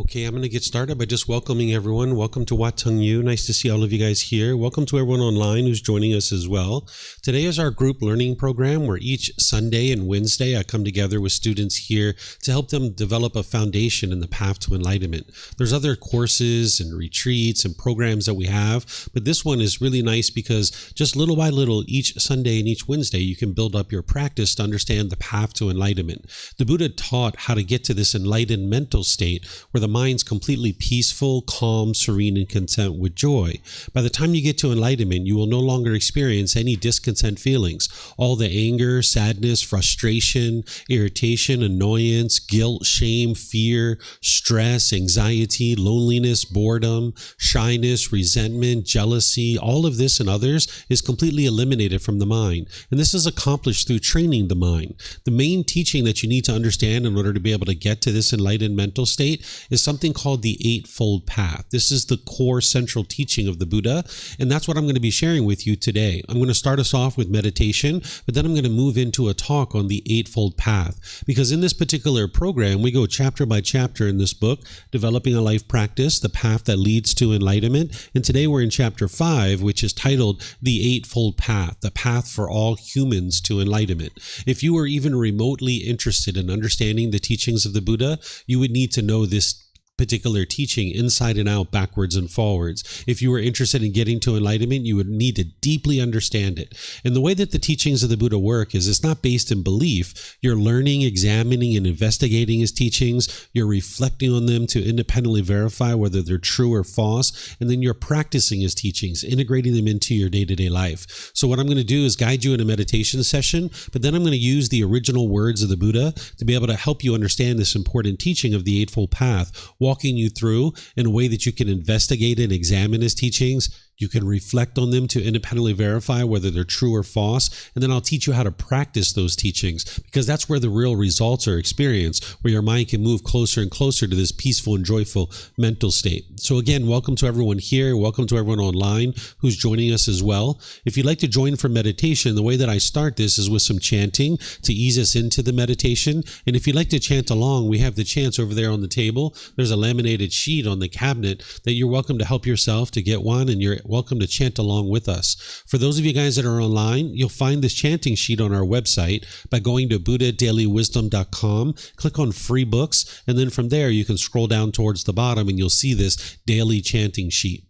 Okay, I'm going to get started by just welcoming everyone. Welcome to Wat Tung Yu. Nice to see all of you guys here. Welcome to everyone online who's joining us as well. Today is our group learning program where each Sunday and Wednesday I come together with students here to help them develop a foundation in the path to enlightenment. There's other courses and retreats and programs that we have, but this one is really nice because just little by little, each Sunday and each Wednesday, you can build up your practice to understand the path to enlightenment. The Buddha taught how to get to this enlightened mental state where the mind's completely peaceful, calm, serene, and content with joy. By the time you get to enlightenment, you will no longer experience any discontent feelings. All the anger, sadness, frustration, irritation, annoyance, guilt, shame, fear, stress, anxiety, loneliness, boredom, shyness, resentment, jealousy, all of this and others is completely eliminated from the mind. And this is accomplished through training the mind. The main teaching that you need to understand in order to be able to get to this enlightened mental state is something called the Eightfold Path. This is the core central teaching of the Buddha, and that's what I'm going to be sharing with you today. I'm going to start us off with meditation, but then I'm going to move into a talk on the Eightfold Path, because in this particular program, we go chapter by chapter in this book, Developing a Life Practice, the Path that Leads to Enlightenment, and today we're in chapter 5, which is titled The Eightfold Path, the Path for All Humans to Enlightenment. If you are even remotely interested in understanding the teachings of the Buddha, you would need to know this particular teaching inside and out, backwards and forwards. If you were interested in getting to enlightenment, you would need to deeply understand it. And the way that the teachings of the Buddha work is it's not based in belief. You're learning, examining, and investigating his teachings. You're reflecting on them to independently verify whether they're true or false. And then you're practicing his teachings, integrating them into your day-to-day life. So what I'm going to do is guide you in a meditation session, but then I'm going to use the original words of the Buddha to be able to help you understand this important teaching of the Eightfold Path, walking you through in a way that you can investigate and examine his teachings. You can reflect on them to independently verify whether they're true or false. And then I'll teach you how to practice those teachings, because that's where the real results are experienced, where your mind can move closer and closer to this peaceful and joyful mental state. So again, welcome to everyone here. Welcome to everyone online who's joining us as well. If you'd like to join for meditation, the way that I start this is with some chanting to ease us into the meditation. And if you'd like to chant along, we have the chants over there on the table. There's a laminated sheet on the cabinet that you're welcome to help yourself to get one, and you're welcome to chant along with us. For those of you guys that are online, you'll find this chanting sheet on our website by going to buddhadailywisdom.com, click on free books, and then from there you can scroll down towards the bottom and you'll see this daily chanting sheet.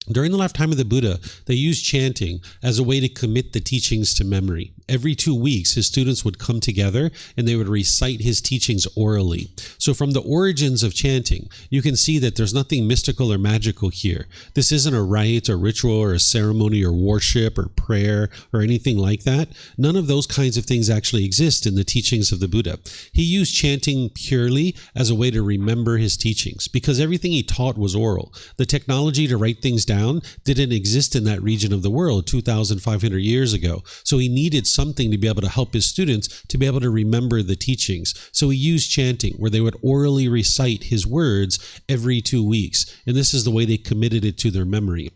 During the lifetime of the Buddha, they used chanting as a way to commit the teachings to memory. Every 2 weeks, his students would come together and they would recite his teachings orally. So from the origins of chanting, you can see that there's nothing mystical or magical here. This isn't a rite or ritual or a ceremony or worship or prayer or anything like that. None of those kinds of things actually exist in the teachings of the Buddha. He used chanting purely as a way to remember his teachings, because everything he taught was oral. The technology to write things down didn't exist in that region of the world 2,500 years ago. So he needed something to be able to help his students to be able to remember the teachings. So he used chanting, where they would orally recite his words every 2 weeks. And this is the way they committed it to their memory.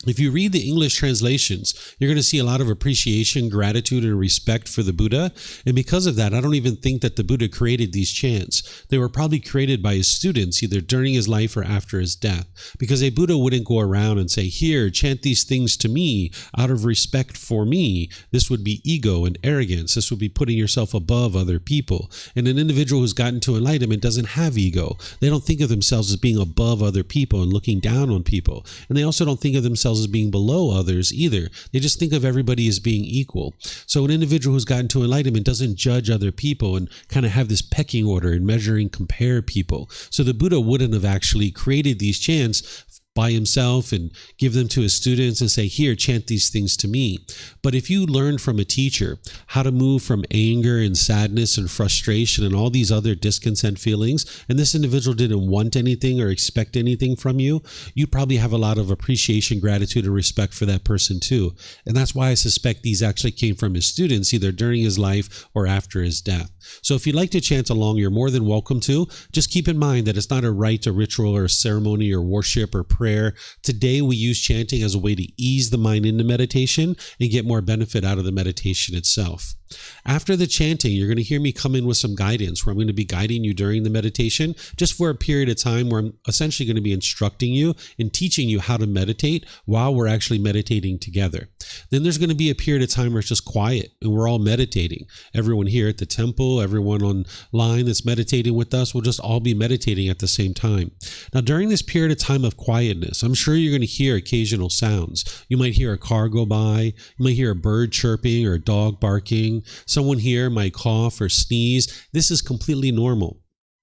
If you read the English translations, you're going to see a lot of appreciation, gratitude, and respect for the Buddha. And because of that, I don't even think that the Buddha created these chants. They were probably created by his students, either during his life or after his death. Because a Buddha wouldn't go around and say, here, chant these things to me out of respect for me. This would be ego and arrogance. This would be putting yourself above other people. And an individual who's gotten to enlightenment doesn't have ego. They don't think of themselves as being above other people and looking down on people. And they also don't think of themselves as being below others either. They just think of everybody as being equal. So an individual who's gotten to enlightenment doesn't judge other people and kind of have this pecking order and measuring, compare people. So the Buddha wouldn't have actually created these chants by himself and give them to his students and say, here, chant these things to me. But if you learned from a teacher how to move from anger and sadness and frustration and all these other discontent feelings, and this individual didn't want anything or expect anything from you, you'd probably have a lot of appreciation, gratitude, and respect for that person too. And that's why I suspect these actually came from his students, either during his life or after his death. So if you'd like to chant along, you're more than welcome to. Just keep in mind that it's not a rite, a ritual, or a ceremony, or worship, or prayer. prayer. Today, we use chanting as a way to ease the mind into meditation and get more benefit out of the meditation itself. After the chanting, you're going to hear me come in with some guidance where I'm going to be guiding you during the meditation just for a period of time where I'm essentially going to be instructing you and teaching you how to meditate while we're actually meditating together. Then there's going to be a period of time where it's just quiet and we're all meditating. Everyone here at the temple, everyone online that's meditating with us, will just all be meditating at the same time. Now, during this period of time of quietness, I'm sure you're going to hear occasional sounds. You might hear a car go by, you might hear a bird chirping or a dog barking. Someone here might cough or sneeze. This is completely normal.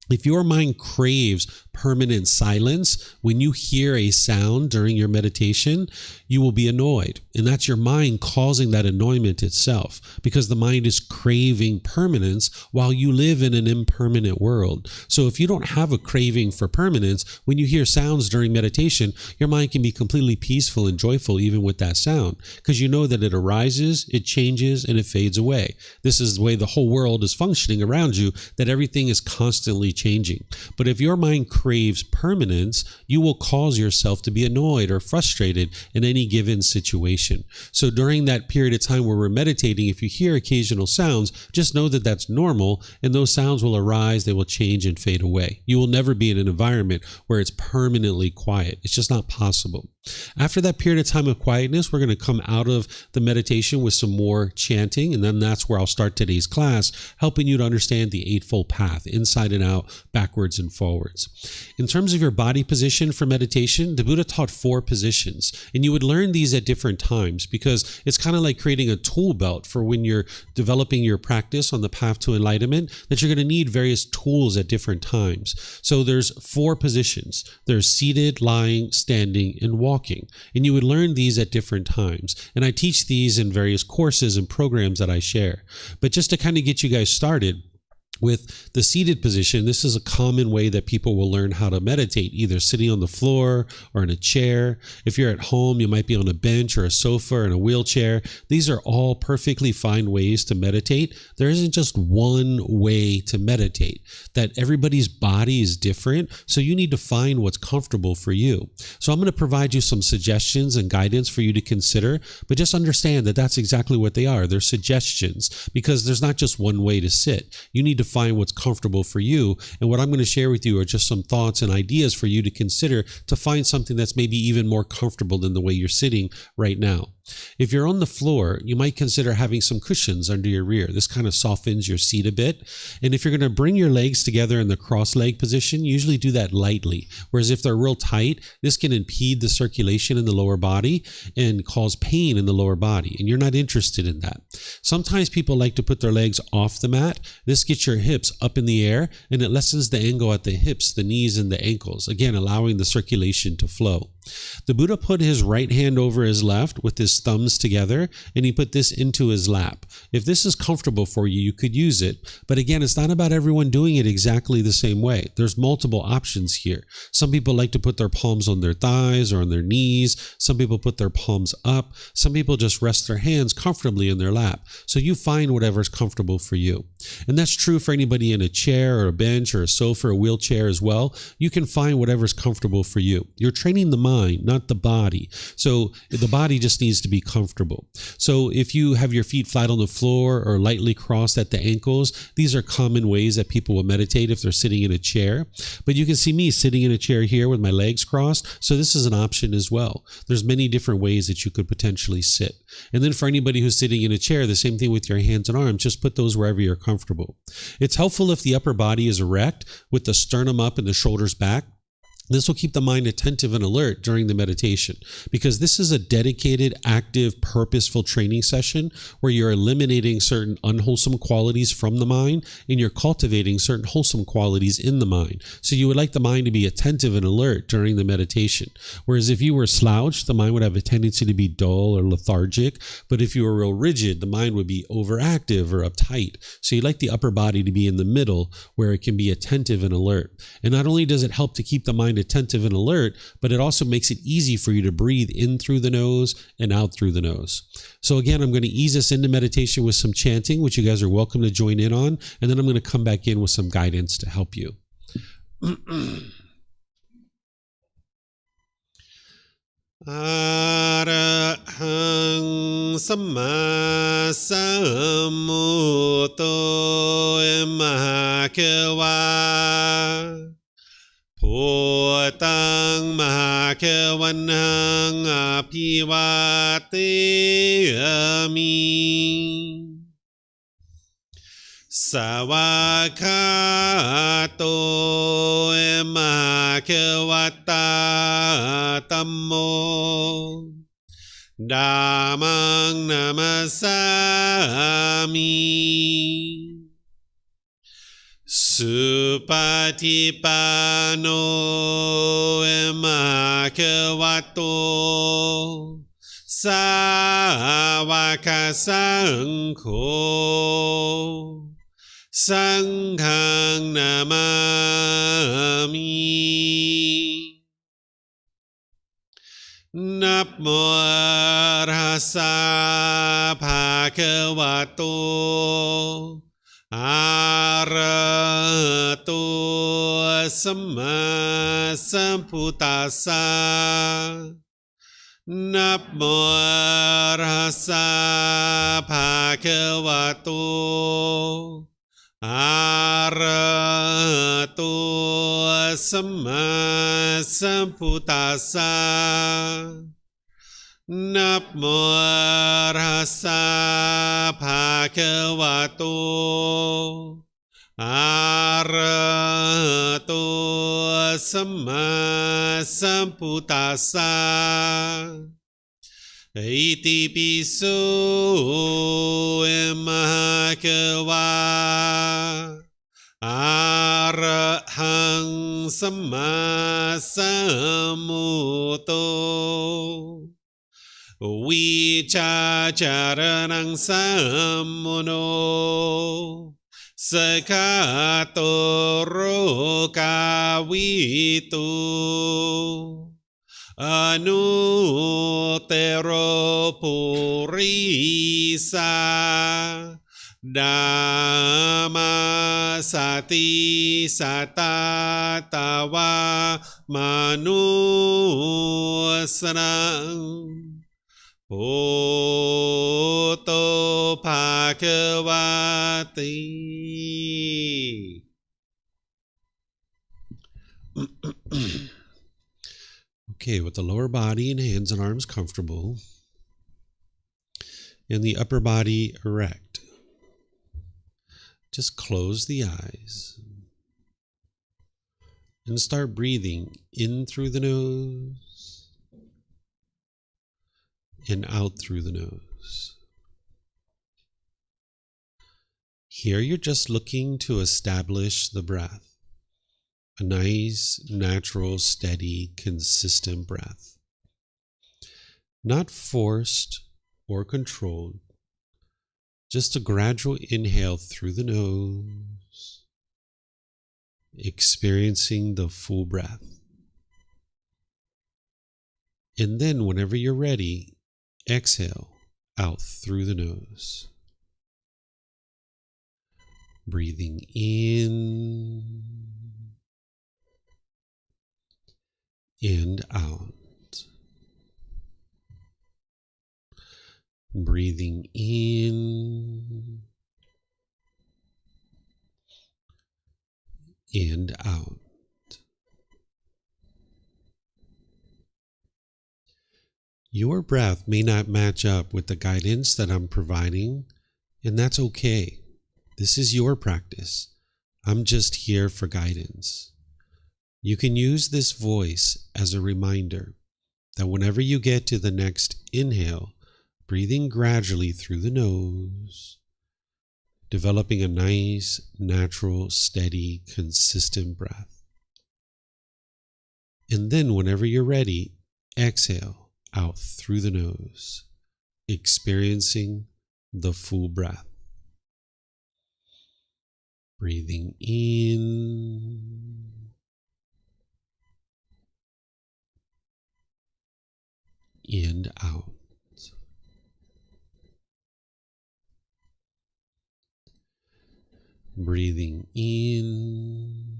If your mind craves permanent silence, when you hear a sound during your meditation, you will be annoyed. And that's your mind causing that annoyment itself, because the mind is craving permanence while you live in an impermanent world. So if you don't have a craving for permanence, when you hear sounds during meditation, your mind can be completely peaceful and joyful even with that sound, because you know that it arises, it changes, and it fades away. This is the way the whole world is functioning around you, that everything is constantly changing. But if your mind craves permanence, you will cause yourself to be annoyed or frustrated in any given situation. So during that period of time where we're meditating, if you hear occasional sounds, just know that that's normal, and those sounds will arise, they will change and fade away. You will never be in an environment where it's permanently quiet. It's just not possible. After that period of time of quietness, we're going to come out of the meditation with some more chanting, and then that's where I'll start today's class, helping you to understand the Eightfold Path, inside and out, backwards and forwards. In terms of your body position for meditation, the Buddha taught 4 positions, and you would learn these at different times, because it's kind of like creating a tool belt for when you're developing your practice on the path to enlightenment, that you're going to need various tools at different times. So there's 4 positions. There's seated, lying, standing, and walking. And you would learn these at different times. And I teach these in various courses and programs that I share. But just to kind of get you guys started, with the seated position, this is a common way that people will learn how to meditate, either sitting on the floor or in a chair. If you're at home, you might be on a bench or a sofa or in a wheelchair. These are all perfectly fine ways to meditate. There isn't just one way to meditate, that everybody's body is different, so you need to find what's comfortable for you. So I'm going to provide you some suggestions and guidance for you to consider, but just understand that that's exactly what they are. They're suggestions, because there's not just one way to sit. You need to find what's comfortable for you. And what I'm going to share with you are just some thoughts and ideas for you to consider to find something that's maybe even more comfortable than the way you're sitting right now. If you're on the floor, you might consider having some cushions under your rear. This kind of softens your seat a bit. And if you're going to bring your legs together in the cross-leg position, usually do that lightly. Whereas if they're real tight, this can impede the circulation in the lower body and cause pain in the lower body. And you're not interested in that. Sometimes people like to put their legs off the mat. This gets your hips up in the air, and it lessens the angle at the hips, the knees, and the ankles, again, allowing the circulation to flow. The Buddha put his right hand over his left with his thumbs together, and he put this into his lap. If this is comfortable for you, you could use it. But again, it's not about everyone doing it exactly the same way. There's multiple options here. Some people like to put their palms on their thighs or on their knees. Some people put their palms up. Some people just rest their hands comfortably in their lap. So you find whatever's comfortable for you. And that's true for anybody in a chair or a bench or a sofa or a wheelchair as well. You can find whatever's comfortable for you. You're training the mind, not the body. So the body just needs to be comfortable. So if you have your feet flat on the floor or lightly crossed at the ankles, these are common ways that people will meditate if they're sitting in a chair. But you can see me sitting in a chair here with my legs crossed. So this is an option as well. There's many different ways that you could potentially sit. And then for anybody who's sitting in a chair, the same thing with your hands and arms, just put those wherever you're comfortable. It's helpful if the upper body is erect with the sternum up and the shoulders back. This will keep the mind attentive and alert during the meditation, because this is a dedicated, active, purposeful training session where you're eliminating certain unwholesome qualities from the mind and you're cultivating certain wholesome qualities in the mind. So you would like the mind to be attentive and alert during the meditation. Whereas if you were slouched, the mind would have a tendency to be dull or lethargic. But if you were real rigid, the mind would be overactive or uptight. So you'd like the upper body to be in the middle where it can be attentive and alert. And not only does it help to keep the mind attentive and alert, but it also makes it easy for you to breathe in through the nose and out through the nose. So again, I'm going to ease us into meditation with some chanting, which you guys are welcome to join in on. And then I'm going to come back in with some guidance to help you. Arahang Samma Sambuddho Mahakewa Putang Mahakewanang Apiwateyami Sawakato Mahakewata Tammo Dhammang Namasami Supatipano Mahakewato Sawaka Sangho Sanghang Namami Namo Arhasa Bhagavato Arahato Samma Sambuddhassa Namo Arhasa Bhagavato Arahato Samma Sambuddhassa Namo Arhasa Bhagavato Arahato Samma Sambuddhassa Iti piso Mahakewa Arahang Samma Sambuddho Vicacaranang Sammuno Sakato Rokawitu Anuttero Purisa Dhamma Sati Satatawa Manusranang Bhutto Bhagavati. Okay, with the lower body and hands and arms comfortable, and the upper body erect, just close the eyes and start breathing in through the nose and out through the nose. Here you're just looking to establish the breath. A nice, natural, steady, consistent breath. Not forced or controlled. Just a gradual inhale through the nose, experiencing the full breath. And then whenever you're ready, exhale out through the nose. Breathing in and out. Breathing in and out. Your breath may not match up with the guidance that I'm providing, and that's okay. This is your practice. I'm just here for guidance. You can use this voice as a reminder that whenever you get to the next inhale, breathing gradually through the nose, developing a nice, natural, steady, consistent breath. And then whenever you're ready, exhale out through the nose, experiencing the full breath. Breathing in and out. Breathing in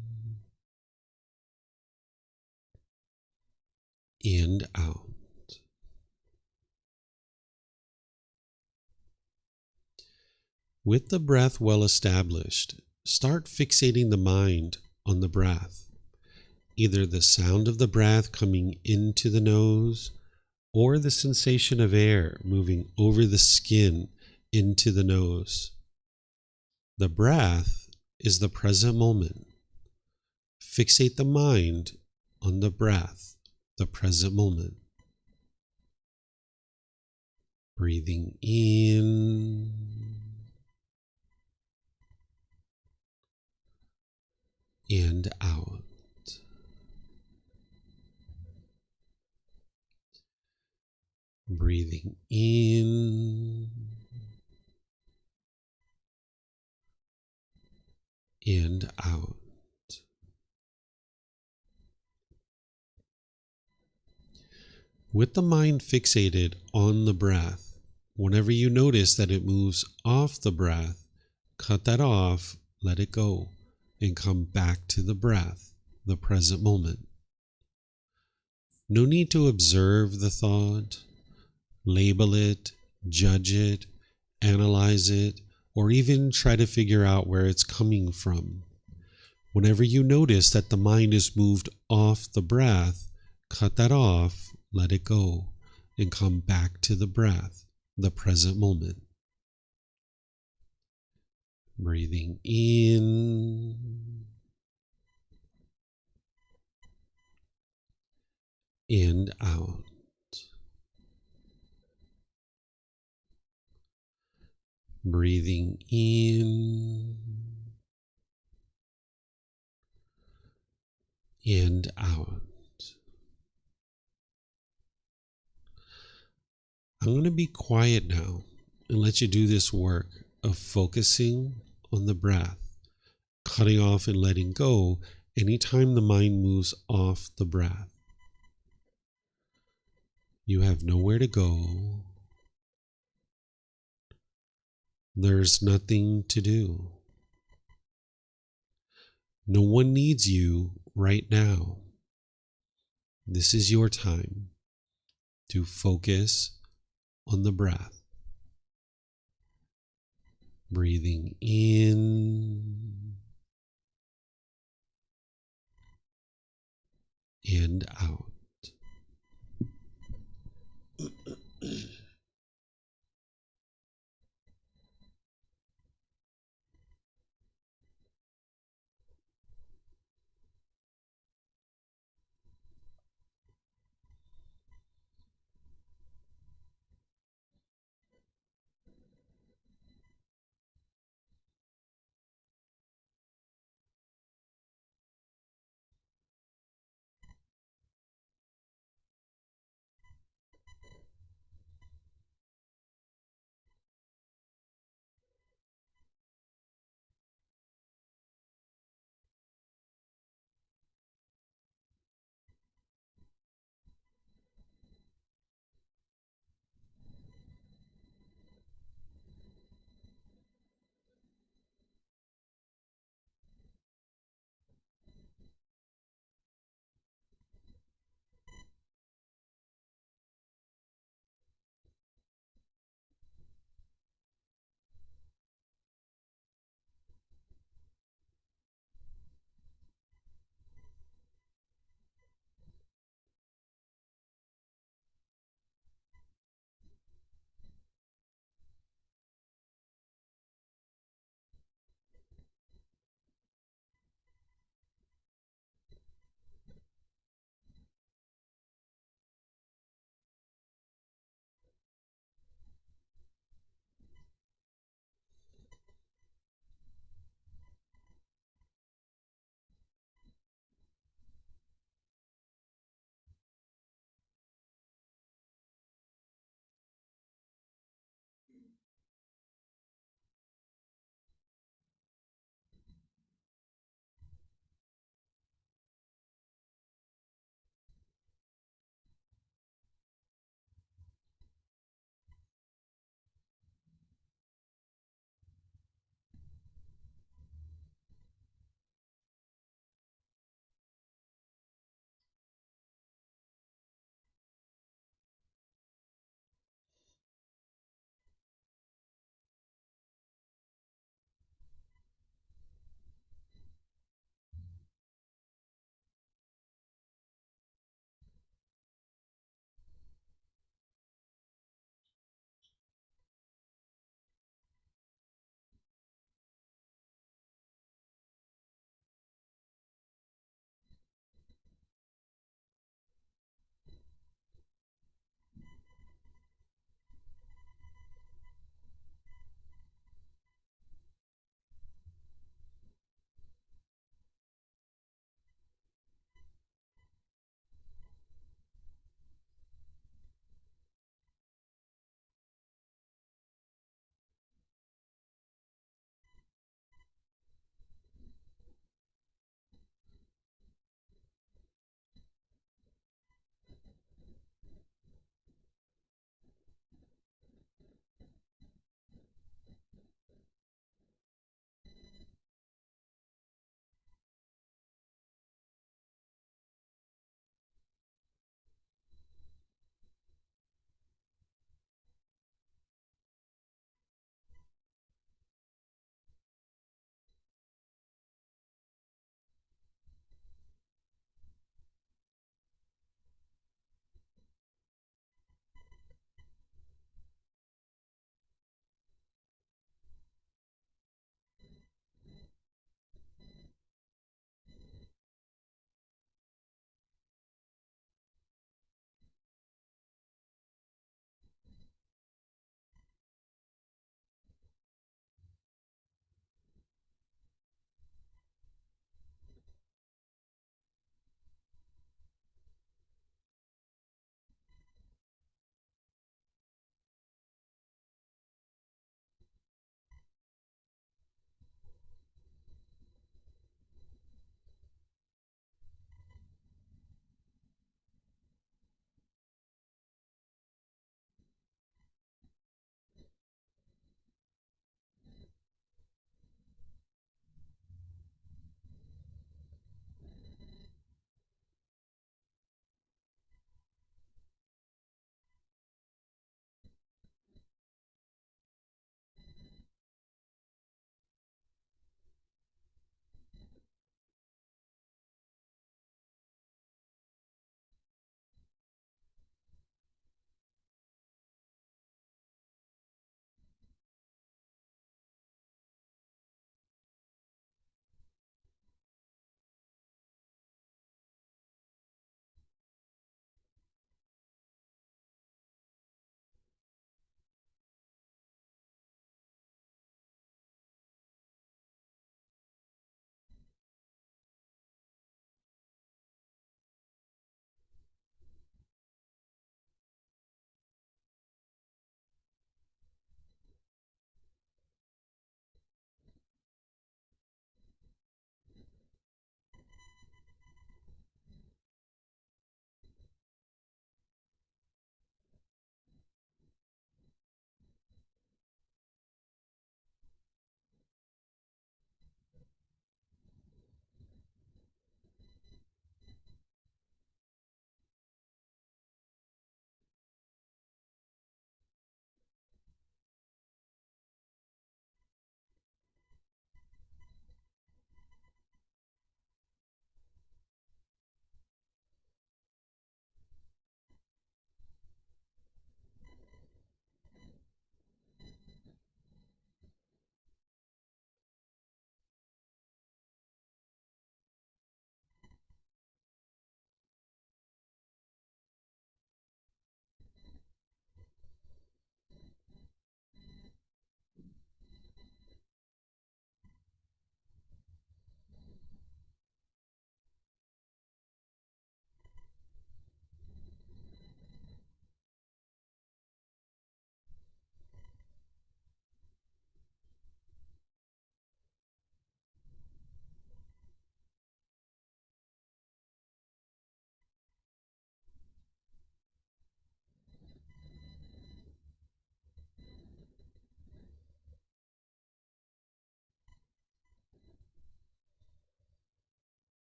and out. With the breath well established, start fixating the mind on the breath, either the sound of the breath coming into the nose or the sensation of air moving over the skin into the nose. The breath is the present moment. Fixate the mind on the breath, the present moment. Breathing in and out. Breathing in and out. With the mind fixated on the breath, whenever you notice that it moves off the breath, cut that off, let it go, and come back to the breath, the present moment. No need to observe the thought, label it, judge it, analyze it, or even try to figure out where it's coming from. Whenever you notice that the mind is moved off the breath, cut that off, let it go, and come back to the breath, the present moment. Breathing in and out. Breathing in and out. I'm going to be quiet now and let you do this work of focusing on the breath, cutting off and letting go anytime the mind moves off the breath. You have nowhere to go. There's nothing to do. No one needs you right now. This is your time to focus on the breath. Breathing in and out.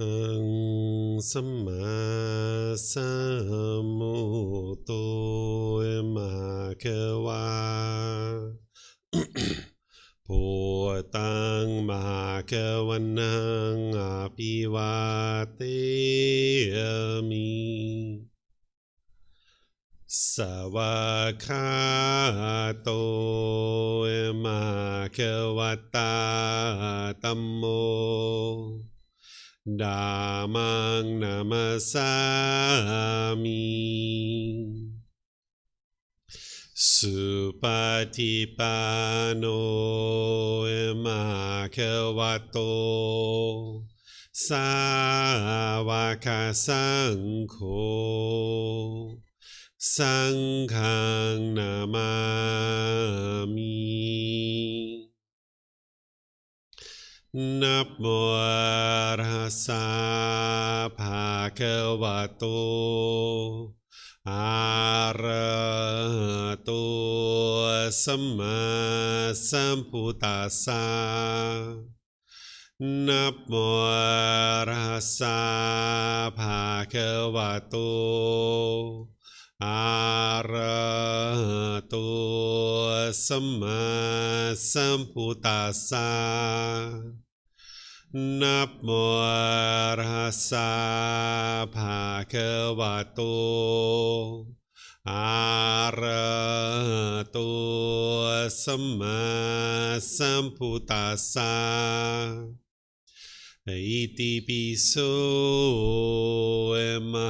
หังสัมมาสัมพุทโธมะคะวาพุทธังมะคะวันนังอะภิวาเทมิสวากขาโตมะคะวะตาธัมโมธัมมังนามัสสามิสุปฏิปันโนภะคะวะโตสาวกสังโฆสังฆังนามามินะโมตัสสะภะคะวะโตอะระหะโตสัมมาสัมพุทธัสสะนะโมตัสสะภะคะวะโตอะระหะโตสัมมาสัมพุทธัสสะนะโมตัสสะภะคะวะโตอะระหะโตสัมมาสัมพุทธัสสะอิติปิโสมะ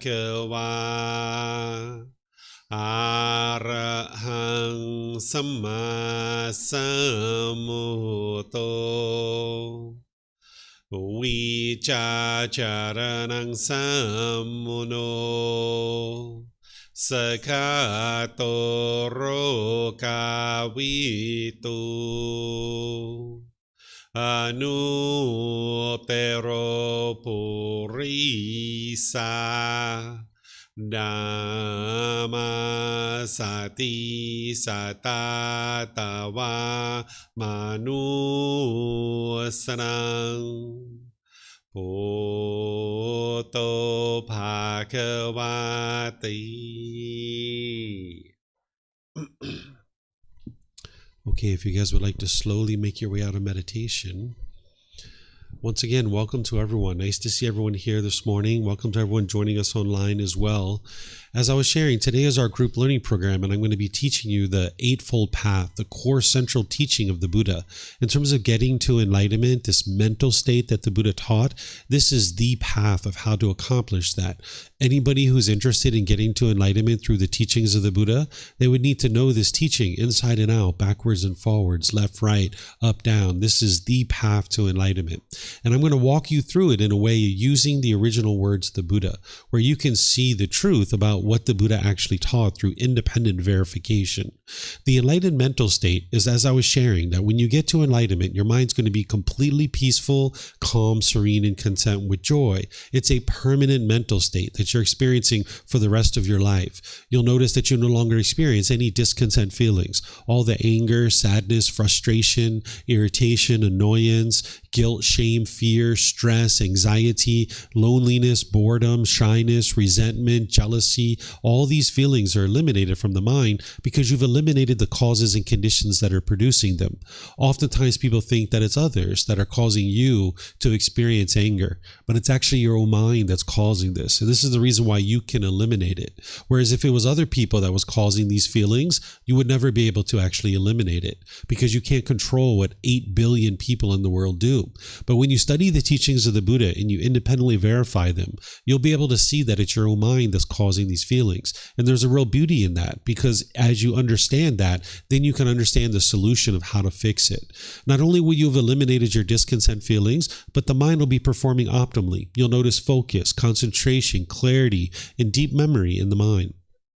คะวะอะระหังสัมมาสัมพุทโธวิจาจารณังสัมมุโนสกขาโตโรกาวิตุอนุเตโรปุริสาดัมมาสติสัตตาตวามานุสนังพุทโธภะคะวะติ Okay, if you guys would like to slowly make your way out of meditation. Once again, welcome to everyone. Nice to see everyone here this morning. Welcome to everyone joining us online as well. As I was sharing, today is our group learning program, and I'm going to be teaching you the Eightfold Path, the core central teaching of the Buddha. In terms of getting to enlightenment, this mental state that the Buddha taught, this is the path of how to accomplish that. Anybody who's interested in getting to enlightenment through the teachings of the Buddha, they would need to know this teaching inside and out, backwards and forwards, left, right, up, down. This is the path to enlightenment. And I'm going to walk you through it in a way using the original words of the Buddha, where you can see the truth about what the Buddha actually taught through independent verification. The enlightened mental state is, as I was sharing, that when you get to enlightenment, your mind's going to be completely peaceful, calm, serene, and content with joy. It's a permanent mental state that you're experiencing for the rest of your life. You'll notice that you no longer experience any discontent feelings. All the anger, sadness, frustration, irritation, annoyance, guilt, shame, fear, stress, anxiety, loneliness, boredom, shyness, resentment, jealousy, all these feelings are eliminated from the mind because you've eliminated the causes and conditions that are producing them. Oftentimes people think that it's others that are causing you to experience anger, but it's actually your own mind that's causing this. And this is the reason why you can eliminate it. Whereas if it was other people that was causing these feelings, you would never be able to actually eliminate it because you can't control what 8 billion people in the world do. But when you study the teachings of the Buddha and you independently verify them, you'll be able to see that it's your own mind that's causing these feelings. And there's a real beauty in that because as you understand that, then you can understand the solution of how to fix it. Not only will you have eliminated your discontent feelings, but the mind will be performing optimally. You'll notice focus, concentration, clarity, and deep memory in the mind.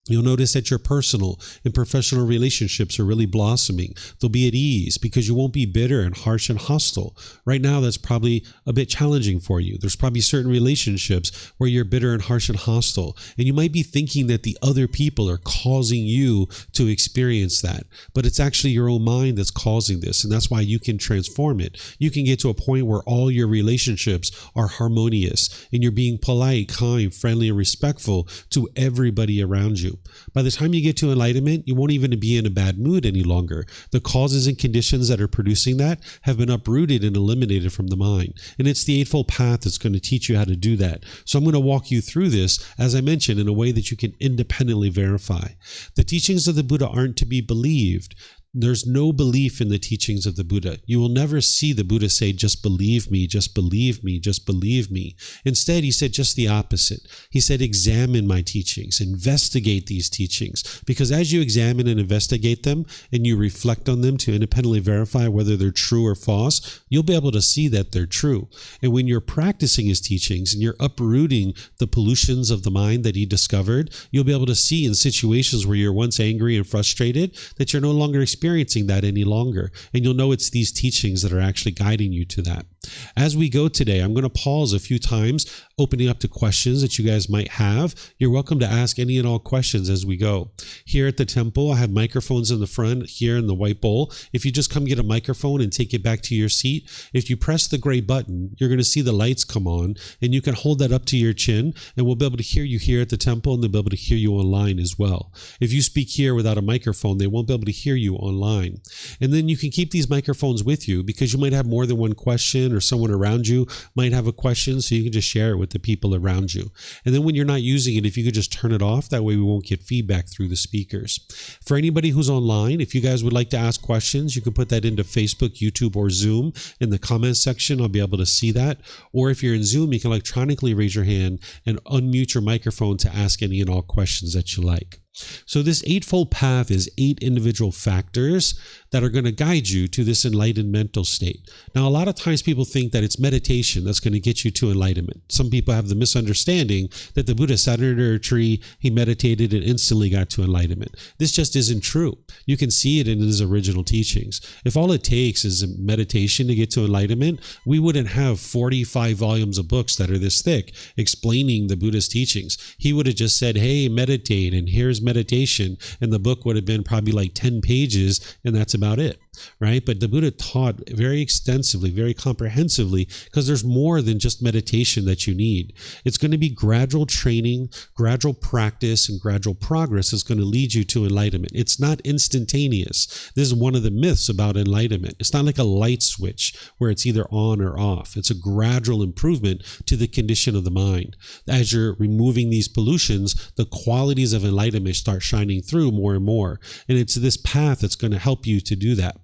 You'll notice that your personal and professional relationships are really blossoming. They'll be at ease because you won't be bitter and harsh and hostile. Right now, that's probably a bit challenging for you. There's probably certain relationships where you're bitter and harsh and hostile. And you might be thinking that the other people are causing you to experience that. But it's actually your own mind that's causing this. And that's why you can transform it. You can get to a point where all your relationships are harmonious and you're being polite, kind, friendly, and respectful to everybody around you. By the time you get to enlightenment, you won't even be in a bad mood any longer. The causes and conditions that are producing that have been uprooted and eliminated from the mind. And it's the Eightfold Path that's going to teach you how to do that. So I'm going to walk you through this, as I mentioned, in a way that you can independently verify. The teachings of the Buddha aren't to be believed. There's no belief in the teachings of the Buddha. You will never see the Buddha say, just believe me, just believe me, just believe me. Instead, he said just the opposite. He said, examine my teachings, investigate these teachings. Because as you examine and investigate them, and you reflect on them to independently verify whether they're true or false, you'll be able to see that they're true. And when you're practicing his teachings and you're uprooting the pollutions of the mind that he discovered, you'll be able to see in situations where you're once angry and frustrated that you're no longer experiencing that any longer. And you'll know it's these teachings that are actually guiding you to that. As we go today, I'm going to pause a few times, opening up to questions that you guys might have. You're welcome to ask any and all questions as we go. Here at the temple, I have microphones in the front here in the white bowl. If you just come get a microphone and take it back to your seat, if you press the gray button, you're going to see the lights come on, and you can hold that up to your chin, and we'll be able to hear you here at the temple, and they'll be able to hear you online as well. If you speak here without a microphone, they won't be able to hear you online. And then you can keep these microphones with you because you might have more than one question, or someone around you might have a question, so you can just share it with the people around you. And then when you're not using it, if you could just turn it off, that way we won't get feedback through the speakers. For anybody who's online, if you guys would like to ask questions, you can put that into Facebook, YouTube, or Zoom in the comments section. I'll be able to see that. Or if you're in Zoom, you can electronically raise your hand and unmute your microphone to ask any and all questions that you like. So this Eightfold Path is 8 individual factors that are going to guide you to this enlightened mental state. Now, a lot of times people think that it's meditation that's going to get you to enlightenment. Some people have the misunderstanding that the Buddha sat under a tree, he meditated, and instantly got to enlightenment. This just isn't true. You can see it in his original teachings. If all it takes is meditation to get to enlightenment, we wouldn't have 45 volumes of books that are this thick explaining the Buddha's teachings. He would have just said, hey, meditate, and here's meditation, and the book would have been probably like 10 pages, and that's about it, right? But the Buddha taught very extensively, very comprehensively, because there's more than just meditation that you need. It's going to be gradual training, gradual practice, and gradual progress is going to lead you to enlightenment. It's not instantaneous. This is one of the myths about enlightenment. It's not like a light switch where it's either on or off. It's a gradual improvement to the condition of the mind. As you're removing these pollutions, the qualities of enlightenment start shining through more and more. And it's this path that's going to help you to do that.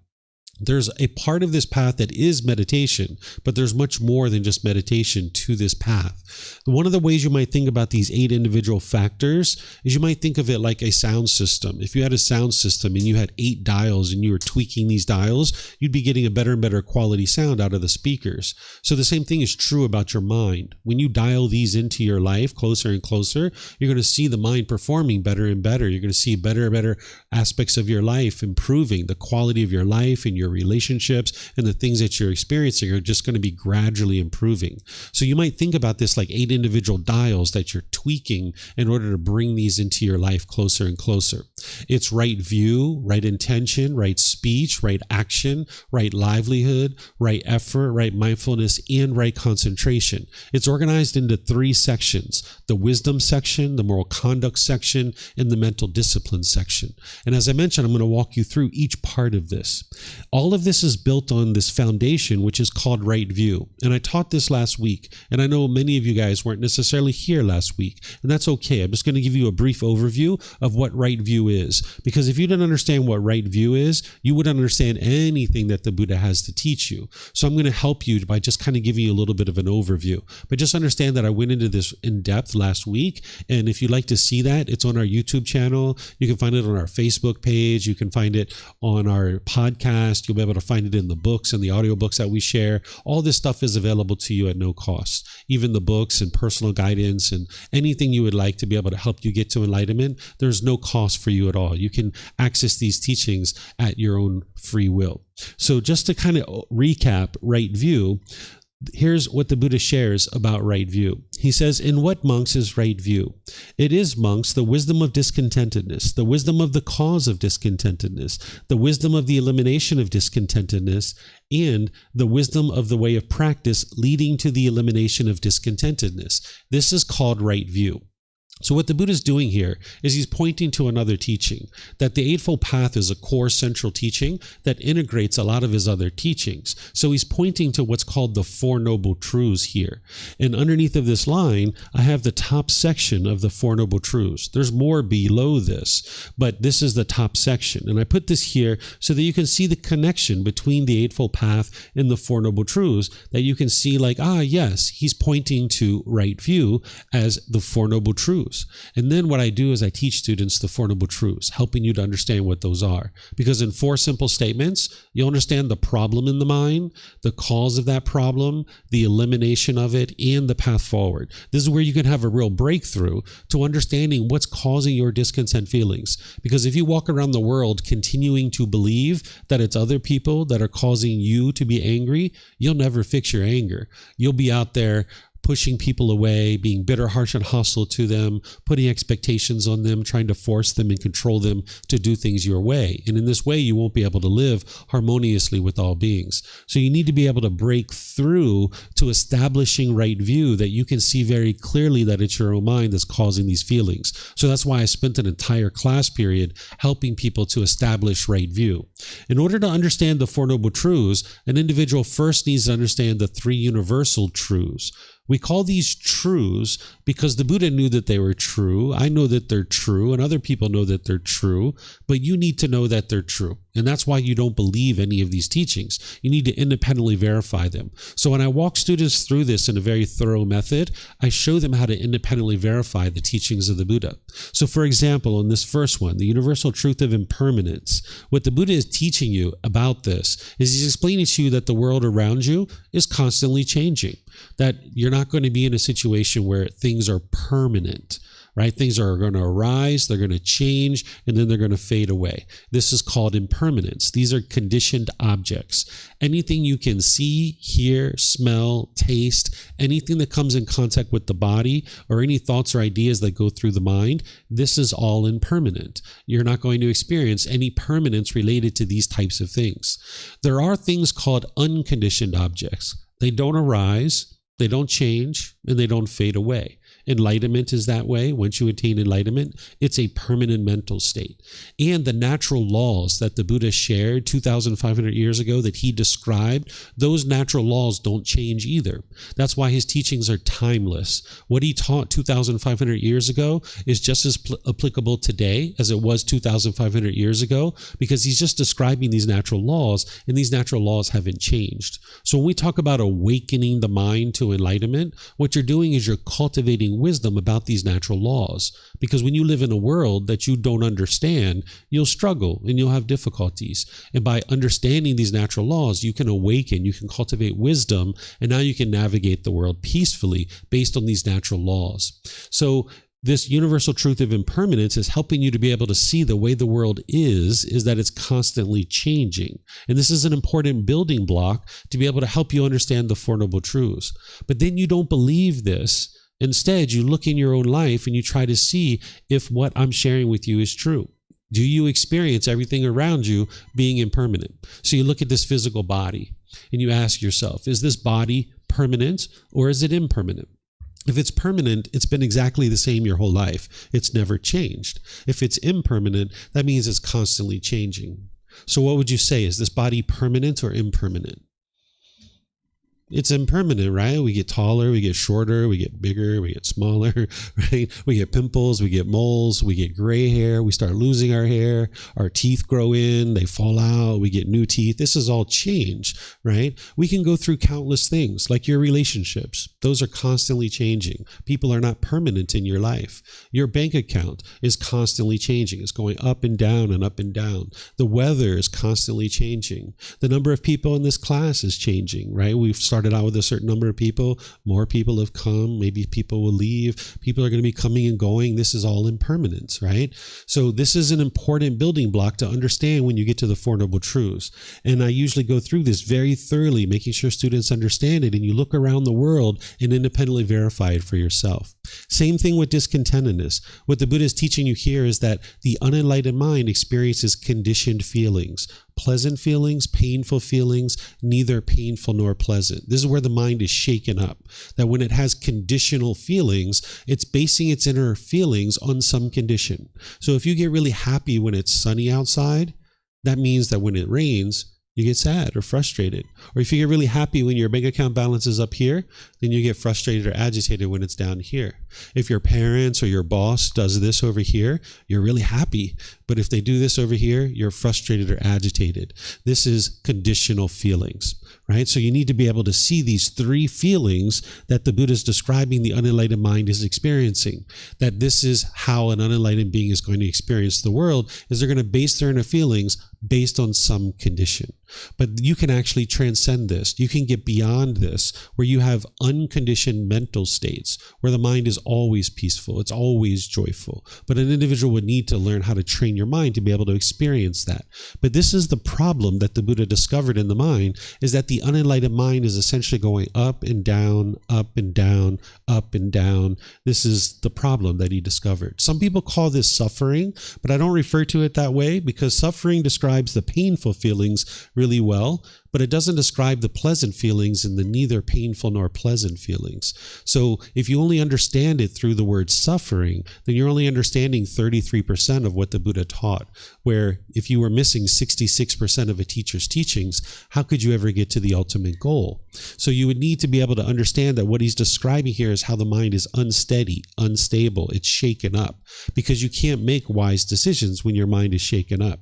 There's a part of this path that is meditation, but there's much more than just meditation to this path. One of the ways you might think about these 8 individual factors is you might think of it like a sound system. If you had a sound system and you had 8 dials and you were tweaking these dials, you'd be getting a better and better quality sound out of the speakers. So the same thing is true about your mind. When you dial these into your life closer and closer, you're going to see the mind performing better and better. You're going to see better and better aspects of your life improving. The quality of your life and your relationships and the things that you're experiencing are just going to be gradually improving. So you might think about this like 8 individual dials that you're tweaking in order to bring these into your life closer and closer. It's right view, right intention, right speech, right action, right livelihood, right effort, right mindfulness, and right concentration. It's organized into 3 sections: the wisdom section, the moral conduct section, and the mental discipline section. And as I mentioned, I'm going to walk you through each part of this. All of this is built on this foundation, which is called right view. And I taught this last week, and I know many of you guys weren't necessarily here last week, and that's okay. I'm just going to give you a brief overview of what right view is, because if you didn't understand what right view is, you wouldn't understand anything that the Buddha has to teach you. So I'm going to help you by just kind of giving you a little bit of an overview. But just understand that I went into this in depth last week, and if you'd like to see that, it's on our YouTube channel. You can find it on our Facebook page. You can find it on our podcast. You'll be able to find it in the books and the audiobooks that we share. All this stuff is available to you at no cost. even the books and personal guidance and anything you would like to be able to help you get to enlightenment, there's no cost for you at all. You can access these teachings at your own free will. So just to kind of recap right view, here's what the Buddha shares about right view. He says, in what, monks, is right view? It is, monks, the wisdom of discontentedness, the wisdom of the cause of discontentedness, the wisdom of the elimination of discontentedness, and the wisdom of the way of practice leading to the elimination of discontentedness. This is called right view. So what the Buddha is doing here is he's pointing to another teaching, that the Eightfold Path is a core central teaching that integrates a lot of his other teachings. So he's pointing to what's called the Four Noble Truths here. And underneath of this line, I have the top section of the Four Noble Truths. There's more below this, but this is the top section. And I put this here so that you can see the connection between the Eightfold Path and the Four Noble Truths, that you can see like, yes, he's pointing to right view as the Four Noble Truths. And then what I do is I teach students the Four Noble Truths, helping you to understand what those are. Because in four simple statements, you'll understand the problem in the mind, the cause of that problem, the elimination of it, and the path forward. This is where you can have a real breakthrough to understanding what's causing your discontent feelings. Because if you walk around the world continuing to believe that it's other people that are causing you to be angry, you'll never fix your anger. You'll be out there pushing people away, being bitter, harsh, and hostile to them, putting expectations on them, trying to force them and control them to do things your way. And in this way, you won't be able to live harmoniously with all beings. So you need to be able to break through to establishing right view, that you can see very clearly that it's your own mind that's causing these feelings. So that's why I spent an entire class period helping people to establish right view. In order to understand the Four Noble Truths, an individual first needs to understand the three universal truths. We call these truths because the Buddha knew that they were true. I know that they're true, and other people know that they're true, but you need to know that they're true. And that's why you don't believe any of these teachings. You need to independently verify them. So when I walk students through this in a very thorough method, I show them how to independently verify the teachings of the Buddha. So for example, in this first one, the universal truth of impermanence, what the Buddha is teaching you about this is he's explaining to you that the world around you is constantly changing, that you're not going to be in a situation where things are permanent. Right? Things are going to arise, they're going to change, and then they're going to fade away. This is called impermanence. These are conditioned objects. Anything you can see, hear, smell, taste, anything that comes in contact with the body, or any thoughts or ideas that go through the mind, this is all impermanent. You're not going to experience any permanence related to these types of things. There are things called unconditioned objects. They don't arise, they don't change, and they don't fade away. Enlightenment is that way. Once you attain enlightenment, it's a permanent mental state. And the natural laws that the Buddha shared 2,500 years ago that he described, those natural laws don't change either. That's why his teachings are timeless. What he taught 2,500 years ago is just as applicable today as it was 2,500 years ago, because he's just describing these natural laws, and these natural laws haven't changed. So when we talk about awakening the mind to enlightenment, what you're doing is you're cultivating wisdom about these natural laws. Because when you live in a world that you don't understand, you'll struggle and you'll have difficulties. And by understanding these natural laws, you can awaken, you can cultivate wisdom, and now you can navigate the world peacefully based on these natural laws. So this universal truth of impermanence is helping you to be able to see the way the world is that it's constantly changing. And this is an important building block to be able to help you understand the Four Noble Truths. But then you don't believe this. Instead, you look in your own life and you try to see if what I'm sharing with you is true. Do you experience everything around you being impermanent? So you look at this physical body and you ask yourself, is this body permanent or is it impermanent? If it's permanent, it's been exactly the same your whole life. It's never changed. If it's impermanent, that means it's constantly changing. So what would you say? Is this body permanent or impermanent? It's impermanent, right? We get taller, we get shorter, we get bigger, we get smaller, right? We get pimples, we get moles, we get gray hair, we start losing our hair, our teeth grow in, they fall out, we get new teeth. This is all change, right? We can go through countless things, like your relationships. Those are constantly changing. People are not permanent in your life. Your bank account is constantly changing. It's going up and down and up and down. The weather is constantly changing. The number of people in this class is changing, right? We've started out with a certain number of people. More people have come. Maybe people will leave. People are going to be coming and going. This is all impermanence, right? So this is an important building block to understand when you get to the Four Noble Truths. And I usually go through this very thoroughly, making sure students understand it. And you look around the world and independently verify it for yourself. Same thing with discontentedness. What the Buddha is teaching you here is that the unenlightened mind experiences conditioned feelings, pleasant feelings, painful feelings, neither painful nor pleasant. This is where the mind is shaken up. That when it has conditional feelings, it's basing its inner feelings on some condition. So if you get really happy when it's sunny outside, that means that when it rains, you get sad or frustrated. Or if you get really happy when your bank account balance is up here, then you get frustrated or agitated when it's down here. If your parents or your boss does this over here, you're really happy. But if they do this over here, you're frustrated or agitated. This is conditional feelings, right? So you need to be able to see these three feelings that the Buddha is describing the unenlightened mind is experiencing. That this is how an unenlightened being is going to experience the world, is they're going to base their inner feelings based on some condition. But you can actually transcend this. You can get beyond this, where you have unconditioned mental states, where the mind is always peaceful, it's always joyful. But an individual would need to learn how to train your mind to be able to experience that. But this is the problem that the Buddha discovered in the mind, is that the unenlightened mind is essentially going up and down, up and down, up and down. This is the problem that he discovered. Some people call this suffering, but I don't refer to it that way, because suffering describes the painful feelings really well, but it doesn't describe the pleasant feelings and the neither painful nor pleasant feelings. So if you only understand it through the word suffering, then you're only understanding 33% of what the Buddha taught, where if you were missing 66% of a teacher's teachings, how could you ever get to the ultimate goal? So you would need to be able to understand that what he's describing here is how the mind is unsteady, unstable, it's shaken up, because you can't make wise decisions when your mind is shaken up.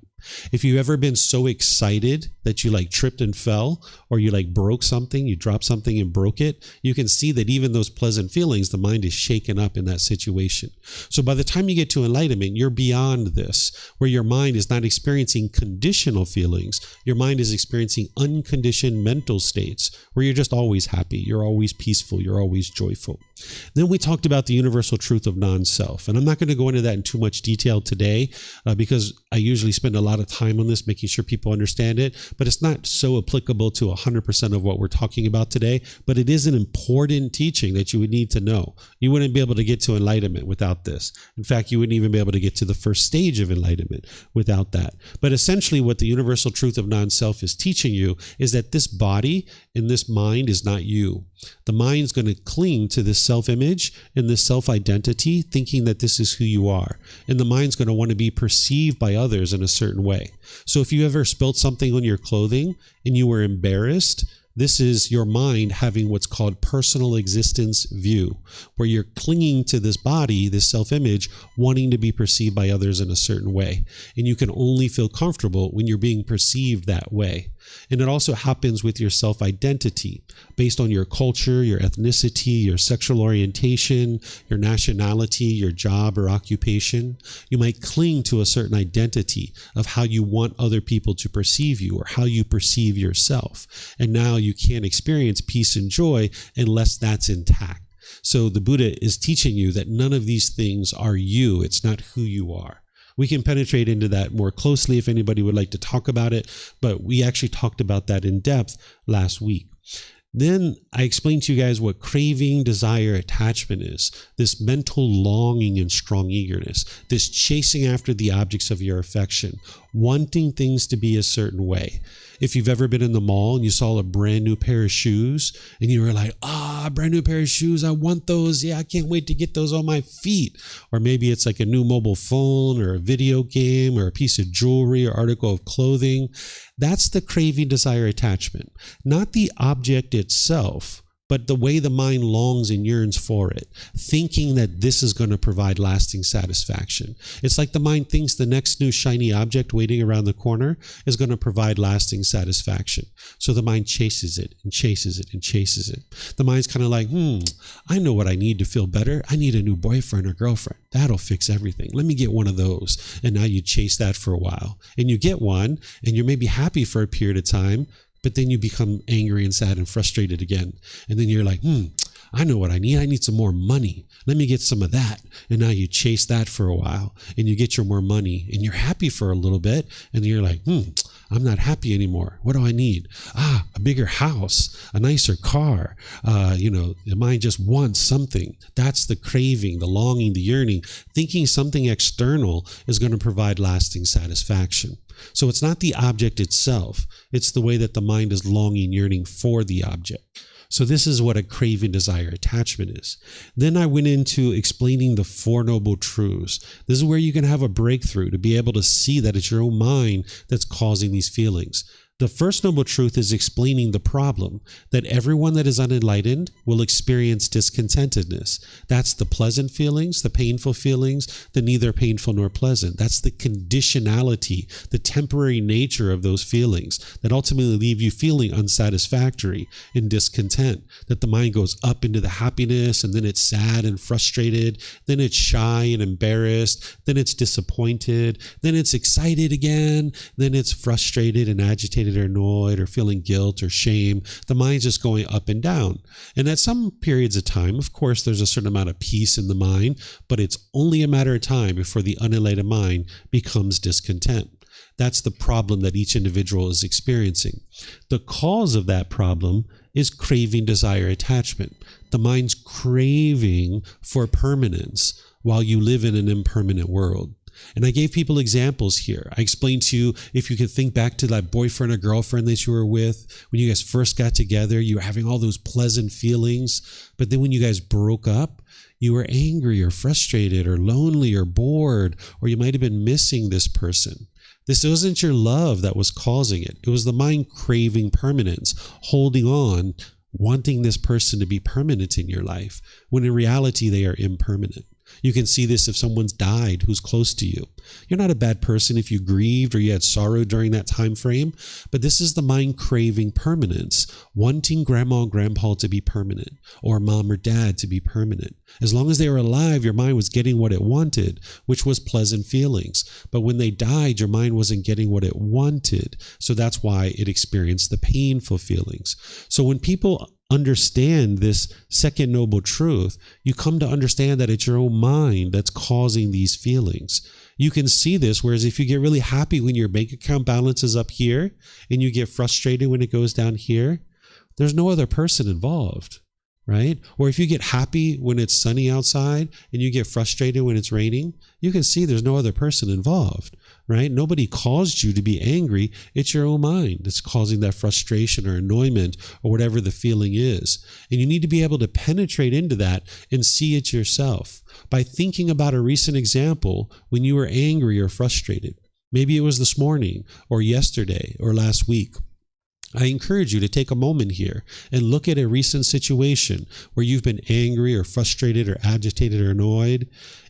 If you've ever been so excited that you tripped and fell, or you broke something, you dropped something and broke it, you can see that even those pleasant feelings, the mind is shaken up in that situation. So by the time you get to enlightenment, you're beyond this, where your mind is not experiencing conditional feelings. Your mind is experiencing unconditioned mental states, where you're just always happy, you're always peaceful, you're always joyful. Then we talked about the universal truth of non-self. And I'm not going to go into that in too much detail today, because I usually spend a lot of time on this, making sure people understand it, but it's not so applicable to 100% of what we're talking about today. But it is an important teaching that you would need to know. You wouldn't be able to get to enlightenment without this. In fact, you wouldn't even be able to get to the first stage of enlightenment without that. But essentially what the universal truth of non-self is teaching you is that this body and this mind is not you. The mind's going to cling to this self-image and this self-identity, thinking that this is who you are. And the mind's going to want to be perceived by others in a certain way. So if you ever spilled something on your clothing and you were embarrassed, this is your mind having what's called personal existence view, where you're clinging to this body, this self-image, wanting to be perceived by others in a certain way. And you can only feel comfortable when you're being perceived that way. And it also happens with your self-identity, based on your culture, your ethnicity, your sexual orientation, your nationality, your job or occupation. You might cling to a certain identity of how you want other people to perceive you, or how you perceive yourself. And now you can't experience peace and joy unless that's intact. So the Buddha is teaching you that none of these things are you. It's not who you are. We can penetrate into that more closely if anybody would like to talk about it, but we actually talked about that in depth last week. Then I explained to you guys what craving, desire, attachment is. This mental longing and strong eagerness. This chasing after the objects of your affection. Wanting things to be a certain way. If you've ever been in the mall and you saw a brand new pair of shoes and you were like, brand new pair of shoes, I want those. Yeah, I can't wait to get those on my feet. Or maybe it's like a new mobile phone or a video game or a piece of jewelry or article of clothing. That's the craving, desire, attachment. Not the object itself, but the way the mind longs and yearns for it, thinking that this is going to provide lasting satisfaction. It's like the mind thinks the next new shiny object waiting around the corner is going to provide lasting satisfaction. So the mind chases it and chases it and chases it. The mind's kind of like, I know what I need to feel better. I need a new boyfriend or girlfriend. That'll fix everything. Let me get one of those. And now you chase that for a while. And you get one, and you're maybe happy for a period of time, but then you become angry and sad and frustrated again. And then you're like, I know what I need. I need some more money. Let me get some of that. And now you chase that for a while, and you get your more money, and you're happy for a little bit. And you're like, I'm not happy anymore. What do I need? A bigger house, a nicer car. The mind just wants something. That's the craving, the longing, the yearning, thinking something external is going to provide lasting satisfaction. So it's not the object itself. It's the way that the mind is longing, yearning for the object. So this is what a craving, desire, attachment is. Then I went into explaining the Four Noble Truths. This is where you can have a breakthrough to be able to see that it's your own mind that's causing these feelings. The first noble truth is explaining the problem that everyone that is unenlightened will experience discontentedness. That's the pleasant feelings, the painful feelings, the neither painful nor pleasant. That's the conditionality, the temporary nature of those feelings that ultimately leave you feeling unsatisfactory and discontent. That the mind goes up into the happiness, and then it's sad and frustrated, then it's shy and embarrassed, then it's disappointed, then it's excited again, then it's frustrated and agitated or annoyed or feeling guilt or shame. The mind's just going up and down. And at some periods of time, of course, there's a certain amount of peace in the mind, but it's only a matter of time before the unenlightened mind becomes discontent. That's the problem that each individual is experiencing. The cause of that problem is craving, desire, attachment. The mind's craving for permanence while you live in an impermanent world. And I gave people examples here. I explained to you, if you could think back to that boyfriend or girlfriend that you were with, when you guys first got together, you were having all those pleasant feelings. But then when you guys broke up, you were angry or frustrated or lonely or bored, or you might have been missing this person. This wasn't your love that was causing it. It was the mind craving permanence, holding on, wanting this person to be permanent in your life, when in reality they are impermanent. You can see this if someone's died who's close to you. You're not a bad person if you grieved or you had sorrow during that time frame, but this is the mind craving permanence, wanting grandma and grandpa to be permanent, or mom or dad to be permanent. As long as they were alive, your mind was getting what it wanted, which was pleasant feelings. But when they died, your mind wasn't getting what it wanted. So that's why it experienced the painful feelings. So when people understand this second noble truth, you come to understand that it's your own mind that's causing these feelings. You can see this, whereas if you get really happy when your bank account balance is up here and you get frustrated when it goes down here, there's no other person involved, right? Or if you get happy when it's sunny outside and you get frustrated when it's raining, you can see there's no other person involved, right? Nobody caused you to be angry. It's your own mind that's causing that frustration or annoyment or whatever the feeling is. And you need to be able to penetrate into that and see it yourself by thinking about a recent example when you were angry or frustrated. Maybe it was this morning or yesterday or last week. I encourage you to take a moment here and look at a recent situation where you've been angry or frustrated or agitated or annoyed,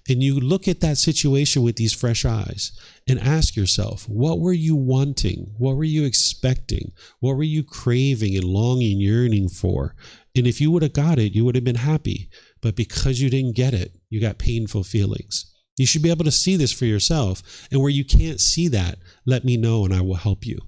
and you look at that situation with these fresh eyes and ask yourself, what were you wanting? What were you expecting? What were you craving and longing, yearning for? And if you would have got it, you would have been happy. But because you didn't get it, you got painful feelings. You should be able to see this for yourself. And where you can't see that, let me know and I will help you.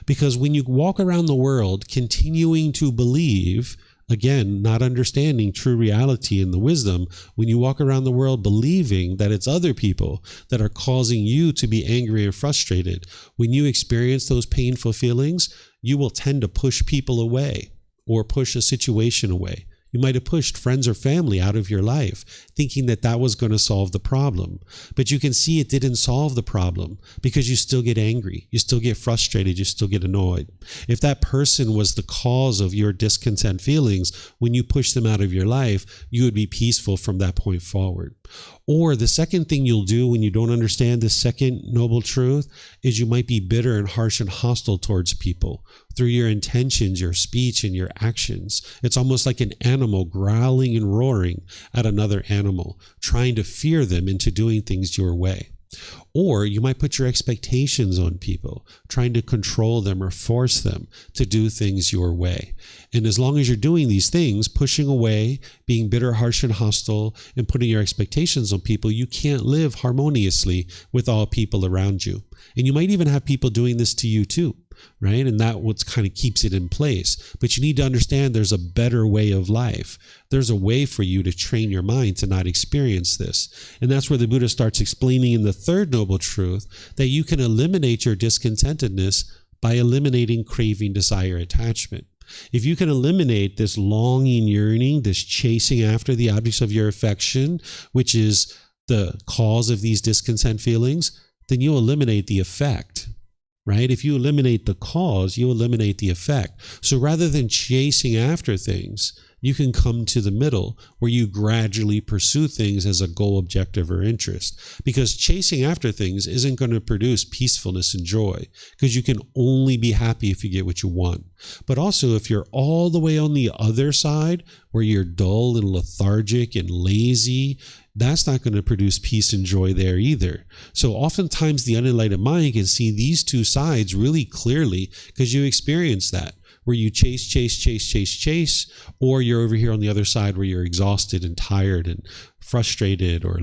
Because when you walk around the world continuing to believe, again, not understanding true reality and the wisdom, when you walk around the world believing that it's other people that are causing you to be angry and frustrated, when you experience those painful feelings, you will tend to push people away or push a situation away. You might have pushed friends or family out of your life, thinking that that was going to solve the problem. But you can see it didn't solve the problem because you still get angry, you still get frustrated, you still get annoyed. If that person was the cause of your discontent feelings, when you push them out of your life, you would be peaceful from that point forward. Or the second thing you'll do when you don't understand the second noble truth is you might be bitter and harsh and hostile towards people through your intentions, your speech, and your actions. It's almost like an animal growling and roaring at another animal, trying to fear them into doing things your way. Or you might put your expectations on people, trying to control them or force them to do things your way. And as long as you're doing these things, pushing away, being bitter, harsh, and hostile, and putting your expectations on people, you can't live harmoniously with all people around you. And you might even have people doing this to you too, right? And that what kind of keeps it in place. But you need to understand there's a better way of life. There's a way for you to train your mind to not experience this. And that's where the Buddha starts explaining in the third noble truth that you can eliminate your discontentedness by eliminating craving, desire, attachment. If you can eliminate this longing, yearning, this chasing after the objects of your affection, which is the cause of these discontent feelings, then you eliminate the effect. Right? If you eliminate the cause, you eliminate the effect. So rather than chasing after things, you can come to the middle where you gradually pursue things as a goal, objective, or interest. Because chasing after things isn't going to produce peacefulness and joy, because you can only be happy if you get what you want. But also, if you're all the way on the other side, where you're dull and lethargic and lazy, that's not going to produce peace and joy there either. So oftentimes the unenlightened mind can see these two sides really clearly because you experience that, where you chase, or you're over here on the other side where you're exhausted and tired and frustrated or,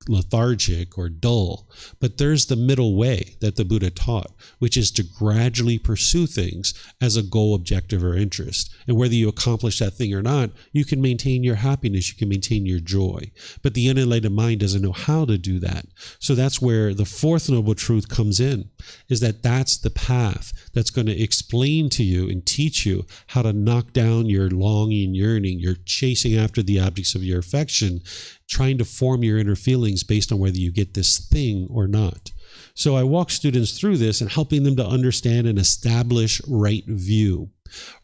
lethargic or dull. But there's the middle way that the Buddha taught, which is to gradually pursue things as a goal, objective, or interest. And whether you accomplish that thing or not, you can maintain your happiness, you can maintain your joy. But the unenlightened mind doesn't know how to do that. So that's where the fourth noble truth comes in, is that that's the path that's going to explain to you and teach you how to knock down your longing, yearning, your chasing after the objects of your affection, trying to form your inner feelings based on whether you get this thing or not. So I walk students through this and helping them to understand and establish right view.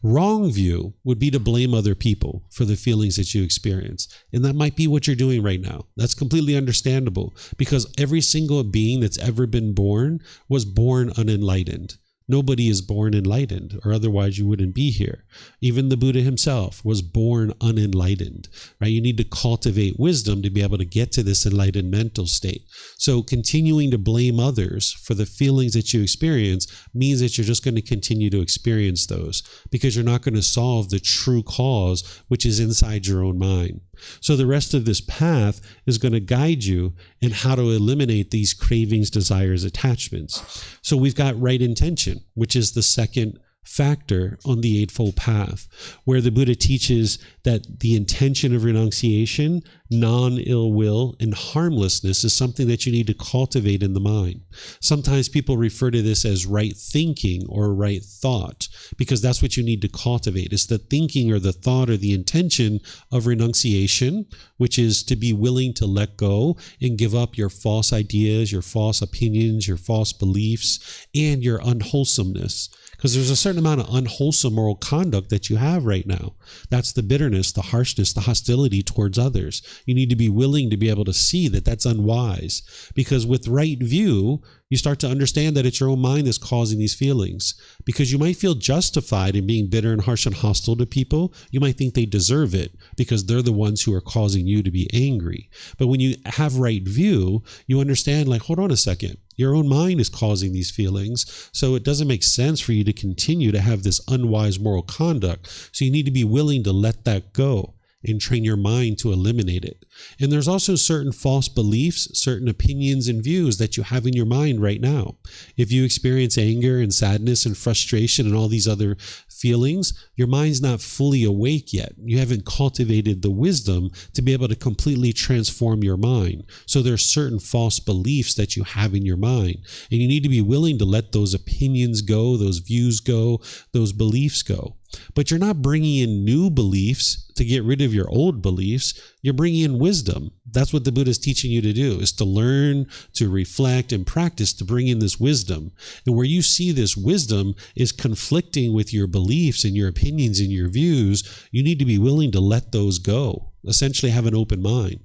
Wrong view would be to blame other people for the feelings that you experience. And that might be what you're doing right now. That's completely understandable because every single being that's ever been born was born unenlightened. Nobody is born enlightened, or otherwise you wouldn't be here. Even the Buddha himself was born unenlightened, right? You need to cultivate wisdom to be able to get to this enlightened mental state. So continuing to blame others for the feelings that you experience means that you're just going to continue to experience those because you're not going to solve the true cause, which is inside your own mind. So the rest of this path is going to guide you in how to eliminate these cravings, desires, attachments. So we've got right intention, which is the second factor on the Eightfold Path, where the Buddha teaches that the intention of renunciation, non-ill will, and harmlessness is something that you need to cultivate in the mind. Sometimes people refer to this as right thinking or right thought, because that's what you need to cultivate. It's the thinking or the thought or the intention of renunciation, which is to be willing to let go and give up your false ideas, your false opinions, your false beliefs, and your unwholesomeness. Because there's a certain amount of unwholesome moral conduct that you have right now. That's the bitterness, the harshness, the hostility towards others. You need to be willing to be able to see that that's unwise. Because with right view, you start to understand that it's your own mind that's causing these feelings. Because you might feel justified in being bitter and harsh and hostile to people. You might think they deserve it because they're the ones who are causing you to be angry. But when you have right view, you understand, like, hold on a second. Your own mind is causing these feelings, so it doesn't make sense for you to continue to have this unwise moral conduct. So you need to be willing to let that go and train your mind to eliminate it. And there's also certain false beliefs, certain opinions and views that you have in your mind right now. If you experience anger and sadness and frustration and all these other feelings, your mind's not fully awake yet. You haven't cultivated the wisdom to be able to completely transform your mind. So there's certain false beliefs that you have in your mind. And you need to be willing to let those opinions go, those views go, those beliefs go. But you're not bringing in new beliefs to get rid of your old beliefs. You're bringing in wisdom. That's what the Buddha is teaching you to do, is to learn, to reflect, and practice to bring in this wisdom. And where you see this wisdom is conflicting with your beliefs and your opinions and your views, you need to be willing to let those go. Essentially have an open mind.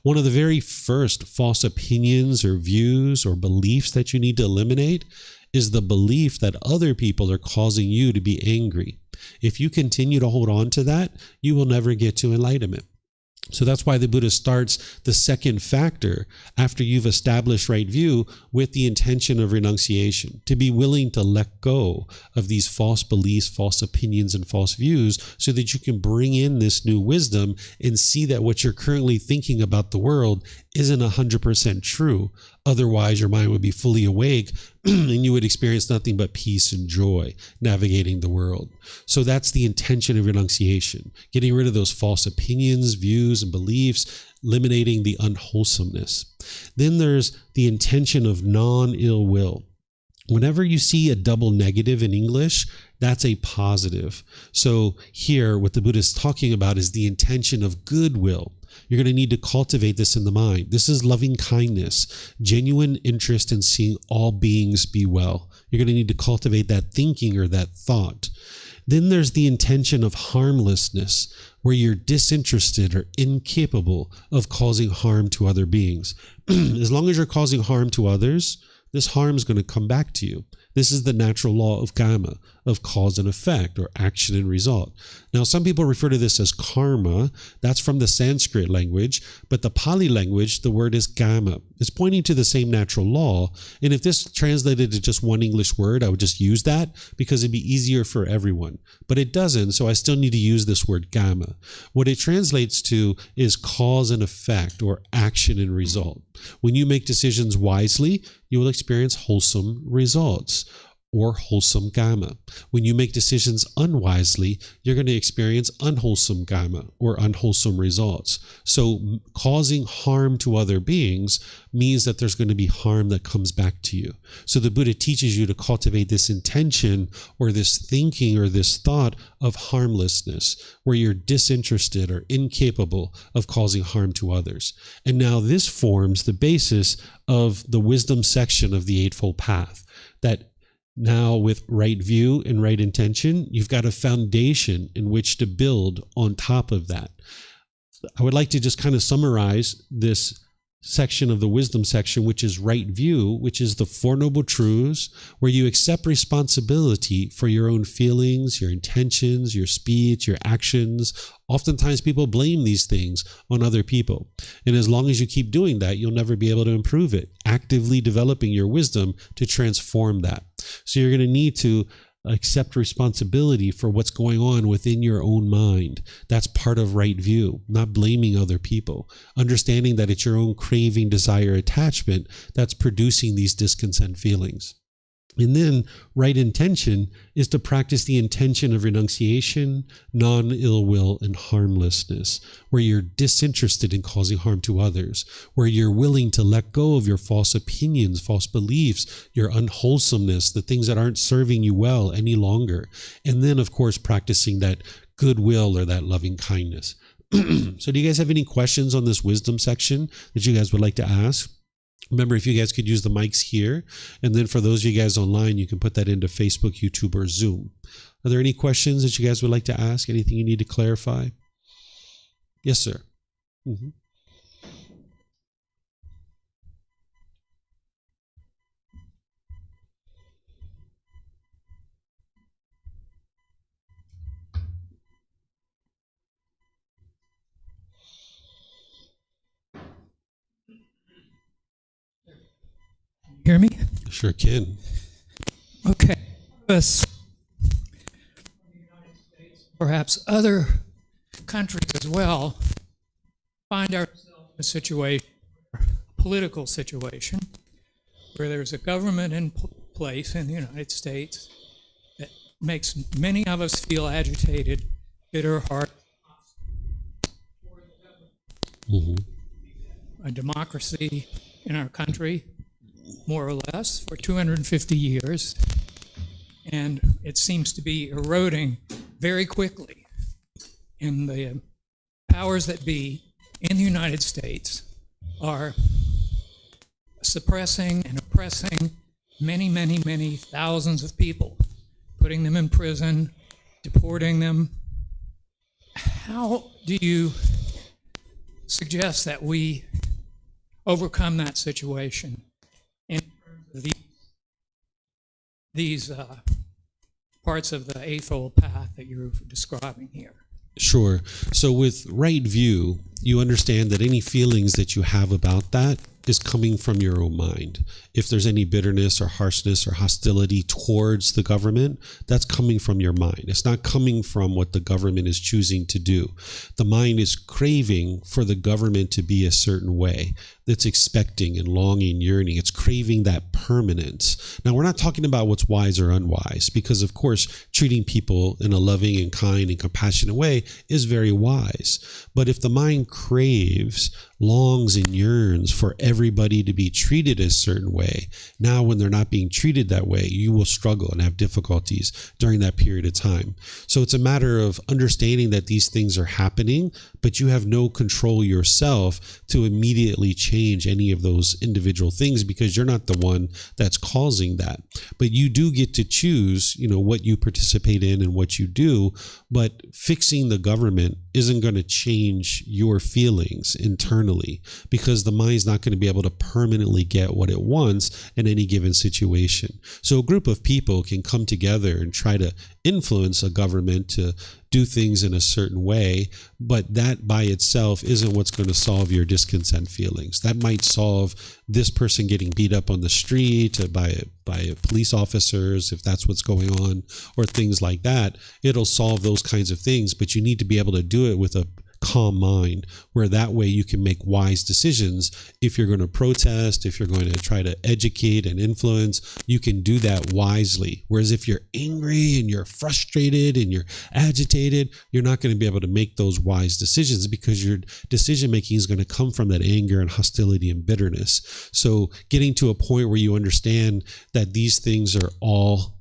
One of the very first false opinions or views or beliefs that you need to eliminate is the belief that other people are causing you to be angry. If you continue to hold on to that, you will never get to enlightenment. So that's why the Buddha starts the second factor after you've established right view with the intention of renunciation, to be willing to let go of these false beliefs, false opinions, and false views so that you can bring in this new wisdom and see that what you're currently thinking about the world isn't 100% true. Otherwise, your mind would be fully awake and you would experience nothing but peace and joy navigating the world. So that's the intention of renunciation, getting rid of those false opinions, views, and beliefs, eliminating the unwholesomeness. Then there's the intention of non-ill will. Whenever you see a double negative in English, that's a positive. So here, what the Buddha is talking about is the intention of goodwill. You're going to need to cultivate this in the mind. This is loving kindness, genuine interest in seeing all beings be well. You're going to need to cultivate that thinking or that thought. Then there's the intention of harmlessness, where you're disinterested or incapable of causing harm to other beings. As long as you're causing harm to others, this harm is going to come back to you. This is the natural law of karma, of cause and effect, or action and result. Now, some people refer to this as karma. That's from the Sanskrit language, but the Pali language, the word is karma. It's pointing to the same natural law. And if this translated to just one English word, I would just use that because it'd be easier for everyone. But it doesn't, so I still need to use this word karma. What it translates to is cause and effect, or action and result. When you make decisions wisely, you will experience wholesome results, or wholesome karma. When you make decisions unwisely, you're going to experience unwholesome karma, or unwholesome results. So causing harm to other beings means that there's going to be harm that comes back to you. So the Buddha teaches you to cultivate this intention, or this thinking, or this thought of harmlessness, where you're disinterested or incapable of causing harm to others. And now this forms the basis of the wisdom section of the Eightfold Path, that now, with right view and right intention, you've got a foundation in which to build on top of that. I would like to just kind of summarize this section of the wisdom section, which is right view, which is the Four Noble Truths, where you accept responsibility for your own feelings, your intentions, your speech, your actions. Oftentimes people blame these things on other people. And as long as you keep doing that, you'll never be able to improve it. Actively developing your wisdom to transform that. So you're going to need to accept responsibility for what's going on within your own mind. That's part of right view, not blaming other people. Understanding that it's your own craving, desire, attachment that's producing these discontent feelings. And then right intention is to practice the intention of renunciation, non-ill will, and harmlessness, where you're disinterested in causing harm to others, where you're willing to let go of your false opinions, false beliefs, your unwholesomeness, the things that aren't serving you well any longer. And then, of course, practicing that goodwill or that loving kindness. So do you guys have any questions on this wisdom section that you guys would like to ask? Remember, if you guys could use the mics here, and then for those of you guys online, you can put that into Facebook, YouTube, or Zoom. Are there any questions that you guys would like to ask? Anything you need to clarify? Yes, sir. Mm-hmm. Hear me? Sure can. Okay. Us, perhaps other countries as well, find ourselves in a situation, a political situation, where there's a government in place in the United States that makes many of us feel agitated, bitter, hard. Mm-hmm. A democracy in our country, more or less, for 250 years, and it seems to be eroding very quickly. And the powers that be in the United States are suppressing and oppressing many, many, many thousands of people, putting them in prison, deporting them. How do you suggest that we overcome that situation in terms of these parts of the Eightfold Path that you're describing here? Sure. So with right view, you understand that any feelings that you have about that is coming from your own mind. If there's any bitterness or harshness or hostility towards the government, that's coming from your mind. It's not coming from what the government is choosing to do. The mind is craving for the government to be a certain way. It's expecting and longing, yearning. It's craving that permanence. Now, we're not talking about what's wise or unwise, because of course, treating people in a loving and kind and compassionate way is very wise. But if the mind craves, longs and yearns for everybody to be treated a certain way, now when they're not being treated that way, you will struggle and have difficulties during that period of time. So it's a matter of understanding that these things are happening, but you have no control yourself to immediately change any of those individual things, because you're not the one that's causing that. But you do get to choose, what you participate in and what you do. But fixing the government isn't going to change your feelings internally, because the mind's not going to be able to permanently get what it wants in any given situation. So a group of people can come together and try to influence a government to do things in a certain way, but that by itself isn't what's going to solve your discontent feelings. That might solve this person getting beat up on the street by police officers, if that's what's going on, or things like that. It'll solve those kinds of things, but you need to be able to do it with a calm mind, where that way you can make wise decisions. If you're going to protest, if you're going to try to educate and influence, you can do that wisely. Whereas if you're angry and you're frustrated and you're agitated, you're not going to be able to make those wise decisions, because your decision making is going to come from that anger and hostility and bitterness. So getting to a point where you understand that these things are all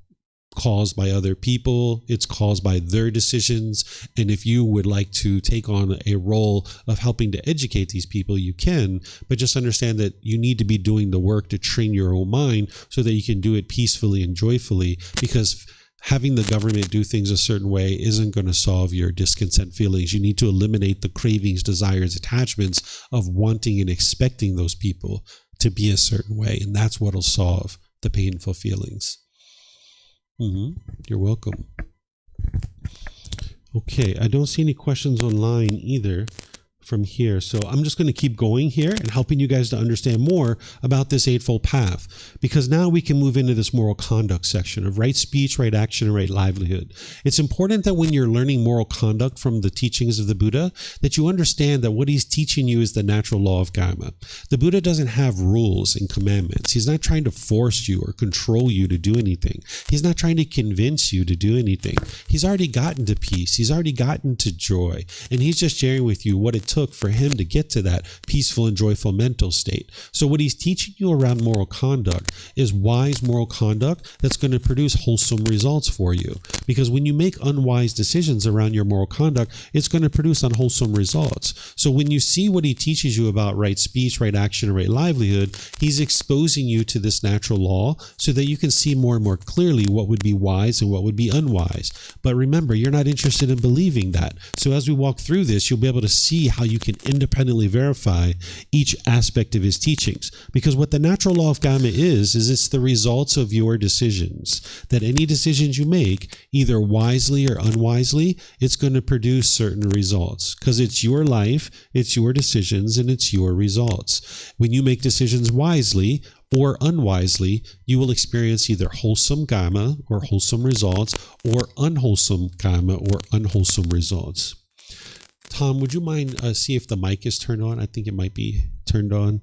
caused by other people, it's caused by their decisions, and if you would like to take on a role of helping to educate these people, you can, but just understand that you need to be doing the work to train your own mind so that you can do it peacefully and joyfully, because having the government do things a certain way isn't going to solve your discontent feelings. You need to eliminate the cravings, desires, attachments of wanting and expecting those people to be a certain way, and that's what'll solve the painful feelings. You're welcome. Okay, I don't see any questions online either from here. So I'm just going to keep going here and helping you guys to understand more about this Eightfold Path, because now we can move into this moral conduct section of right speech, right action, and right livelihood. It's important that when you're learning moral conduct from the teachings of the Buddha, that you understand that what he's teaching you is the natural law of karma. The Buddha doesn't have rules and commandments. He's not trying to force you or control you to do anything. He's not trying to convince you to do anything. He's already gotten to peace. He's already gotten to joy. And he's just sharing with you what it took for him to get to that peaceful and joyful mental state. So what he's teaching you around moral conduct is wise moral conduct that's going to produce wholesome results for you. Because when you make unwise decisions around your moral conduct, it's going to produce unwholesome results. So when you see what he teaches you about right speech, right action, and right livelihood, he's exposing you to this natural law so that you can see more and more clearly what would be wise and what would be unwise. But remember, you're not interested in believing that. So as we walk through this, you'll be able to see how you can independently verify each aspect of his teachings. Because what the natural law of karma is it's the results of your decisions. That any decisions you make, either wisely or unwisely, it's going to produce certain results. Because it's your life, it's your decisions, and it's your results. When you make decisions wisely or unwisely, you will experience either wholesome karma or wholesome results, or unwholesome karma or unwholesome results. Tom, would you mind see if the mic is turned on? I think it might be turned on.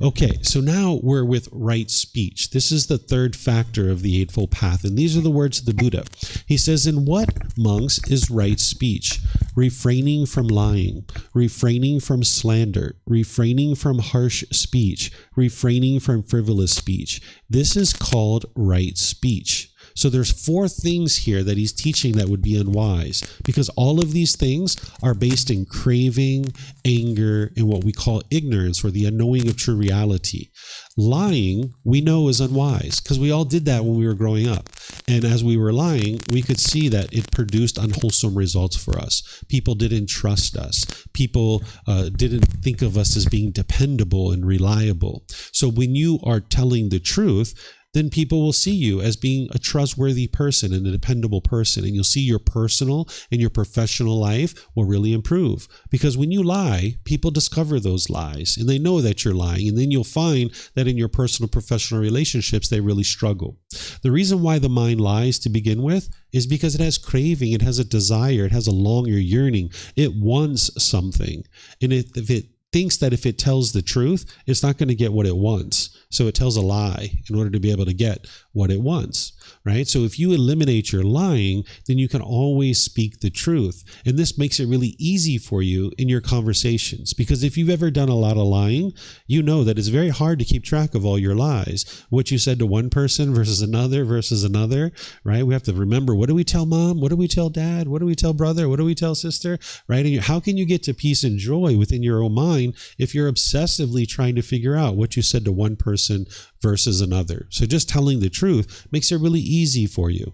Okay, so now we're with right speech. This is the third factor of the Eightfold Path, and these are the words of the Buddha. He says, "In what, monks, is right speech? Refraining from lying, refraining from slander, refraining from harsh speech, refraining from frivolous speech. This is called right speech." So there's 4 things here that he's teaching that would be unwise, because all of these things are based in craving, anger, and what we call ignorance, or the unknowing of true reality. Lying, we know, is unwise because we all did that when we were growing up. And as we were lying, we could see that it produced unwholesome results for us. People didn't trust us. People didn't think of us as being dependable and reliable. So when you are telling the truth, then people will see you as being a trustworthy person and a dependable person. And you'll see your personal and your professional life will really improve. Because when you lie, people discover those lies and they know that you're lying. And then you'll find that in your personal, professional relationships, they really struggle. The reason why the mind lies to begin with is because it has craving, it has a desire, it has a longing, yearning. It wants something. And if it thinks that if it tells the truth, it's not going to get what it wants. So it tells a lie in order to be able to get what it wants, right? So if you eliminate your lying, then you can always speak the truth. And this makes it really easy for you in your conversations, because if you've ever done a lot of lying, you know that it's very hard to keep track of all your lies. What you said to one person versus another, right? We have to remember, what do we tell mom? What do we tell dad? What do we tell brother? What do we tell sister? Right? And how can you get to peace and joy within your own mind if you're obsessively trying to figure out what you said to one person versus another? So just telling the truth makes it really easy for you.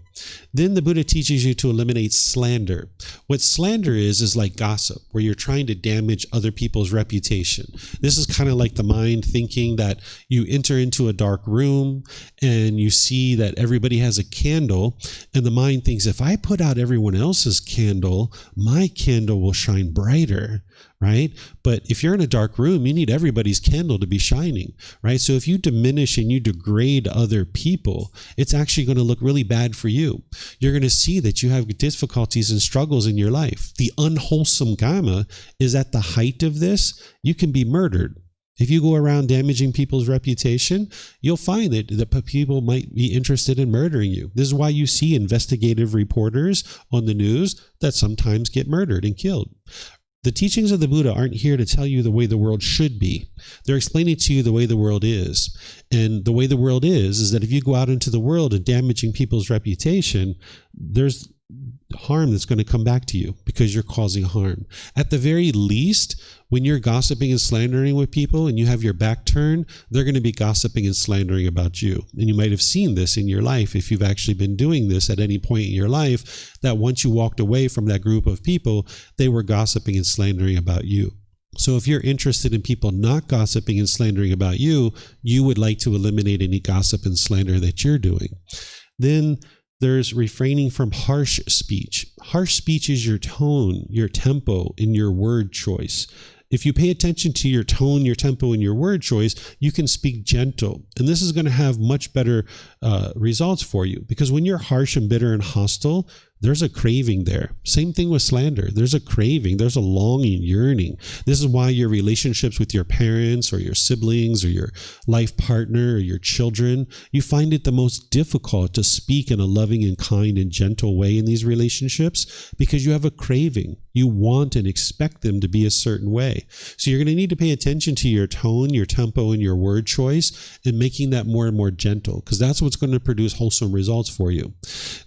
Then the Buddha teaches you to eliminate slander. What slander is like gossip, where you're trying to damage other people's reputation. This is kind of like the mind thinking that you enter into a dark room and you see that everybody has a candle, and the mind thinks, if I put out everyone else's candle, my candle will shine brighter. Right? But if you're in a dark room, you need everybody's candle to be shining, right? So if you diminish and you degrade other people, it's actually going to look really bad for you. You're going to see that you have difficulties and struggles in your life. The unwholesome karma is at the height of this. You can be murdered. If you go around damaging people's reputation, you'll find that people might be interested in murdering you. This is why you see investigative reporters on the news that sometimes get murdered and killed. The teachings of the Buddha aren't here to tell you the way the world should be. They're explaining to you the way the world is. And the way the world is that if you go out into the world and damaging people's reputation, there's harm that's going to come back to you because you're causing harm. At the very least, when you're gossiping and slandering with people and you have your back turned, they're going to be gossiping and slandering about you. And you might have seen this in your life if you've actually been doing this at any point in your life, that once you walked away from that group of people, they were gossiping and slandering about you. So if you're interested in people not gossiping and slandering about you, you would like to eliminate any gossip and slander that you're doing. Then there's refraining from harsh speech. Harsh speech is your tone, your tempo, and your word choice. If you pay attention to your tone, your tempo, and your word choice, you can speak gentle. And this is going to have much better results for you. Because when you're harsh and bitter and hostile, there's a craving there. Same thing with slander. There's a craving. There's a longing, yearning. This is why your relationships with your parents or your siblings or your life partner or your children, you find it the most difficult to speak in a loving and kind and gentle way in these relationships because you have a craving. You want and expect them to be a certain way. So you're going to need to pay attention to your tone, your tempo, and your word choice and making that more and more gentle, because that's what's going to produce wholesome results for you.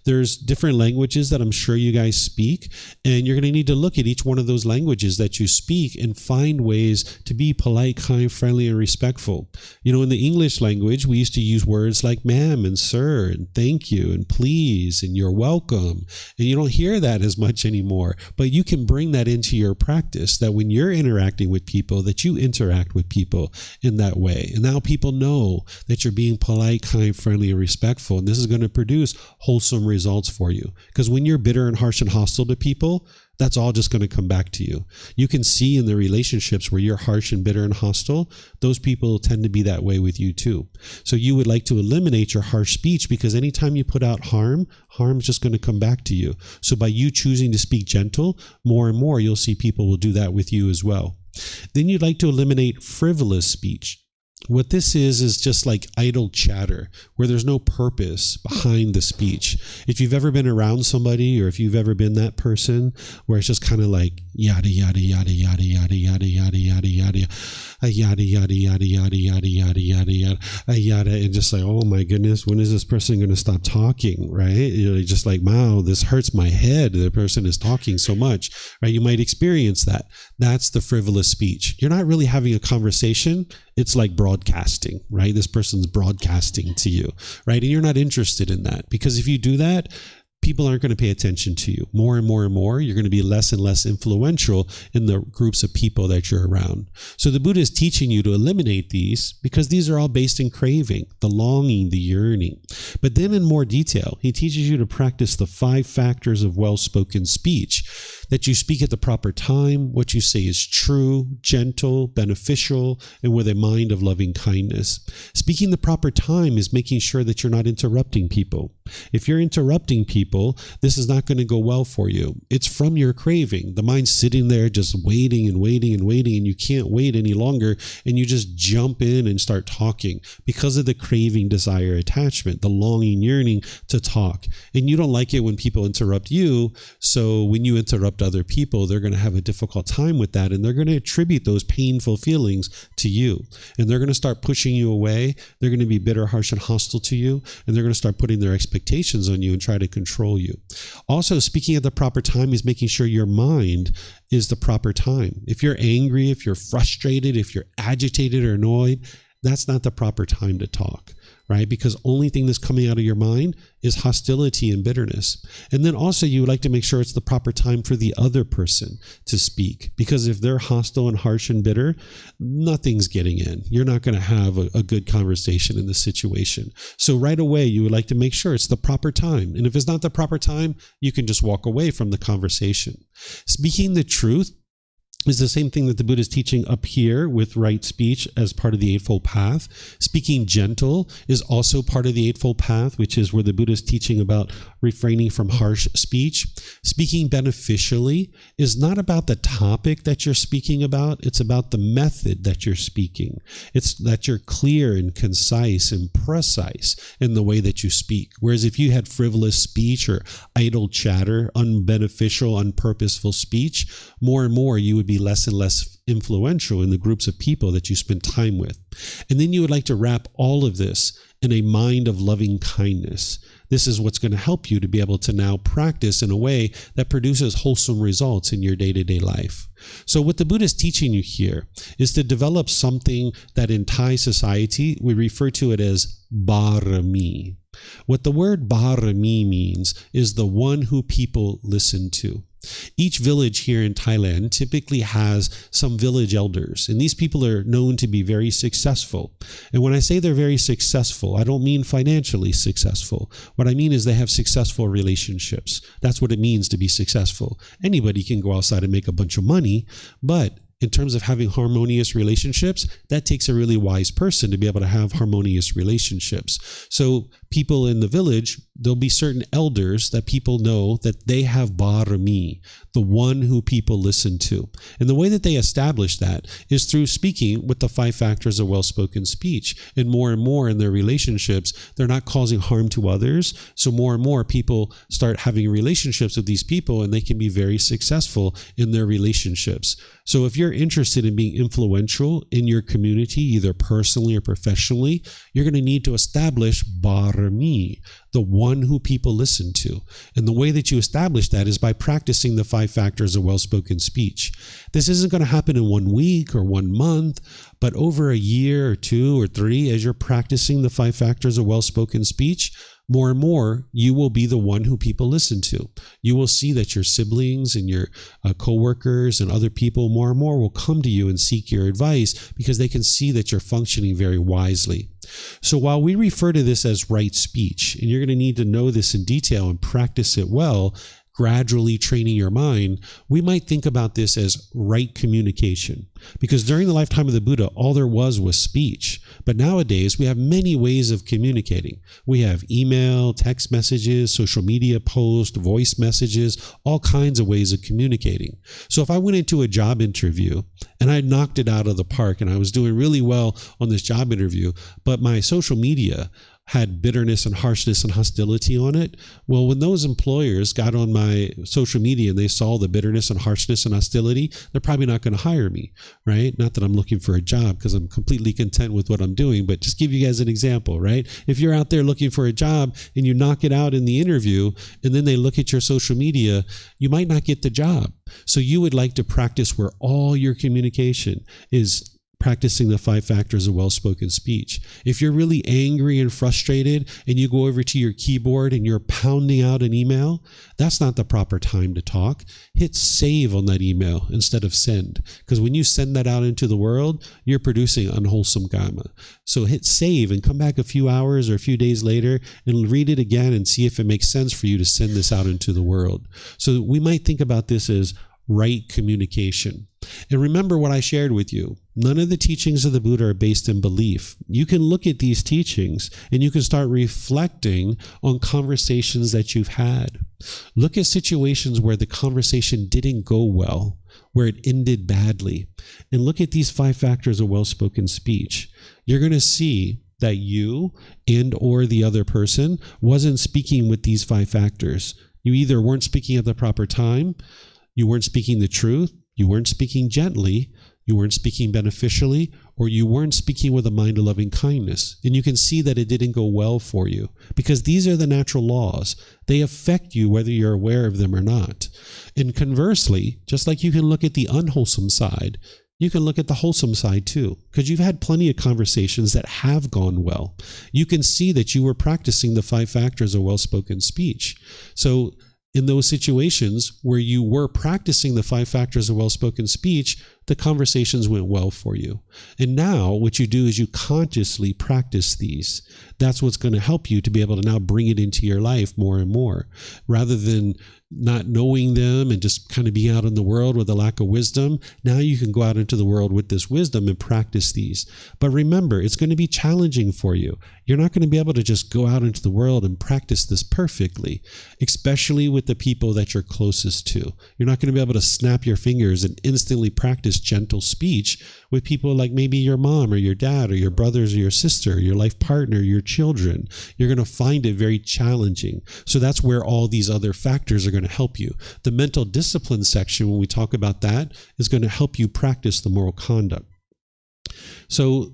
There's different languages that I'm sure you guys speak, and you're going to need to look at each one of those languages that you speak and find ways to be polite, kind, friendly, and respectful. You know, in the English language, we used to use words like ma'am and sir and thank you and please and you're welcome. And you don't hear that as much anymore, but you can bring that into your practice, that when you're interacting with people, that you interact with people in that way. And now people know that you're being polite, kind, friendly, and respectful. And this is going to produce wholesome results for you. Because when you're bitter and harsh and hostile to people, that's all just going to come back to you. You can see in the relationships where you're harsh and bitter and hostile, those people tend to be that way with you too. So you would like to eliminate your harsh speech, because anytime you put out harm's just going to come back to you. So by you choosing to speak gentle, more and more you'll see people will do that with you as well. Then you'd like to eliminate frivolous speech. What this is just like idle chatter, where there's no purpose behind the speech. If you've ever been around somebody, or if you've ever been that person where it's just kind of like yada, yada, yada, yada, yada, yada, yada, yada, yada, yada, yada, yada, yada, yada, yada, yada, and just like, oh my goodness, when is this person going to stop talking, right? You're just like, wow, this hurts my head. The person is talking so much, right? You might experience that. That's the frivolous speech. You're not really having a conversation. It's like broadcasting, right? This person's broadcasting to you, right? And you're not interested in that, because if you do that, people aren't going to pay attention to you. More and more and more, you're going to be less and less influential in the groups of people that you're around. So the Buddha is teaching you to eliminate these, because these are all based in craving, the longing, the yearning. But then in more detail, he teaches you to practice the 5 factors of well-spoken speech, that you speak at the proper time, what you say is true, gentle, beneficial, and with a mind of loving kindness. Speaking the proper time is making sure that you're not interrupting people. If you're interrupting people, this is not going to go well for you. It's from your craving. The mind's sitting there just waiting and waiting and waiting, and you can't wait any longer, and you just jump in and start talking because of the craving, desire, attachment, the longing, yearning to talk. And you don't like it when people interrupt you, so when you interrupt other people, they're going to have a difficult time with that, and they're going to attribute those painful feelings to you, and they're going to start pushing you away. They're going to be bitter, harsh, and hostile to you, and they're going to start putting their expectations on you and try to control you. Also, speaking at the proper time is making sure your mind is the proper time. If you're angry, if you're frustrated, if you're agitated or annoyed, that's not the proper time to talk, right? Because only thing that's coming out of your mind is hostility and bitterness. And then also you would like to make sure it's the proper time for the other person to speak, because if they're hostile and harsh and bitter, nothing's getting in. You're not going to have a good conversation in this situation. So right away, you would like to make sure it's the proper time. And if it's not the proper time, you can just walk away from the conversation. Speaking the truth is the same thing that the Buddha is teaching up here with right speech as part of the Eightfold Path. Speaking gentle is also part of the Eightfold Path, which is where the Buddha is teaching about refraining from harsh speech. Speaking beneficially is not about the topic that you're speaking about. It's about the method that you're speaking. It's that you're clear and concise and precise in the way that you speak. Whereas if you had frivolous speech or idle chatter, unbeneficial, unpurposeful speech, more and more you would be less and less influential in the groups of people that you spend time with. And then you would like to wrap all of this in a mind of loving kindness. This is what's going to help you to be able to now practice in a way that produces wholesome results in your day-to-day life. So what the Buddha is teaching you here is to develop something that in Thai society, we refer to it as barami. What the word barami means is the one who people listen to. Each village here in Thailand typically has some village elders, and these people are known to be very successful. And when I say they're very successful, I don't mean financially successful. What I mean is they have successful relationships. That's what it means to be successful. Anybody can go outside and make a bunch of money, but in terms of having harmonious relationships, that takes a really wise person to be able to have harmonious relationships. So people in the village, there'll be certain elders that people know that they have barami, the one who people listen to. And the way that they establish that is through speaking with the 5 factors of well-spoken speech. And more in their relationships, they're not causing harm to others. So more and more people start having relationships with these people, and they can be very successful in their relationships. So if you're interested in being influential in your community, either personally or professionally, you're going to need to establish barami, the one who people listen to. And the way that you establish that is by practicing the 5 factors of well-spoken speech. This isn't going to happen in 1 week or 1 month, but over a year or 2 or 3, as you're practicing the 5 factors of well-spoken speech, more and more, you will be the one who people listen to. You will see that your siblings and your coworkers and other people more and more will come to you and seek your advice because they can see that you're functioning very wisely. So while we refer to this as right speech, and you're going to need to know this in detail and practice it well, gradually training your mind, we might think about this as right communication. Because during the lifetime of the Buddha, all there was speech. But nowadays, we have many ways of communicating. We have email, text messages, social media posts, voice messages, all kinds of ways of communicating. So if I went into a job interview and I knocked it out of the park and I was doing really well on this job interview, but my social media had bitterness and harshness and hostility on it. Well, when those employers got on my social media and they saw the bitterness and harshness and hostility, they're probably not going to hire me, right? Not that I'm looking for a job, because I'm completely content with what I'm doing, but just give you guys an example, right? If you're out there looking for a job and you knock it out in the interview and then they look at your social media, you might not get the job. So you would like to practice where all your communication is practicing the 5 factors of well-spoken speech. If you're really angry and frustrated and you go over to your keyboard and you're pounding out an email, that's not the proper time to talk. Hit save on that email instead of send, because when you send that out into the world, you're producing unwholesome karma. So hit save and come back a few hours or a few days later and read it again and see if it makes sense for you to send this out into the world. So we might think about this as right communication. And remember what I shared with you. None of the teachings of the Buddha are based in belief. You can look at these teachings and you can start reflecting on conversations that you've had. Look at situations where the conversation didn't go well, where it ended badly, and look at these 5 factors of well-spoken speech. You're going to see that you and or the other person wasn't speaking with these 5 factors. You either weren't speaking at the proper time, you weren't speaking the truth, you weren't speaking gently, you weren't speaking beneficially, or you weren't speaking with a mind of loving kindness. And you can see that it didn't go well for you, because these are the natural laws. They affect you whether you're aware of them or not. And conversely, just like you can look at the unwholesome side, you can look at the wholesome side too, because you've had plenty of conversations that have gone well. You can see that you were practicing the 5 factors of well-spoken speech. So in those situations where you were practicing the 5 factors of well-spoken speech, the conversations went well for you. And now what you do is you consciously practice these. That's what's going to help you to be able to now bring it into your life more and more, rather than not knowing them and just kind of being out in the world with a lack of wisdom. Now you can go out into the world with this wisdom and practice these. But remember, it's going to be challenging for you. You're not going to be able to just go out into the world and practice this perfectly, especially with the people that you're closest to. You're not going to be able to snap your fingers and instantly practice gentle speech with people like maybe your mom or your dad or your brothers or your sister, your life partner, your children. You're going to find it very challenging. So that's where all these other factors are going to help you. The mental discipline section, when we talk about that, is going to help you practice the moral conduct. So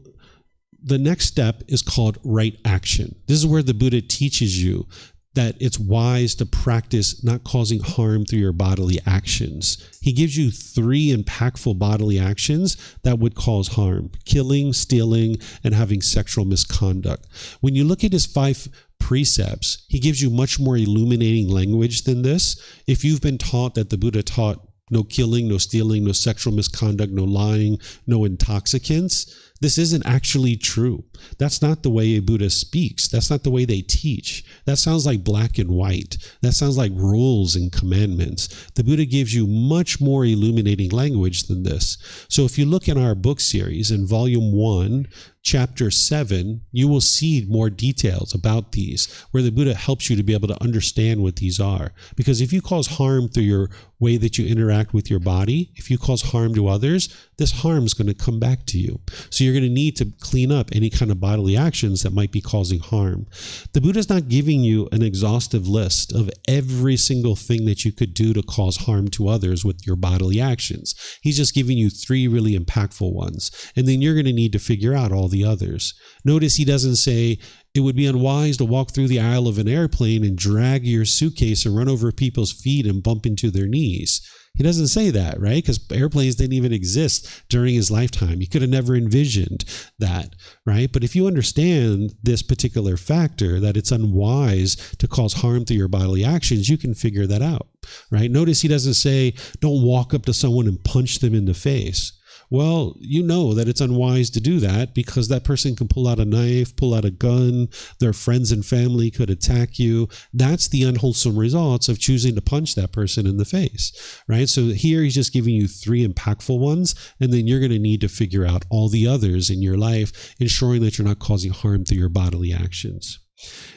the next step is called right action. This is where the Buddha teaches you that it's wise to practice not causing harm through your bodily actions. He gives you 3 impactful bodily actions that would cause harm: killing, stealing, and having sexual misconduct. When you look at his 5 precepts, he gives you much more illuminating language than this. If you've been taught that the Buddha taught no killing, no stealing, no sexual misconduct, no lying, no intoxicants, this isn't actually true. That's not the way a Buddha speaks. That's not the way they teach. That sounds like black and white. That sounds like rules and commandments. The Buddha gives you much more illuminating language than this. So if you look in our book series in volume 1, chapter 7, you will see more details about these, where the Buddha helps you to be able to understand what these are. Because if you cause harm through your way that you interact with your body, if you cause harm to others, this harm is going to come back to you. So you're going to need to clean up any kind of bodily actions that might be causing harm. The Buddha's not giving you an exhaustive list of every single thing that you could do to cause harm to others with your bodily actions. He's just giving you 3 really impactful ones. And then you're going to need to figure out all the others. Notice he doesn't say it would be unwise to walk through the aisle of an airplane and drag your suitcase and run over people's feet and bump into their knees. He doesn't say that, right? Because airplanes didn't even exist during his lifetime. He could have never envisioned that, right? But if you understand this particular factor, that it's unwise to cause harm through your bodily actions, you can figure that out, right? Notice he doesn't say, don't walk up to someone and punch them in the face. Well, you know that it's unwise to do that because that person can pull out a knife, pull out a gun, their friends and family could attack you. That's the unwholesome results of choosing to punch that person in the face, right? So here he's just giving you 3 impactful ones, and then you're going to need to figure out all the others in your life, ensuring that you're not causing harm through your bodily actions.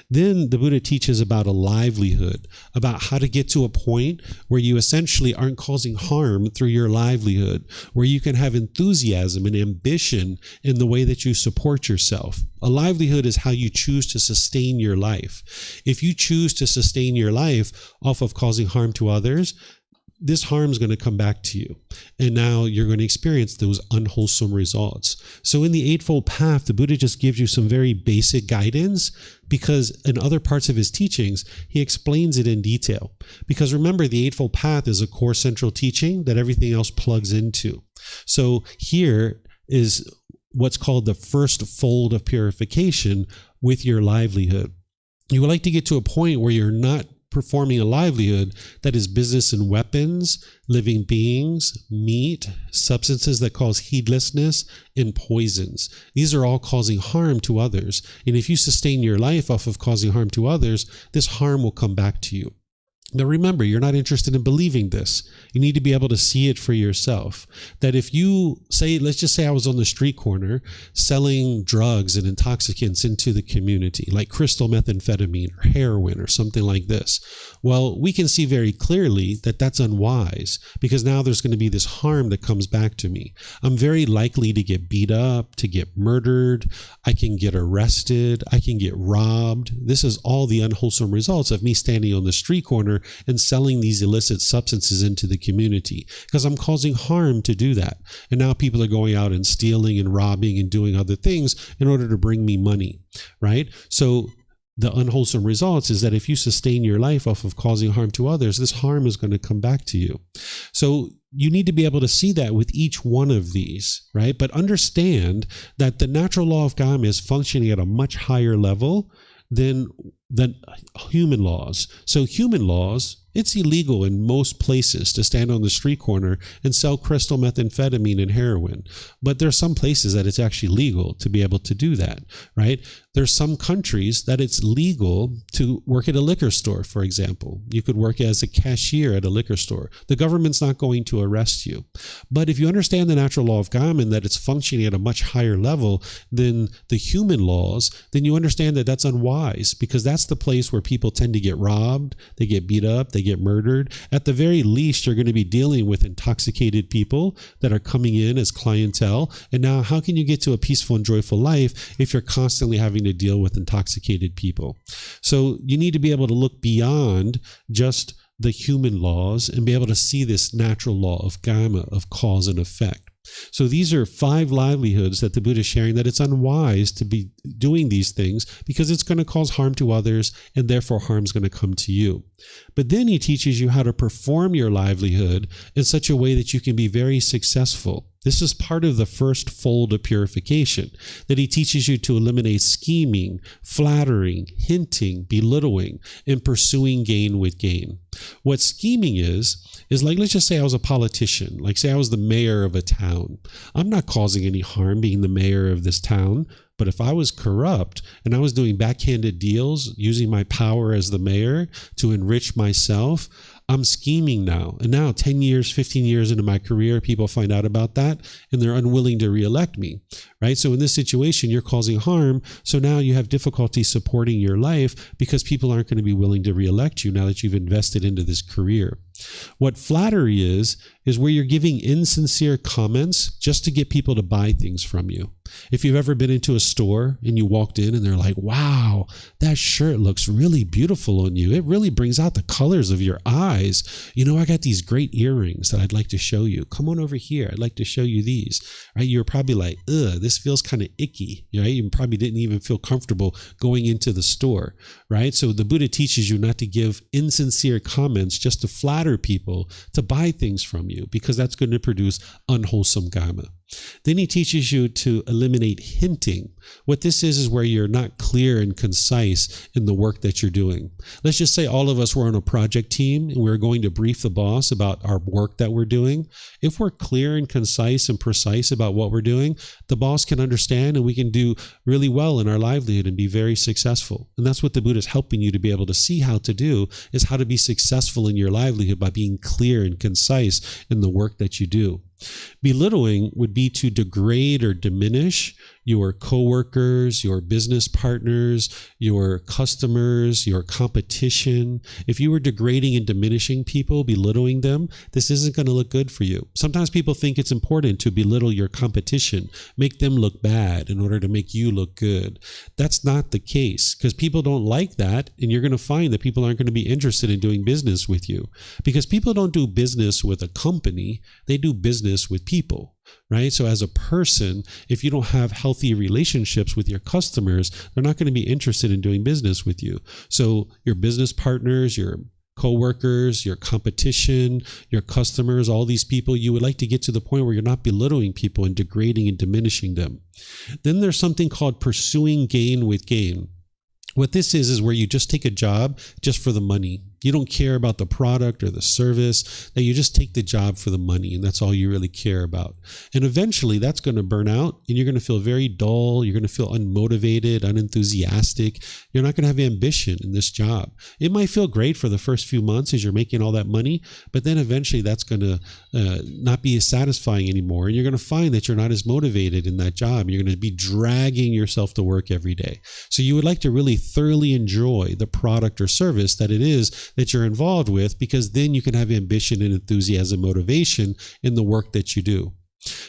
Then the Buddha teaches about a livelihood, about how to get to a point where you essentially aren't causing harm through your livelihood, where you can have enthusiasm and ambition in the way that you support yourself. A livelihood is how you choose to sustain your life. If you choose to sustain your life off of causing harm to others, this harm is going to come back to you. And now you're going to experience those unwholesome results. So in the Eightfold Path, the Buddha just gives you some very basic guidance, because in other parts of his teachings, he explains it in detail. Because remember, the Eightfold Path is a core central teaching that everything else plugs into. So here is what's called the first fold of purification with your livelihood. You would like to get to a point where you're not performing a livelihood that is business and weapons, living beings, meat, substances that cause heedlessness, and poisons. These are all causing harm to others. And if you sustain your life off of causing harm to others, this harm will come back to you. Now remember, you're not interested in believing this. You need to be able to see it for yourself. That if you say, let's just say I was on the street corner selling drugs and intoxicants into the community, like crystal methamphetamine or heroin or something like this. Well, we can see very clearly that that's unwise, because now there's going to be this harm that comes back to me. I'm very likely to get beat up, to get murdered. I can get arrested. I can get robbed. This is all the unwholesome results of me standing on the street corner and selling these illicit substances into the community, because I'm causing harm to do that. And now people are going out and stealing and robbing and doing other things in order to bring me money, right? So the unwholesome results is that if you sustain your life off of causing harm to others, this harm is going to come back to you. So you need to be able to see that with each one of these, right? But understand that the natural law of karma is functioning at a much higher level than human laws. So human laws, it's illegal in most places to stand on the street corner and sell crystal methamphetamine and heroin. But there are some places that it's actually legal to be able to do that, right? There's some countries that it's legal to work at a liquor store, for example. You could work as a cashier at a liquor store. The government's not going to arrest you. But if you understand the natural law of karma and that it's functioning at a much higher level than the human laws, then you understand that that's unwise, because that's the place where people tend to get robbed, they get beat up, they get murdered. At the very least, you're going to be dealing with intoxicated people that are coming in as clientele. And now, how can you get to a peaceful and joyful life if you're constantly having to deal with intoxicated people? So you need to be able to look beyond just the human laws and be able to see this natural law of karma, of cause and effect. So these are 5 livelihoods that the Buddha is sharing, that it's unwise to be doing these things because it's going to cause harm to others, and therefore harm is going to come to you. But then he teaches you how to perform your livelihood in such a way that you can be very successful. This is part of the first fold of purification, that he teaches you to eliminate scheming, flattering, hinting, belittling, and pursuing gain with gain. What scheming is like, let's just say I was a politician, like say I was the mayor of a town. I'm not causing any harm being the mayor of this town. But if I was corrupt and I was doing backhanded deals, using my power as the mayor to enrich myself, I'm scheming now. And now 10 years, 15 years into my career, people find out about that and they're unwilling to reelect me, right? So in this situation, you're causing harm. So now you have difficulty supporting your life because people aren't going to be willing to reelect you now that you've invested into this career. What flattery is where you're giving insincere comments just to get people to buy things from you. If you've ever been into a store and you walked in and they're like, wow, that shirt looks really beautiful on you. It really brings out the colors of your eyes. You know, I got these great earrings that I'd like to show you. Come on over here. I'd like to show you these, right? You're probably like, ugh, this feels kind of icky, right? You probably didn't even feel comfortable going into the store, right? So the Buddha teaches you not to give insincere comments just to flatter people to buy things from you, because that's going to produce unwholesome karma. Then he teaches you to eliminate hinting. What this is where you're not clear and concise in the work that you're doing. Let's just say all of us were on a project team and we're going to brief the boss about our work that we're doing. If we're clear and concise and precise about what we're doing, the boss can understand and we can do really well in our livelihood and be very successful. And that's what the Buddha is helping you to be able to see how to do, is how to be successful in your livelihood by being clear and concise in the work that you do. Belittling would be to degrade or diminish your coworkers, your business partners, your customers, your competition. If you were degrading and diminishing people, belittling them, this isn't going to look good for you. Sometimes people think it's important to belittle your competition, make them look bad in order to make you look good. That's not the case, because people don't like that, and you're going to find that people aren't going to be interested in doing business with you, because people don't do business with a company, they do business with people. Right? So as a person, if you don't have healthy relationships with your customers, they're not going to be interested in doing business with you. So your business partners, your coworkers, your competition, your customers, all these people, you would like to get to the point where you're not belittling people and degrading and diminishing them. Then there's something called pursuing gain with gain. What this is where you just take a job just for the money. You don't care about the product or the service, that you just take the job for the money, and that's all you really care about. And eventually that's going to burn out, and you're going to feel very dull. You're going to feel unmotivated, unenthusiastic. You're not going to have ambition in this job. It might feel great for the first few months as you're making all that money, but then eventually that's going to not be as satisfying anymore. And you're going to find that you're not as motivated in that job. You're going to be dragging yourself to work every day. So you would like to really thoroughly enjoy the product or service that it is that you're involved with, because then you can have ambition and enthusiasm, motivation in the work that you do.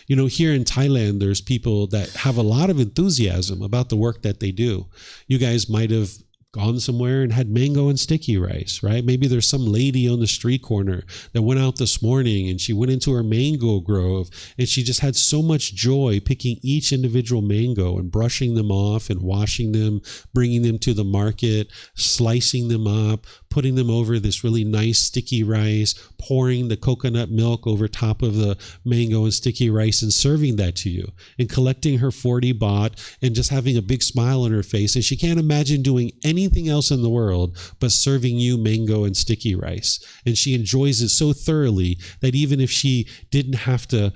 You know, here in Thailand, there's people that have a lot of enthusiasm about the work that they do. You guys might have gone somewhere and had mango and sticky rice, right? Maybe there's some lady on the street corner that went out this morning and she went into her mango grove and she just had so much joy picking each individual mango and brushing them off and washing them, bringing them to the market, slicing them up, putting them over this really nice sticky rice, pouring the coconut milk over top of the mango and sticky rice and serving that to you, and collecting her 40 baht and just having a big smile on her face. And she can't imagine doing anything else in the world but serving you mango and sticky rice. And she enjoys it so thoroughly that even if she didn't have to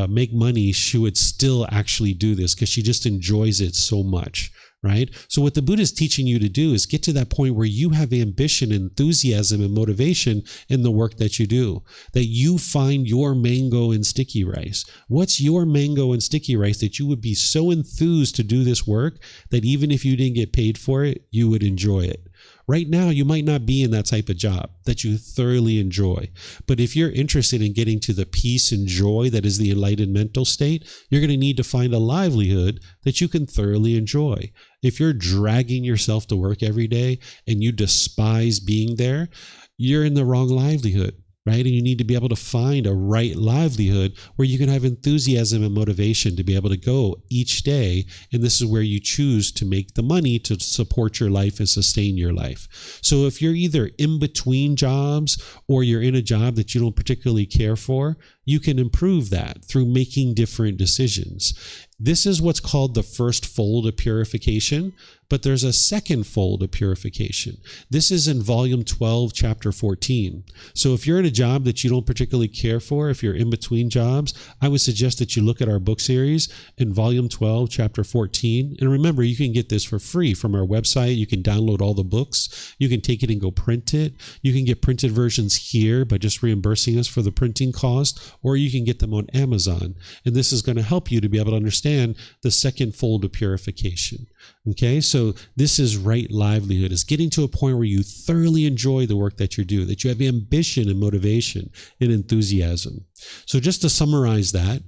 make money, she would still actually do this because she just enjoys it so much. Right? So what the Buddha is teaching you to do is get to that point where you have ambition, enthusiasm, and motivation in the work that you do, that you find your mango and sticky rice. What's your mango and sticky rice that you would be so enthused to do this work that even if you didn't get paid for it, you would enjoy it? Right now, you might not be in that type of job that you thoroughly enjoy. But if you're interested in getting to the peace and joy that is the enlightened mental state, you're going to need to find a livelihood that you can thoroughly enjoy. If you're dragging yourself to work every day and you despise being there, you're in the wrong livelihood. Right? And you need to be able to find a right livelihood where you can have enthusiasm and motivation to be able to go each day. And this is where you choose to make the money to support your life and sustain your life. So if you're either in between jobs or you're in a job that you don't particularly care for, you can improve that through making different decisions. This is what's called the first fold of purification, but there's a second fold of purification. This is in volume 12, chapter 14. So if you're in a job that you don't particularly care for, if you're in between jobs, I would suggest that you look at our book series in volume 12, chapter 14. And remember, you can get this for free from our website. You can download all the books. You can take it and go print it. You can get printed versions here by just reimbursing us for the printing cost, or you can get them on Amazon. And this is going to help you to be able to understand the second fold of purification. Okay, so this is right livelihood, is getting to a point where you thoroughly enjoy the work that you do, that you have ambition and motivation and enthusiasm. So just to summarize that,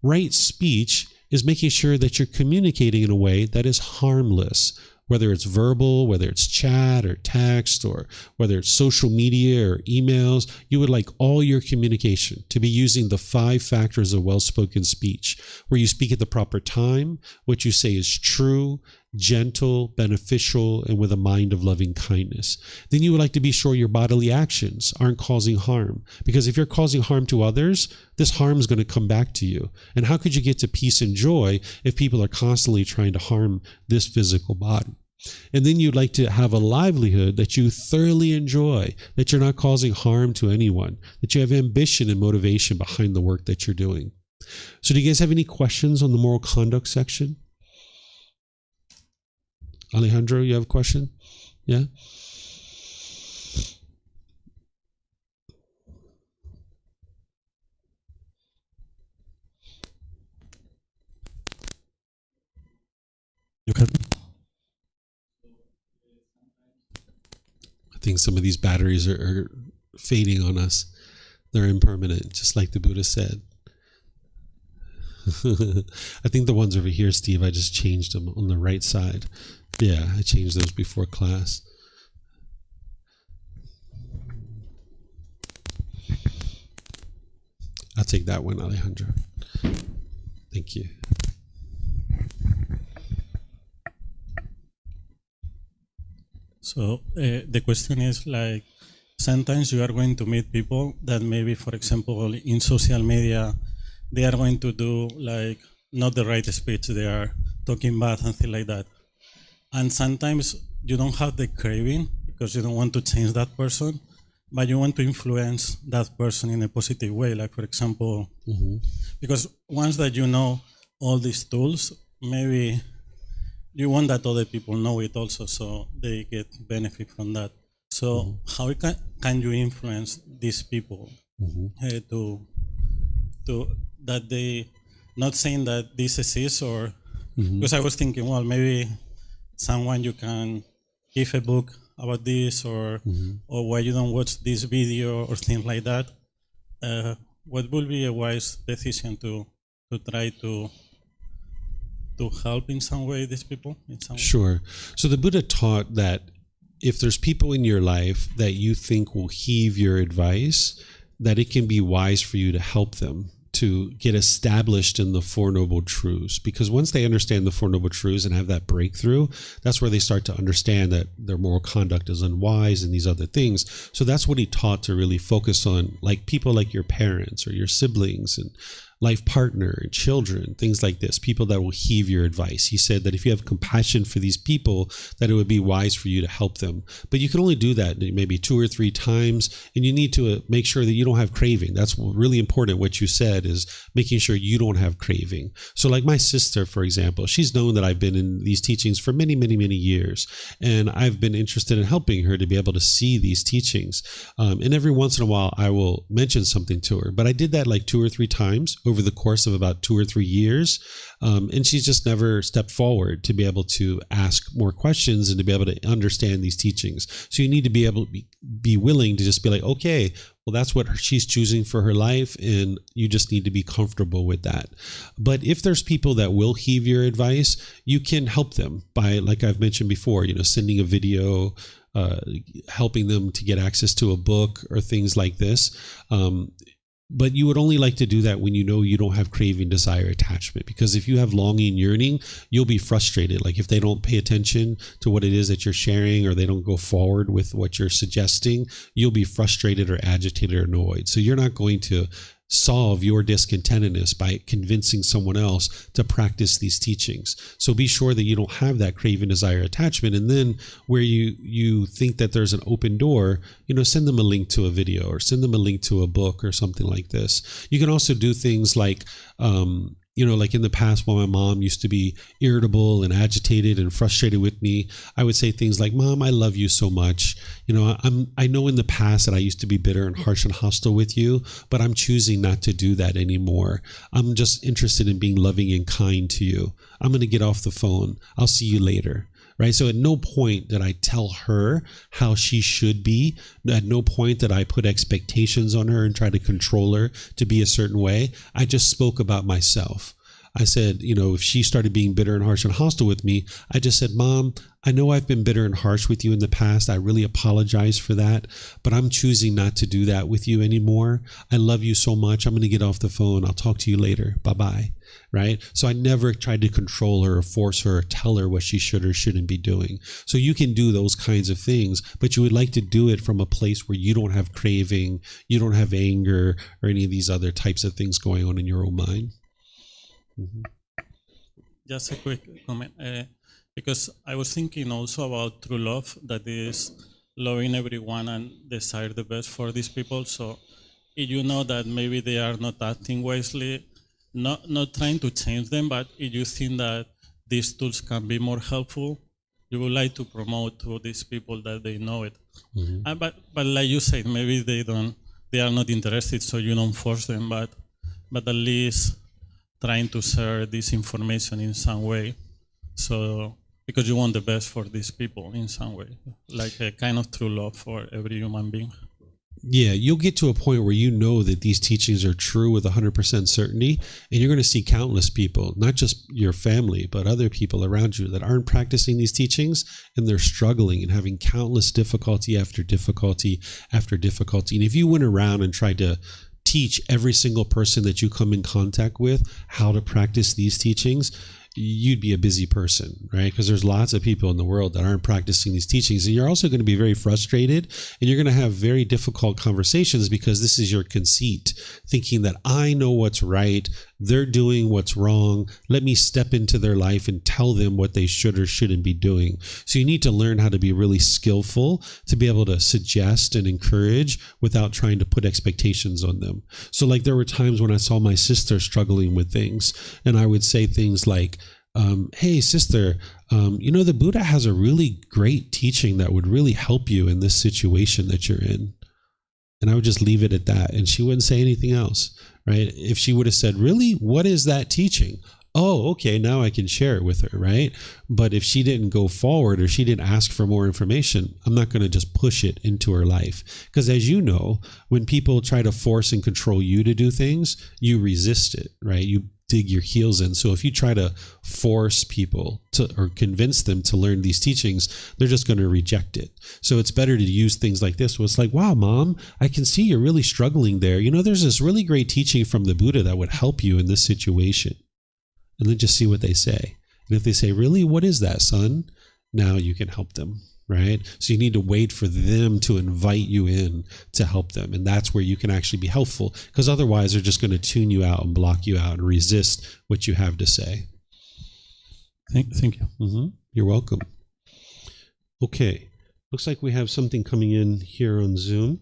right speech is making sure that you're communicating in a way that is harmless, whether it's verbal, whether it's chat or text, or whether it's social media or emails. You would like all your communication to be using the 5 factors of well-spoken speech, where you speak at the proper time, what you say is true, gentle, beneficial, and with a mind of loving kindness. Then you would like to be sure your bodily actions aren't causing harm, because if you're causing harm to others, this harm is going to come back to you. And how could you get to peace and joy if people are constantly trying to harm this physical body? And then you'd like to have a livelihood that you thoroughly enjoy, that you're not causing harm to anyone, that you have ambition and motivation behind the work that you're doing. So do you guys have any questions on the moral conduct section? Alejandro, you have a question? Yeah? think some of these batteries are fading on us. They're impermanent, just like the Buddha said. I think the ones over here, Steve, I just changed them on the right side. Yeah, I changed those before class. I'll take that one, Alejandro. Thank you. So the question is like, sometimes you are going to meet people that maybe, for example, in social media, they are going to do like not the right speech. They are talking bad and things like that. And sometimes you don't have the craving because you don't want to change that person, but you want to influence that person in a positive way. Like, for example, because once that you know all these tools, maybe you want that other people know it also, so they get benefit from that. So how can you influence these people to that they not saying that this exists, or because I was thinking, well, maybe someone you can give a book about this, or why you don't watch this video or things like that. What would be a wise decision to try to help in some way these people? In some way? Sure. So the Buddha taught that if there's people in your life that you think will heed your advice, that it can be wise for you to help them to get established in the Four Noble Truths. Because once they understand the Four Noble Truths and have that breakthrough, that's where they start to understand that their moral conduct is unwise and these other things. So that's what he taught, to really focus on like people like your parents or your siblings and life partner and children, things like this, people that will heed your advice. He said that if you have compassion for these people, that it would be wise for you to help them. But you can only do that maybe 2 or 3 times, and you need to make sure that you don't have craving. That's really important. What you said is making sure you don't have craving. So like my sister, for example, she's known that I've been in these teachings for many, many, many years, and I've been interested in helping her to be able to see these teachings. And every once in a while, I will mention something to her, but I did that like 2 or 3 times over the course of about 2 or 3 years. And she's just never stepped forward to be able to ask more questions and to be able to understand these teachings. So you need to be able to be willing to just be like, okay, well, that's what she's choosing for her life, and you just need to be comfortable with that. But if there's people that will heed your advice, you can help them by, like I've mentioned before, sending a video, helping them to get access to a book or things like this. But you would only like to do that when you know you don't have craving, desire, attachment. Because if you have longing, yearning, you'll be frustrated. Like if they don't pay attention to what it is that you're sharing, or they don't go forward with what you're suggesting, you'll be frustrated or agitated or annoyed. So you're not going to solve your discontentedness by convincing someone else to practice these teachings. So be sure that you don't have that craving, desire, attachment. And then where you think that there's an open door, send them a link to a video or send them a link to a book or something like this. You can also do things like, like in the past when my mom used to be irritable and agitated and frustrated with me, I would say things like, Mom, I love you so much. I know in the past that I used to be bitter and harsh and hostile with you, but I'm choosing not to do that anymore. I'm just interested in being loving and kind to you. I'm going to get off the phone. I'll see you later. Right. So at no point did I tell her how she should be. At no point did I put expectations on her and try to control her to be a certain way. I just spoke about myself. I said, if she started being bitter and harsh and hostile with me, I just said, Mom, I know I've been bitter and harsh with you in the past. I really apologize for that, but I'm choosing not to do that with you anymore. I love you so much. I'm going to get off the phone. I'll talk to you later. Bye-bye. Right? So I never tried to control her or force her or tell her what she should or shouldn't be doing. So you can do those kinds of things, but you would like to do it from a place where you don't have craving, you don't have anger, or any of these other types of things going on in your own mind. Just a quick comment, because I was thinking also about true love, that is loving everyone and desire the best for these people. So if you know that maybe they are not acting wisely, not trying to change them, but if you think that these tools can be more helpful, you would like to promote to these people that they know it. But like you said, maybe they are not interested, so you don't force them, but at least trying to share this information in some way, so because you want the best for these people in some way, like a kind of true love for every human being. Yeah, you'll get to a point where you know that these teachings are true with 100% certainty, and you're going to see countless people, not just your family, but other people around you that aren't practicing these teachings, and they're struggling and having countless difficulty after difficulty after difficulty. And if you went around and tried to teach every single person that you come in contact with how to practice these teachings, you'd be a busy person, right? Because there's lots of people in the world that aren't practicing these teachings. And you're also going to be very frustrated, and you're going to have very difficult conversations because this is your conceit, thinking that I know what's right, they're doing what's wrong. Let me step into their life and tell them what they should or shouldn't be doing. So you need to learn how to be really skillful to be able to suggest and encourage without trying to put expectations on them. So like there were times when I saw my sister struggling with things, and I would say things like, hey sister, the Buddha has a really great teaching that would really help you in this situation that you're in. And I would just leave it at that. And she wouldn't say anything else, right? If she would have said, really, what is that teaching? Oh, okay, now I can share it with her, right? But if she didn't go forward or she didn't ask for more information, I'm not going to just push it into her life. Because as you know, when people try to force and control you to do things, you resist it, right? You dig your heels in. So if you try to force people to or convince them to learn these teachings, they're just going to reject it. So it's better to use things like this where it's like, wow, mom, I can see you're really struggling there. There's this really great teaching from the Buddha that would help you in this situation. And then just see what they say. And if they say, really, what is that, son? Now you can help them, right? So you need to wait for them to invite you in to help them. And that's where you can actually be helpful, because otherwise they're just going to tune you out and block you out and resist what you have to say. Thank you. Mm-hmm. You're welcome. Okay. Looks like we have something coming in here on Zoom.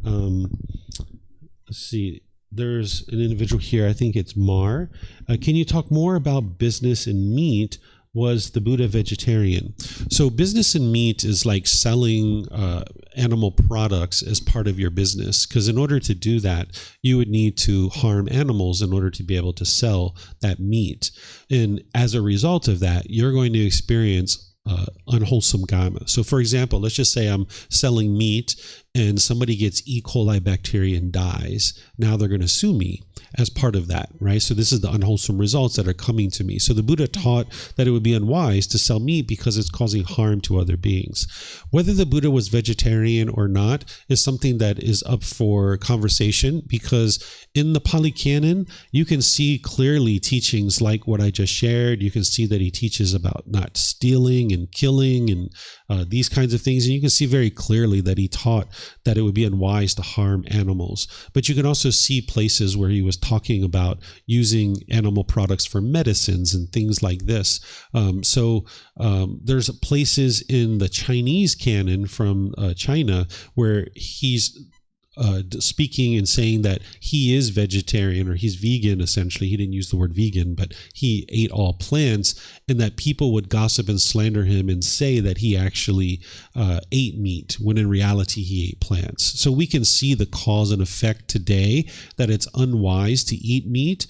Let's see. There's an individual here. I think it's Mar. Can you talk more about business and meat? Was the Buddha vegetarian? So business and meat is like selling animal products as part of your business, because in order to do that, you would need to harm animals in order to be able to sell that meat. And as a result of that, you're going to experience unwholesome karma. So for example, let's just say I'm selling meat and somebody gets E. coli bacteria and dies. Now they're going to sue me as part of that, right? So this is the unwholesome results that are coming to me. So the Buddha taught that it would be unwise to sell meat because it's causing harm to other beings. Whether the Buddha was vegetarian or not is something that is up for conversation, because in the Pali Canon, you can see clearly teachings like what I just shared. You can see that he teaches about not stealing and killing and these kinds of things. And you can see very clearly that he taught that it would be unwise to harm animals. But you can also see places where he was talking about using animal products for medicines and things like this. There's places in the Chinese canon from China where he's speaking and saying that he is vegetarian, or he's vegan. Essentially, he didn't use the word vegan, but he ate all plants, and that people would gossip and slander him and say that he actually ate meat, when in reality he ate plants. So we can see the cause and effect today, that it's unwise to eat meat,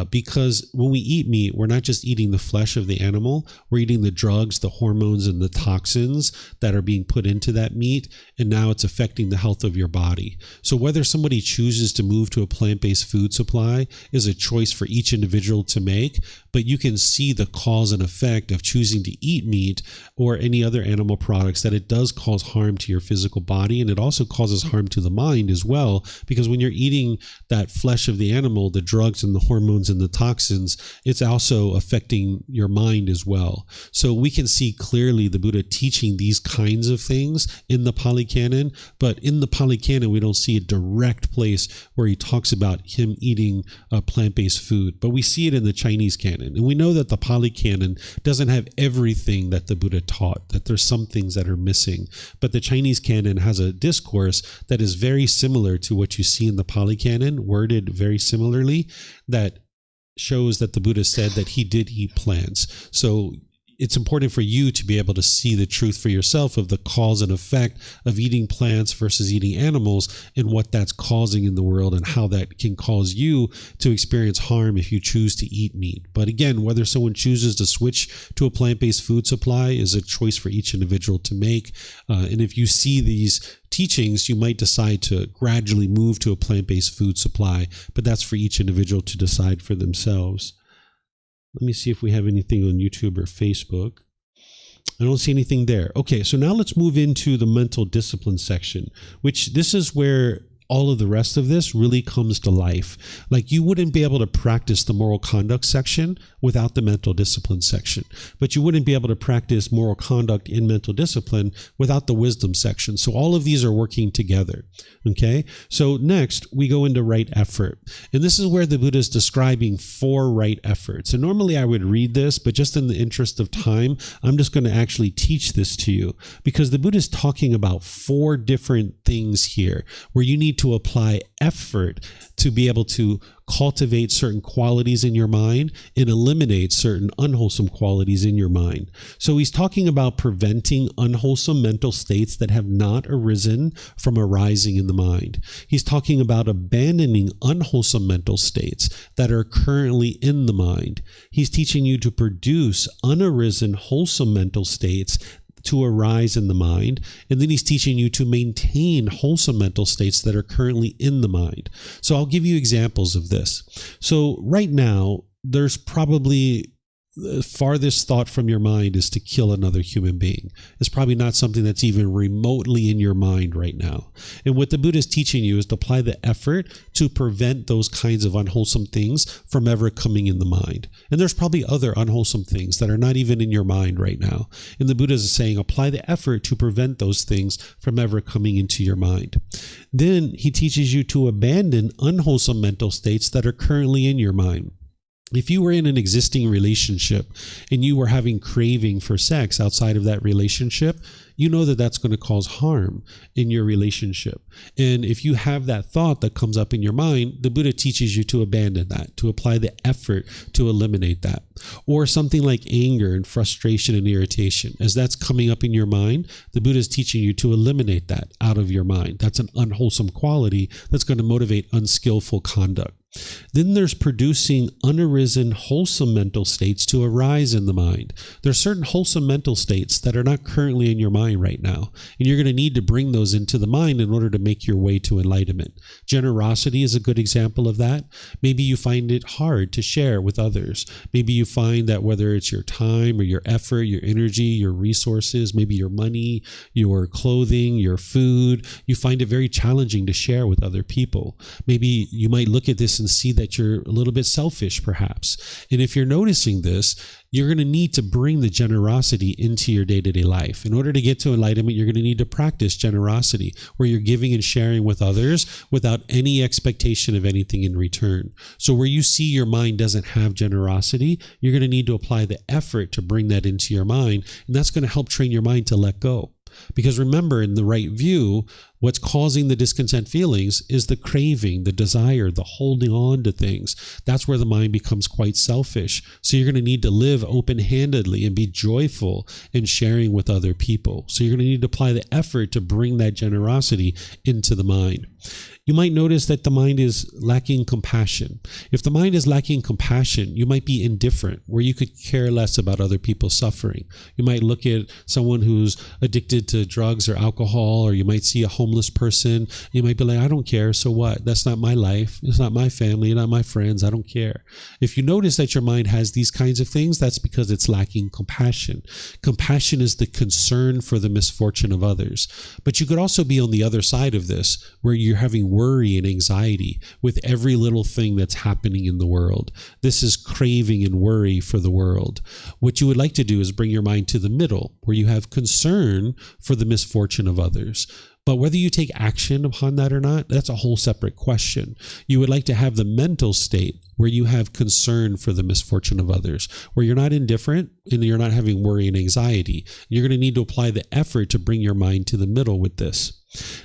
because when we eat meat, we're not just eating the flesh of the animal, we're eating the drugs, the hormones, and the toxins that are being put into that meat, and now it's affecting the health of your body. So whether somebody chooses to move to a plant-based food supply is a choice for each individual to make, but you can see the cause and effect of choosing to eat meat or any other animal products, that it does cause harm to your physical body, and it also causes harm to the mind as well, because when you're eating that flesh of the animal, the drugs and the hormones and the toxins, it's also affecting your mind as well. So we can see clearly the Buddha teaching these kinds of things in the Pali Canon, but in the Pali Canon, we don't see a direct place where he talks about him eating plant-based food, but we see it in the Chinese canon. And we know that the Pali Canon doesn't have everything that the Buddha taught, that there's some things that are missing, but the Chinese canon has a discourse that is very similar to what you see in the Pali Canon, worded very similarly, that shows that the Buddha said that he did eat plants. So it's important for you to be able to see the truth for yourself of the cause and effect of eating plants versus eating animals and what that's causing in the world and how that can cause you to experience harm if you choose to eat meat. But again, whether someone chooses to switch to a plant-based food supply is a choice for each individual to make. And if you see these teachings, you might decide to gradually move to a plant-based food supply, but that's for each individual to decide for themselves. Let me see if we have anything on YouTube or Facebook. I don't see anything there. Okay, so now let's move into the mental discipline section, which this is where all of the rest of this really comes to life. Like, you wouldn't be able to practice the moral conduct section without the mental discipline section, but you wouldn't be able to practice moral conduct in mental discipline without the wisdom section. So all of these are working together. Okay, so next we go into right effort, and this is where the Buddha is describing 4 right efforts. And normally I would read this, but just in the interest of time, I'm just going to actually teach this to you, because the Buddha is talking about 4 different things here where you need to apply effort to be able to cultivate certain qualities in your mind and eliminate certain unwholesome qualities in your mind. So he's talking about preventing unwholesome mental states that have not arisen from arising in the mind. He's talking about abandoning unwholesome mental states that are currently in the mind. He's teaching you to produce unarisen wholesome mental states to arise in the mind, and then he's teaching you to maintain wholesome mental states that are currently in the mind. So I'll give you examples of this. So right now, there's probably the farthest thought from your mind is to kill another human being. It's probably not something that's even remotely in your mind right now. And what the Buddha is teaching you is to apply the effort to prevent those kinds of unwholesome things from ever coming in the mind. And there's probably other unwholesome things that are not even in your mind right now. And the Buddha is saying, apply the effort to prevent those things from ever coming into your mind. Then he teaches you to abandon unwholesome mental states that are currently in your mind. If you were in an existing relationship and you were having craving for sex outside of that relationship, you know that that's going to cause harm in your relationship. And if you have that thought that comes up in your mind, the Buddha teaches you to abandon that, to apply the effort to eliminate that. Or something like anger and frustration and irritation. As that's coming up in your mind, the Buddha is teaching you to eliminate that out of your mind. That's an unwholesome quality that's going to motivate unskillful conduct. Then there's producing unarisen wholesome mental states to arise in the mind. There are certain wholesome mental states that are not currently in your mind right now, and you're going to need to bring those into the mind in order to make your way to enlightenment. Generosity is a good example of that. Maybe you find it hard to share with others. Maybe you find that whether it's your time or your effort, your energy, your resources, maybe your money, your clothing, your food, you find it very challenging to share with other people. Maybe you might look at this and see that you're a little bit selfish, perhaps. And if you're noticing this, you're going to need to bring the generosity into your day-to-day life. In order to get to enlightenment, you're going to need to practice generosity, where you're giving and sharing with others without any expectation of anything in return. So where you see your mind doesn't have generosity, you're going to need to apply the effort to bring that into your mind, and that's going to help train your mind to let go. Because remember, in the right view, what's causing the discontent feelings is the craving, the desire, the holding on to things. That's where the mind becomes quite selfish. So you're going to need to live open-handedly and be joyful in sharing with other people. So you're going to need to apply the effort to bring that generosity into the mind. You might notice that the mind is lacking compassion. If the mind is lacking compassion, you might be indifferent, where you could care less about other people's suffering. You might look at someone who's addicted to drugs or alcohol, or you might see a homeless person. You might be like, I don't care, so what? That's not my life. It's not my family, not my friends. I don't care. If you notice that your mind has these kinds of things, that's because it's lacking compassion. Compassion is the concern for the misfortune of others. But you could also be on the other side of this, where you're having worry and anxiety with every little thing that's happening in the world. This is craving and worry for the world. What you would like to do is bring your mind to the middle, where you have concern for the misfortune of others. But whether you take action upon that or not, that's a whole separate question. You would like to have the mental state where you have concern for the misfortune of others, where you're not indifferent and you're not having worry and anxiety. You're going to need to apply the effort to bring your mind to the middle with this.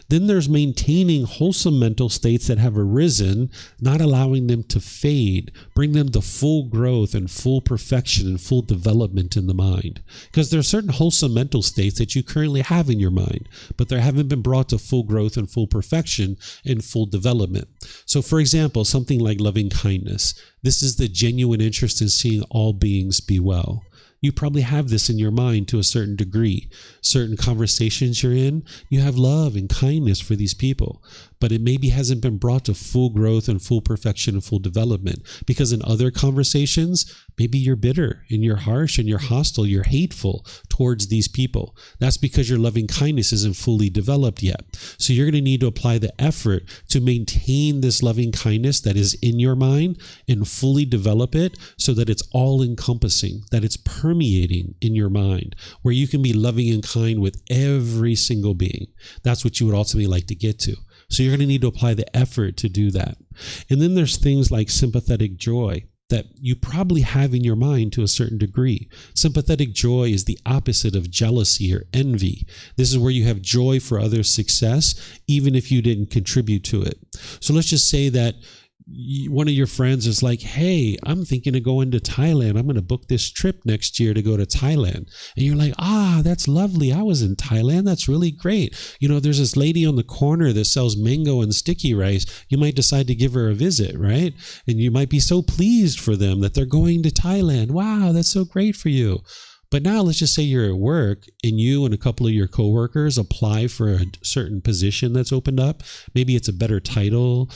Then there's maintaining wholesome mental states that have arisen, not allowing them to fade, bring them to full growth and full perfection and full development in the mind. Because there are certain wholesome mental states that you currently have in your mind, but they haven't been brought to full growth and full perfection and full development. So for example, something like loving kindness. This is the genuine interest in seeing all beings be well. You probably have this in your mind to a certain degree. Certain conversations you're in, you have love and kindness for these people, but it maybe hasn't been brought to full growth and full perfection and full development, because in other conversations, maybe you're bitter and you're harsh and you're hostile, you're hateful towards these people. That's because your loving kindness isn't fully developed yet. So you're going to need to apply the effort to maintain this loving kindness that is in your mind and fully develop it so that it's all encompassing, that it's permeating in your mind, where you can be loving and kind with every single being. That's what you would ultimately like to get to. So you're going to need to apply the effort to do that. And then there's things like sympathetic joy that you probably have in your mind to a certain degree. Sympathetic joy is the opposite of jealousy or envy. This is where you have joy for others' success, even if you didn't contribute to it. So let's just say that one of your friends is like, hey, I'm thinking of going to Thailand. I'm going to book this trip next year to go to Thailand. And you're like, that's lovely. I was in Thailand. That's really great. You know, there's this lady on the corner that sells mango and sticky rice. You might decide to give her a visit, right? And you might be so pleased for them that they're going to Thailand. Wow, that's so great for you. But now let's just say you're at work and you and a couple of your coworkers apply for a certain position that's opened up. Maybe it's a better title,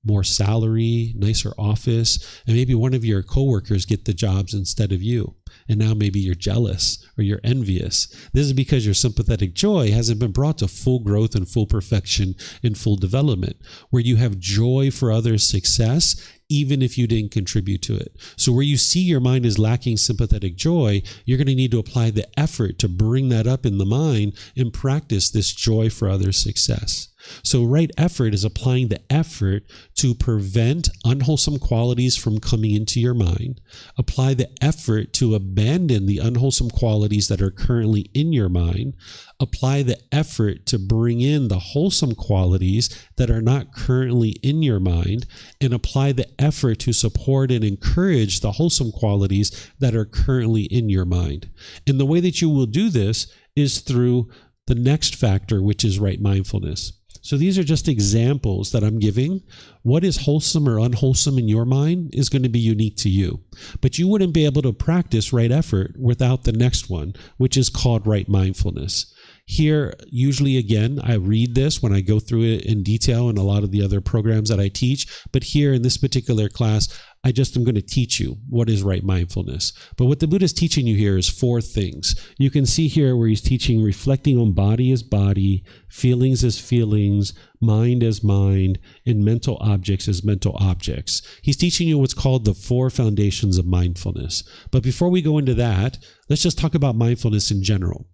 more salary, nicer office, and maybe one of your coworkers get the jobs instead of you. And now maybe you're jealous or you're envious. This is because your sympathetic joy hasn't been brought to full growth and full perfection and full development, where you have joy for others' success, even if you didn't contribute to it. So where you see your mind is lacking sympathetic joy, you're going to need to apply the effort to bring that up in the mind and practice this joy for others' success. So right effort is applying the effort to prevent unwholesome qualities from coming into your mind. Apply the effort to abandon the unwholesome qualities that are currently in your mind. Apply the effort to bring in the wholesome qualities that are not currently in your mind, and apply the effort to support and encourage the wholesome qualities that are currently in your mind. And the way that you will do this is through the next factor, which is right mindfulness. So these are just examples that I'm giving. What is wholesome or unwholesome in your mind is going to be unique to you. But you wouldn't be able to practice right effort without the next one, which is called right mindfulness. Here, usually, again, I read this when I go through it in detail in a lot of the other programs that I teach. But here in this particular class, I just am going to teach you what is right mindfulness. But what the Buddha is teaching you here is 4 things. You can see here where he's teaching reflecting on body as body, feelings as feelings, mind as mind, and mental objects as mental objects. He's teaching you what's called the 4 foundations of mindfulness. But before we go into that, let's just talk about mindfulness in general.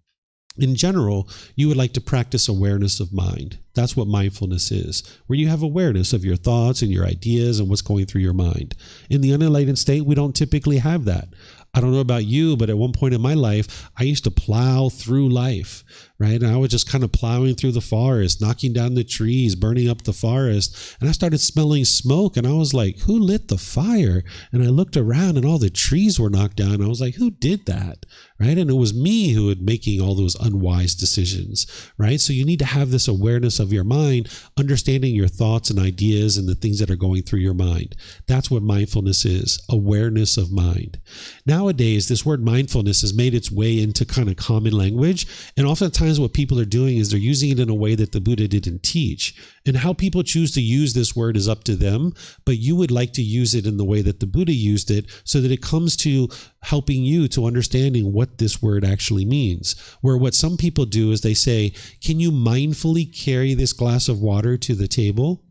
In general, you would like to practice awareness of mind. That's what mindfulness is, where you have awareness of your thoughts and your ideas and what's going through your mind. In the unenlightened state, we don't typically have that. I don't know about you, but at one point in my life, I used to plow through life, right? And I was just kind of plowing through the forest, knocking down the trees, burning up the forest. And I started smelling smoke, and I was like, who lit the fire? And I looked around and all the trees were knocked down. I was like, who did that? Right? And it was me who was making all those unwise decisions, right? So you need to have this awareness of your mind, understanding your thoughts and ideas and the things that are going through your mind. That's what mindfulness is, awareness of mind. Nowadays, this word mindfulness has made its way into kind of common language. And oftentimes what people are doing is they're using it in a way that the Buddha didn't teach. And how people choose to use this word is up to them, but you would like to use it in the way that the Buddha used it so that it comes to helping you to understanding what this word actually means. Where what some people do is they say, can you mindfully carry this glass of water to the table?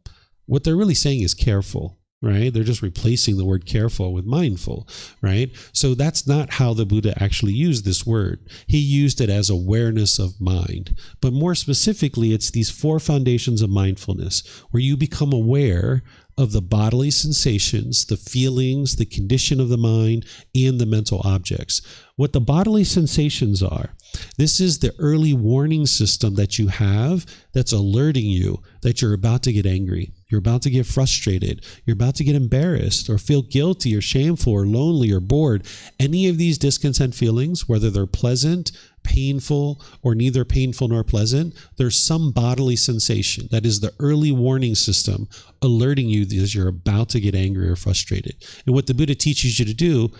What they're really saying is careful. Right? They're just replacing the word careful with mindful, right? So that's not how the Buddha actually used this word. He used it as awareness of mind. But more specifically, it's these 4 foundations of mindfulness where you become aware of the bodily sensations, the feelings, the condition of the mind, and the mental objects. What the bodily sensations are, this is the early warning system that you have that's alerting you that you're about to get angry. You're about to get frustrated. You're about to get embarrassed or feel guilty or shameful or lonely or bored. Any of these discontent feelings, whether they're pleasant, painful, or neither painful nor pleasant, there's some bodily sensation. That is the early warning system alerting you that you're about to get angry or frustrated. And what the Buddha teaches you to do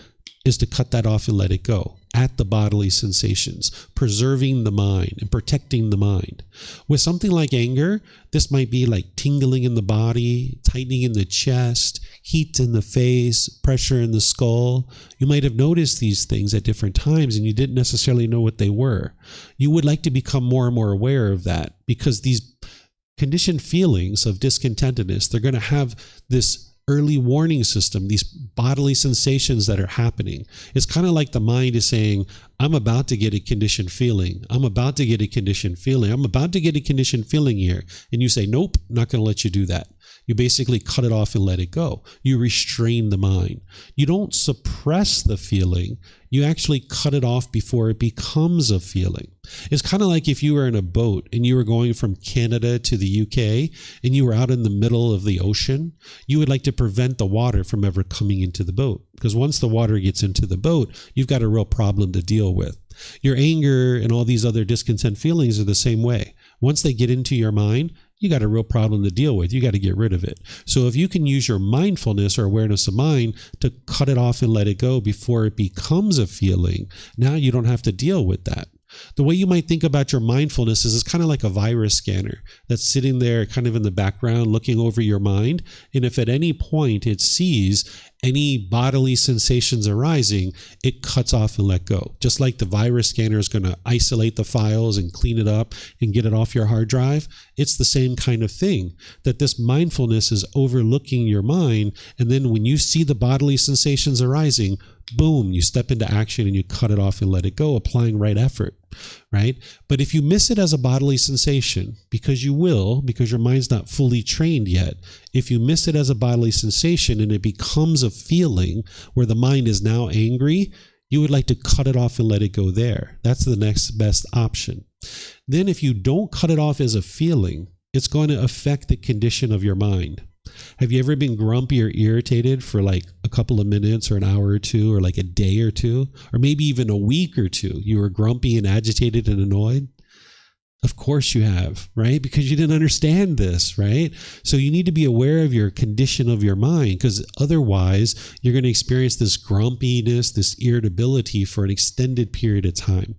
is to cut that off and let it go at the bodily sensations, preserving the mind and protecting the mind. With something like anger, this might be like tingling in the body, tightening in the chest, heat in the face, pressure in the skull. You might have noticed these things at different times and you didn't necessarily know what they were. You would like to become more and more aware of that, because these conditioned feelings of discontentedness, they're going to have this early warning system, these bodily sensations that are happening. It's kind of like the mind is saying, I'm about to get a conditioned feeling. I'm about to get a conditioned feeling. I'm about to get a conditioned feeling here. And you say, nope, not going to let you do that. You basically cut it off and let it go. You restrain the mind. You don't suppress the feeling. You actually cut it off before it becomes a feeling. It's kind of like if you were in a boat and you were going from Canada to the UK and you were out in the middle of the ocean. You would like to prevent the water from ever coming into the boat, because once the water gets into the boat, you've got a real problem to deal with. Your anger and all these other discontent feelings are the same way. Once they get into your mind, you got a real problem to deal with. You got to get rid of it. So if you can use your mindfulness or awareness of mind to cut it off and let it go before it becomes a feeling, now you don't have to deal with that. The way you might think about your mindfulness is it's kind of like a virus scanner that's sitting there kind of in the background looking over your mind. And if at any point it sees any bodily sensations arising, it cuts off and let go. Just like the virus scanner is going to isolate the files and clean it up and get it off your hard drive, it's the same kind of thing, that this mindfulness is overlooking your mind. And then when you see the bodily sensations arising, boom, you step into action and you cut it off and let it go, applying right effort, right? But if you miss it as a bodily sensation, because you will, because your mind's not fully trained yet, if you miss it as a bodily sensation and it becomes a feeling where the mind is now angry, you would like to cut it off and let it go there. That's the next best option. Then if you don't cut it off as a feeling, it's going to affect the condition of your mind. Have you ever been grumpy or irritated for like a couple of minutes or an hour or two, or like a day or two, or maybe even a week or two? You were grumpy and agitated and annoyed? Of course you have, right? Because you didn't understand this, right? So you need to be aware of your condition of your mind, because otherwise you're going to experience this grumpiness, this irritability for an extended period of time.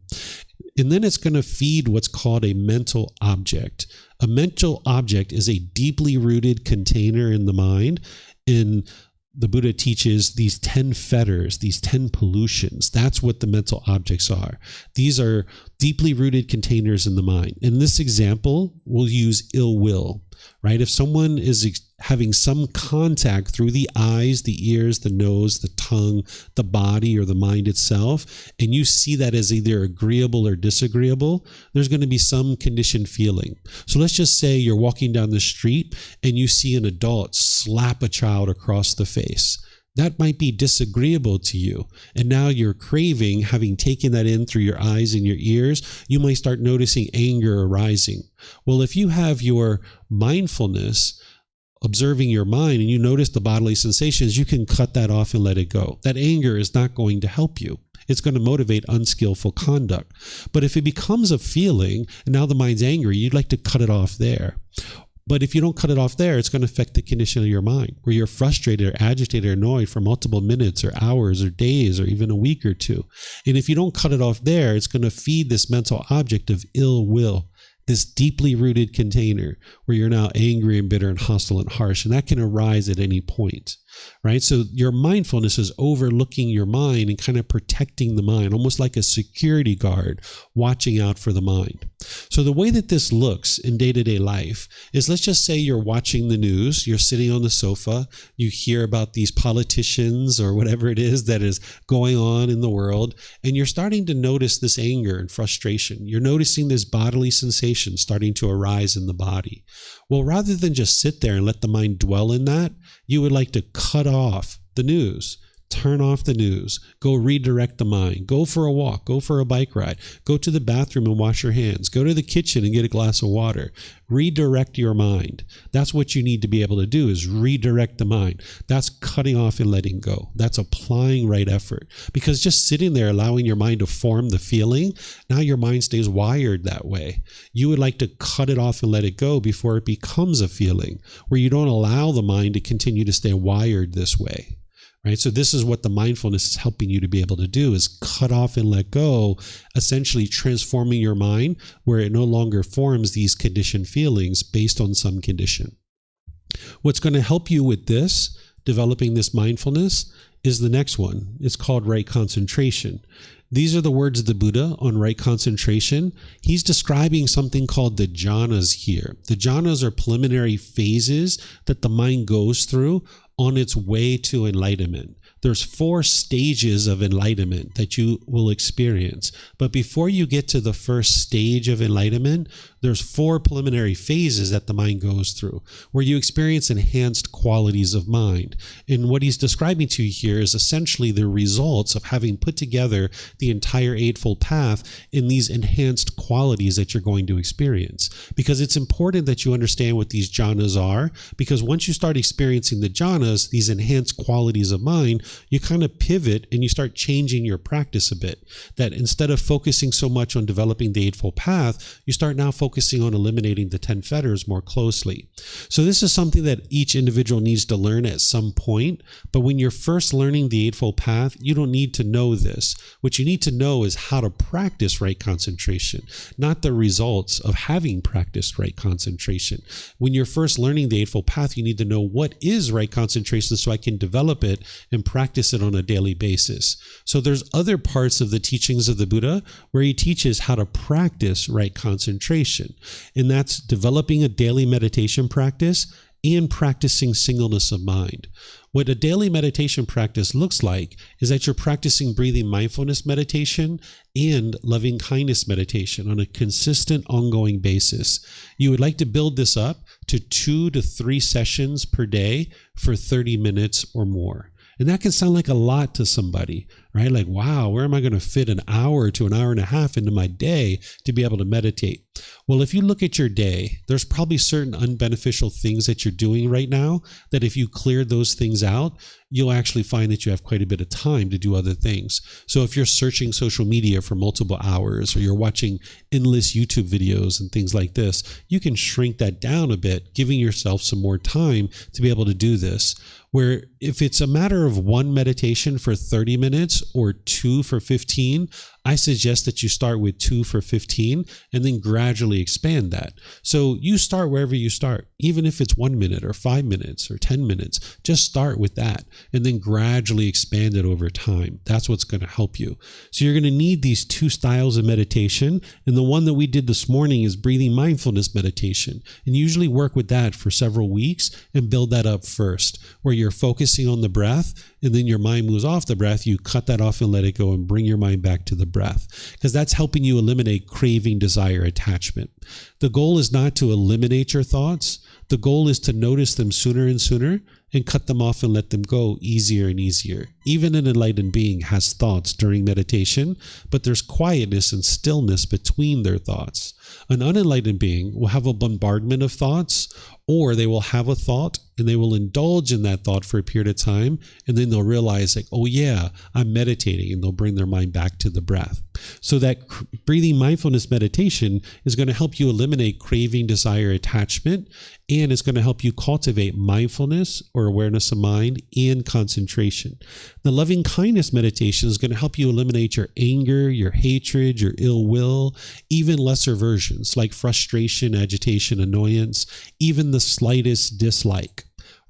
And then it's going to feed what's called a mental object. A mental object is a deeply rooted container in the mind. And the Buddha teaches these 10 fetters, these 10 pollutions. That's what the mental objects are. These are deeply rooted containers in the mind. In this example, we'll use ill will, right? If someone is having some contact through the eyes, the ears, the nose, the tongue, the body, or the mind itself, and you see that as either agreeable or disagreeable, there's going to be some conditioned feeling. So let's just say you're walking down the street and you see an adult slap a child across the face. That might be disagreeable to you. And now you're craving, having taken that in through your eyes and your ears, you might start noticing anger arising. Well, if you have your mindfulness observing your mind and you notice the bodily sensations, you can cut that off and let it go. That anger is not going to help you. It's going to motivate unskillful conduct. But if it becomes a feeling and now the mind's angry, you'd like to cut it off there. But if you don't cut it off there, it's going to affect the condition of your mind, where you're frustrated or agitated or annoyed for multiple minutes or hours or days or even a week or two. And if you don't cut it off there, it's going to feed this mental object of ill will, this deeply rooted container where you're now angry and bitter and hostile and harsh. And that can arise at any point, right? So your mindfulness is overlooking your mind and kind of protecting the mind, almost like a security guard watching out for the mind. So the way that this looks in day-to-day life is, let's just say you're watching the news, you're sitting on the sofa, you hear about these politicians or whatever it is that is going on in the world, and you're starting to notice this anger and frustration. You're noticing this bodily sensation starting to arise in the body. Well, rather than just sit there and let the mind dwell in that, you would like to cut off the news. Turn off the news, go redirect the mind, go for a walk, go for a bike ride, go to the bathroom and wash your hands, go to the kitchen and get a glass of water. Redirect your mind. That's what you need to be able to do, is redirect the mind. That's cutting off and letting go. That's applying right effort. Because just sitting there, allowing your mind to form the feeling, now your mind stays wired that way. You would like to cut it off and let it go before it becomes a feeling, where you don't allow the mind to continue to stay wired this way. Right? So this is what the mindfulness is helping you to be able to do, is cut off and let go, essentially transforming your mind where it no longer forms these conditioned feelings based on some condition. What's going to help you with this, developing this mindfulness, is the next one. It's called right concentration. These are the words of the Buddha on right concentration. He's describing something called the jhanas here. The jhanas are preliminary phases that the mind goes through on its way to enlightenment. There's 4 stages of enlightenment that you will experience. But before you get to the first stage of enlightenment, there's 4 preliminary phases that the mind goes through, where you experience enhanced qualities of mind. And what he's describing to you here is essentially the results of having put together the entire Eightfold Path in these enhanced qualities that you're going to experience. Because it's important that you understand what these jhanas are, because once you start experiencing the jhanas, these enhanced qualities of mind, you kind of pivot and you start changing your practice a bit. That instead of focusing so much on developing the Eightfold Path, you start now focusing on eliminating the 10 fetters more closely. So this is something that each individual needs to learn at some point. But when you're first learning the Eightfold Path, you don't need to know this. What you need to know is how to practice right concentration, not the results of having practiced right concentration. When you're first learning the Eightfold Path, you need to know what is right concentration so I can develop it and practice it on a daily basis. So there's other parts of the teachings of the Buddha where he teaches how to practice right concentration. And that's developing a daily meditation practice and practicing singleness of mind. What a daily meditation practice looks like is that you're practicing breathing mindfulness meditation and loving kindness meditation on a consistent, ongoing basis. You would like to build this up to 2 to 3 sessions per day for 30 minutes or more. And that can sound like a lot to somebody, right? Like, wow, where am I going to fit an hour to an hour and a half into my day to be able to meditate? Well, if you look at your day, there's probably certain unbeneficial things that you're doing right now that if you cleared those things out, you'll actually find that you have quite a bit of time to do other things. So if you're searching social media for multiple hours, or you're watching endless YouTube videos and things like this, you can shrink that down a bit, giving yourself some more time to be able to do this. Where if it's a matter of 1 meditation for 30 minutes or 2 for 15, I suggest that you start with 2 for 15 and then gradually expand that. So you start wherever you start, even if it's 1 minute or 5 minutes or 10 minutes, just start with that and then gradually expand it over time. That's what's going to help you. So you're going to need these 2 styles of meditation. And the one that we did this morning is breathing mindfulness meditation. And usually work with that for several weeks and build that up first, where you're focusing on the breath and then your mind moves off the breath. You cut that off and let it go and bring your mind back to the breath, because that's helping you eliminate craving, desire, attachment. The goal is not to eliminate your thoughts. The goal is to notice them sooner and sooner and cut them off and let them go easier and easier. Even an enlightened being has thoughts during meditation, but there's quietness and stillness between their thoughts. An unenlightened being will have a bombardment of thoughts, or they will have a thought and they will indulge in that thought for a period of time, and then they'll realize, like, oh yeah, I'm meditating, and they'll bring their mind back to the breath. So that breathing mindfulness meditation is going to help you eliminate craving, desire, attachment, and it's going to help you cultivate mindfulness or awareness of mind and concentration. The loving kindness meditation is going to help you eliminate your anger, your hatred, your ill will, even lesser versions like frustration, agitation, annoyance, even the slightest dislike.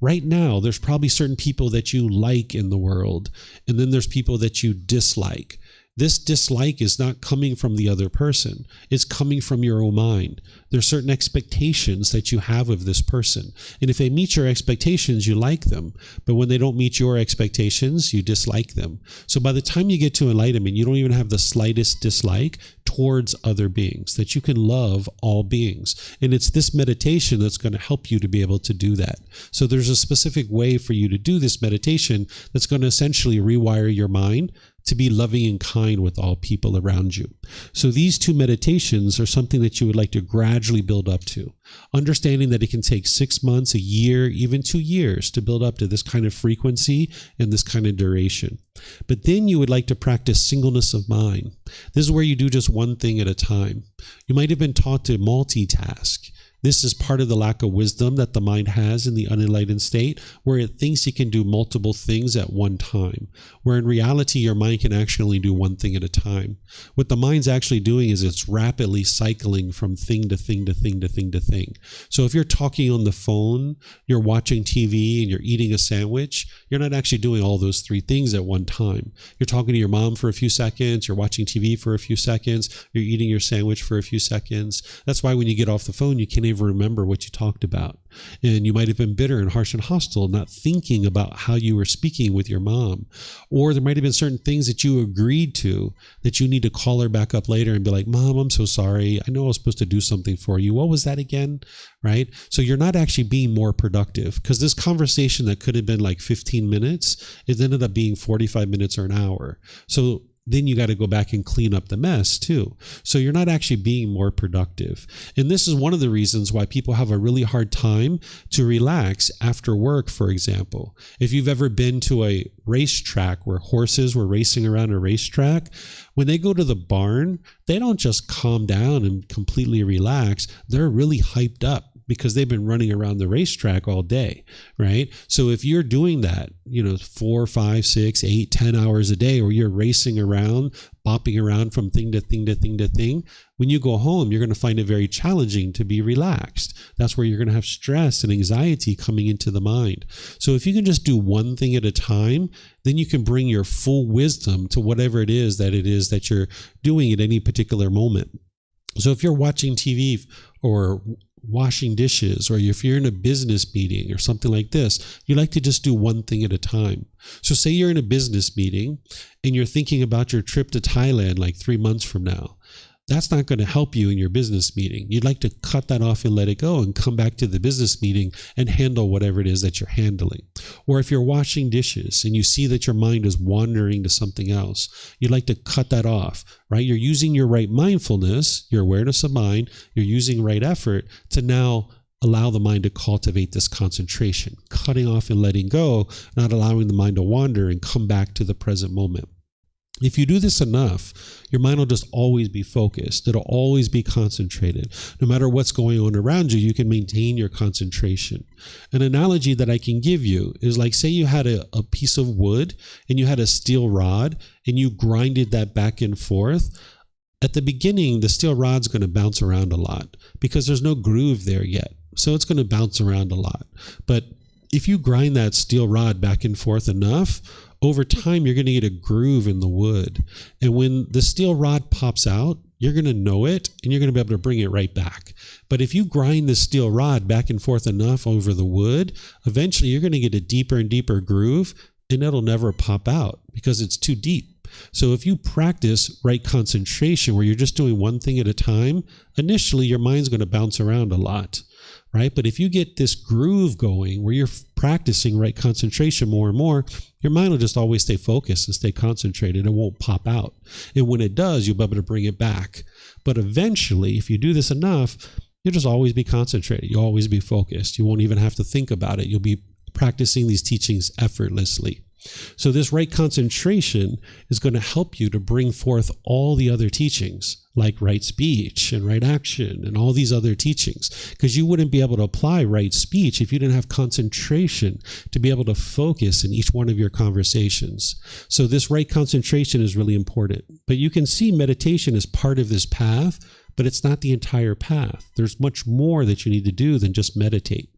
Right now, there's probably certain people that you like in the world, and then there's people that you dislike. This dislike is not coming from the other person. It's coming from your own mind. There's certain expectations that you have of this person. And if they meet your expectations, you like them. But when they don't meet your expectations, you dislike them. So by the time you get to enlightenment, you don't even have the slightest dislike towards other beings, that you can love all beings. And it's this meditation that's going to help you to be able to do that. So there's a specific way for you to do this meditation that's going to essentially rewire your mind to be loving and kind with all people around you. So these two meditations are something that you would like to gradually build up to, understanding that it can take 6 months, a year, even 2 years to build up to this kind of frequency and this kind of duration. But then you would like to practice singleness of mind. This is where you do just one thing at a time. You might have been taught to multitask. This is part of the lack of wisdom that the mind has in the unenlightened state, where it thinks it can do multiple things at one time, where in reality, your mind can actually only do one thing at a time. What the mind's actually doing is it's rapidly cycling from thing to thing to thing to thing to thing. So if you're talking on the phone, you're watching TV, and you're eating a sandwich, you're not actually doing all those 3 things at one time. You're talking to your mom for a few seconds, you're watching TV for a few seconds, you're eating your sandwich for a few seconds. That's why when you get off the phone, you can't even remember what you talked about. And you might have been bitter and harsh and hostile, not thinking about how you were speaking with your mom. Or there might have been certain things that you agreed to that you need to call her back up later and be like, Mom, I'm so sorry. I know I was supposed to do something for you. What was that again? Right? So you're not actually being more productive, because this conversation that could have been like 15 minutes, it ended up being 45 minutes or an hour. So then you got to go back and clean up the mess too. So you're not actually being more productive. And this is one of the reasons why people have a really hard time to relax after work, for example. If you've ever been to a racetrack where horses were racing around a racetrack, when they go to the barn, they don't just calm down and completely relax. They're really hyped up, because they've been running around the racetrack all day, right? So if you're doing that, 4, 5, 6, 8, 10 hours a day, or you're racing around, bopping around from thing to thing to thing to thing, when you go home, you're going to find it very challenging to be relaxed. That's where you're going to have stress and anxiety coming into the mind. So if you can just do one thing at a time, then you can bring your full wisdom to whatever it is that you're doing at any particular moment. So if you're watching TV or washing dishes, or if you're in a business meeting or something like this, you like to just do one thing at a time. So say you're in a business meeting and you're thinking about your trip to Thailand like 3 months from now. That's not going to help you in your business meeting. You'd like to cut that off and let it go and come back to the business meeting and handle whatever it is that you're handling. Or if you're washing dishes and you see that your mind is wandering to something else, you'd like to cut that off, right? You're using your right mindfulness, your awareness of mind, you're using right effort to now allow the mind to cultivate this concentration, cutting off and letting go, not allowing the mind to wander and come back to the present moment. If you do this enough, your mind will just always be focused. It'll always be concentrated. No matter what's going on around you, you can maintain your concentration. An analogy that I can give you is like, say you had a piece of wood and you had a steel rod and you grinded that back and forth. At the beginning, the steel rod's going to bounce around a lot because there's no groove there yet. So it's going to bounce around a lot. But if you grind that steel rod back and forth enough, over time, you're going to get a groove in the wood. And when the steel rod pops out, you're going to know it and you're going to be able to bring it right back. But if you grind the steel rod back and forth enough over the wood, eventually you're going to get a deeper and deeper groove, and it'll never pop out because it's too deep. So if you practice right concentration, where you're just doing one thing at a time, initially your mind's going to bounce around a lot. Right? But if you get this groove going where you're practicing right concentration more and more, your mind will just always stay focused and stay concentrated. It won't pop out. And when it does, you'll be able to bring it back. But eventually, if you do this enough, you'll just always be concentrated. You'll always be focused. You won't even have to think about it. You'll be practicing these teachings effortlessly. So this right concentration is going to help you to bring forth all the other teachings, like right speech and right action and all these other teachings, because you wouldn't be able to apply right speech if you didn't have concentration to be able to focus in each one of your conversations. So this right concentration is really important. But you can see meditation is part of this path, but it's not the entire path. There's much more that you need to do than just meditate.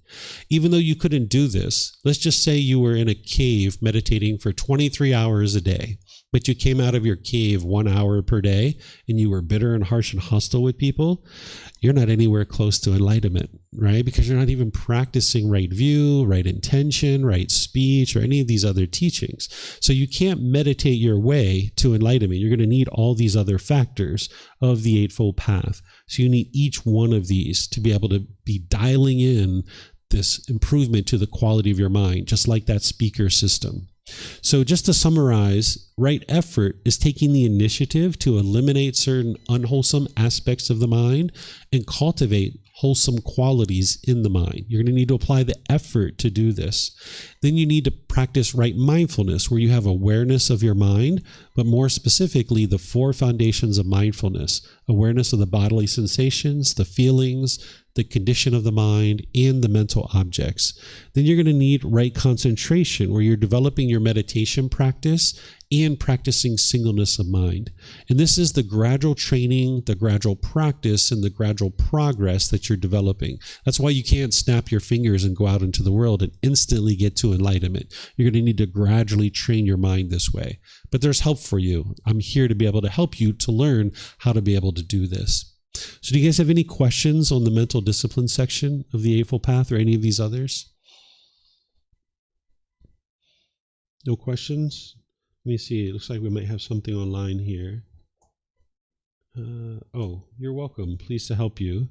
Even though you couldn't do this, let's just say you were in a cave meditating for 23 hours a day. but you came out of your cave 1 hour per day and you were bitter and harsh and hostile with people, you're not anywhere close to enlightenment, right? Because you're not even practicing right view, right intention, right speech, or any of these other teachings. So you can't meditate your way to enlightenment. You're going to need all these other factors of the Eightfold Path. So you need each one of these to be able to be dialing in this improvement to the quality of your mind, just like that speaker system. So just to summarize, right effort is taking the initiative to eliminate certain unwholesome aspects of the mind and cultivate wholesome qualities in the mind. You're going to need to apply the effort to do this. Then you need to practice right mindfulness, where you have awareness of your mind, but more specifically, the 4 foundations of mindfulness: awareness of the bodily sensations, the feelings, the condition of the mind, and the mental objects. Then you're going to need right concentration, where you're developing your meditation practice and practicing singleness of mind. And this is the gradual training, the gradual practice, and the gradual progress that you're developing. That's why you can't snap your fingers and go out into the world and instantly get to enlightenment. You're going to need to gradually train your mind this way. But there's help for you. I'm here to be able to help you to learn how to be able to do this. So do you guys have any questions on the mental discipline section of the Eightfold Path or any of these others? No questions? Let me see. It looks like we might have something online here. Oh, you're welcome. Pleased to help you.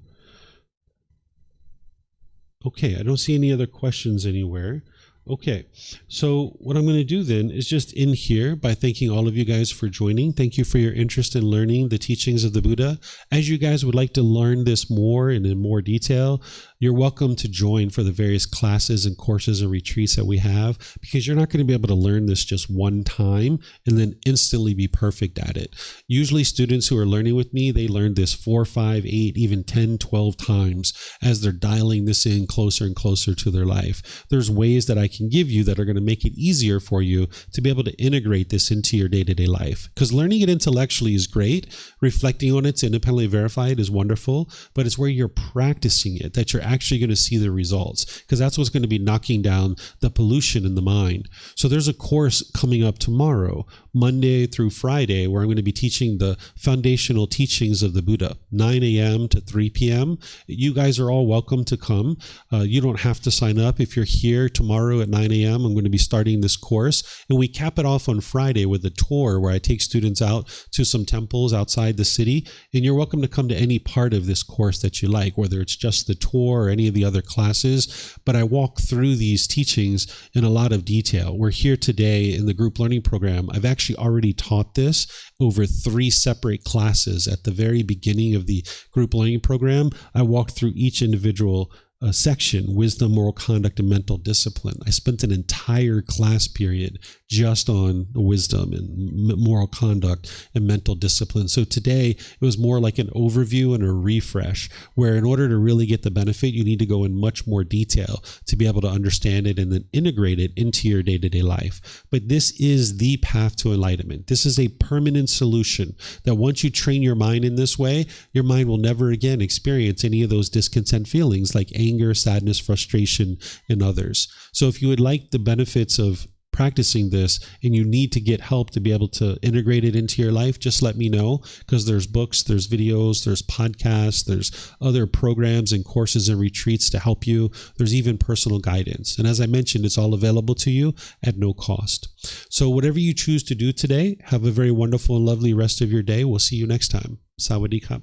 Okay, I don't see any other questions anywhere. Okay, so what I'm going to do then is just end here by thanking all of you guys for joining. Thank you for your interest in learning the teachings of the Buddha. As you guys would like to learn this more and in more detail, you're welcome to join for the various classes and courses and retreats that we have, because you're not going to be able to learn this just one time and then instantly be perfect at it. Usually students who are learning with me, they learn this 4, 5, 8, even 10, 12 times as they're dialing this in closer and closer to their life. There's ways that I can give you that are going to make it easier for you to be able to integrate this into your day-to-day life. Because learning it intellectually is great. Reflecting on it to independently verify it is wonderful, but it's where you're practicing it that you're actually going to see the results, because that's what's going to be knocking down the pollution in the mind. So there's a course coming up tomorrow, Monday through Friday, where I'm going to be teaching the foundational teachings of the Buddha, 9 a.m. to 3 p.m. You guys are all welcome to come. You don't have to sign up. If you're here tomorrow at 9 a.m., I'm going to be starting this course, and we cap it off on Friday with a tour where I take students out to some temples outside the city, and you're welcome to come to any part of this course that you like, whether it's just the tour or any of the other classes, but I walk through these teachings in a lot of detail. We're here today in the group learning program. I've actually already taught this over 3 separate classes. At the very beginning of the group learning program, I walked through each individual section: wisdom, moral conduct, and mental discipline. I spent an entire class period just on wisdom and moral conduct and mental discipline. So today it was more like an overview and a refresh, where in order to really get the benefit, you need to go in much more detail to be able to understand it and then integrate it into your day-to-day life. But this is the path to enlightenment. This is a permanent solution that once you train your mind in this way, your mind will never again experience any of those discontent feelings like anger, sadness, frustration, and others. So if you would like the benefits of practicing this and you need to get help to be able to integrate it into your life, just let me know, because there's books, there's videos, there's podcasts, there's other programs and courses and retreats to help you. There's even personal guidance. And as I mentioned, it's all available to you at no cost. So whatever you choose to do today, have a very wonderful and lovely rest of your day. We'll see you next time. Sawadee krap.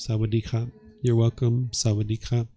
Sawadee krap. You're welcome. Sawadee krap.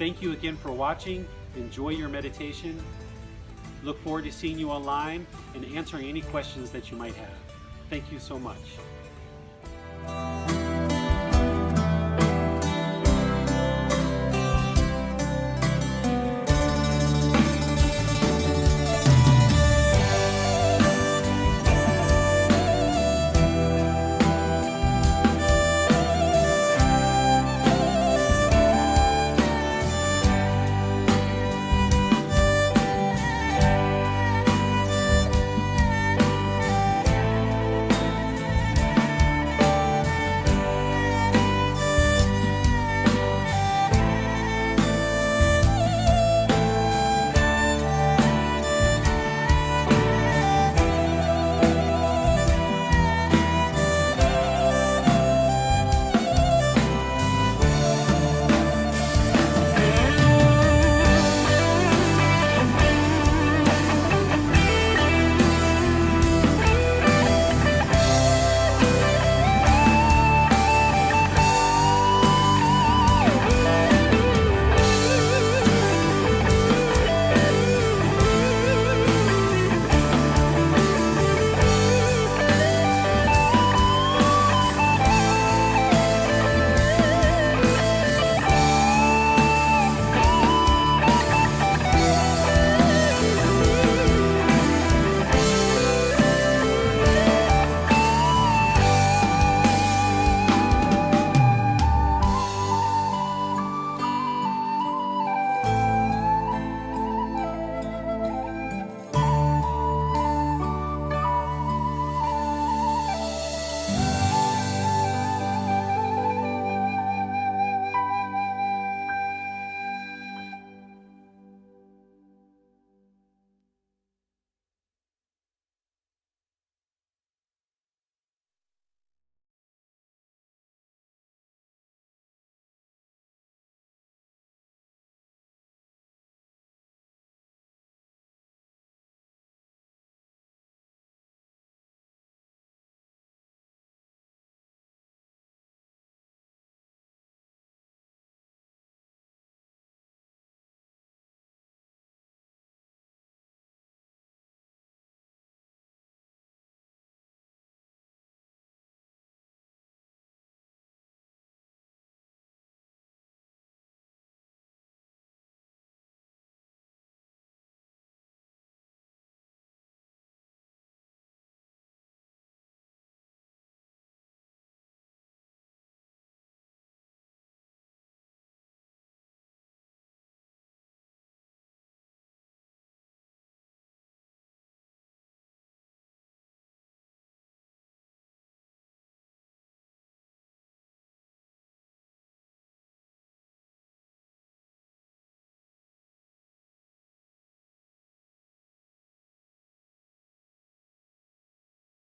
Thank you again for watching. Enjoy your meditation. Look forward to seeing you online and answering any questions that you might have. Thank you so much.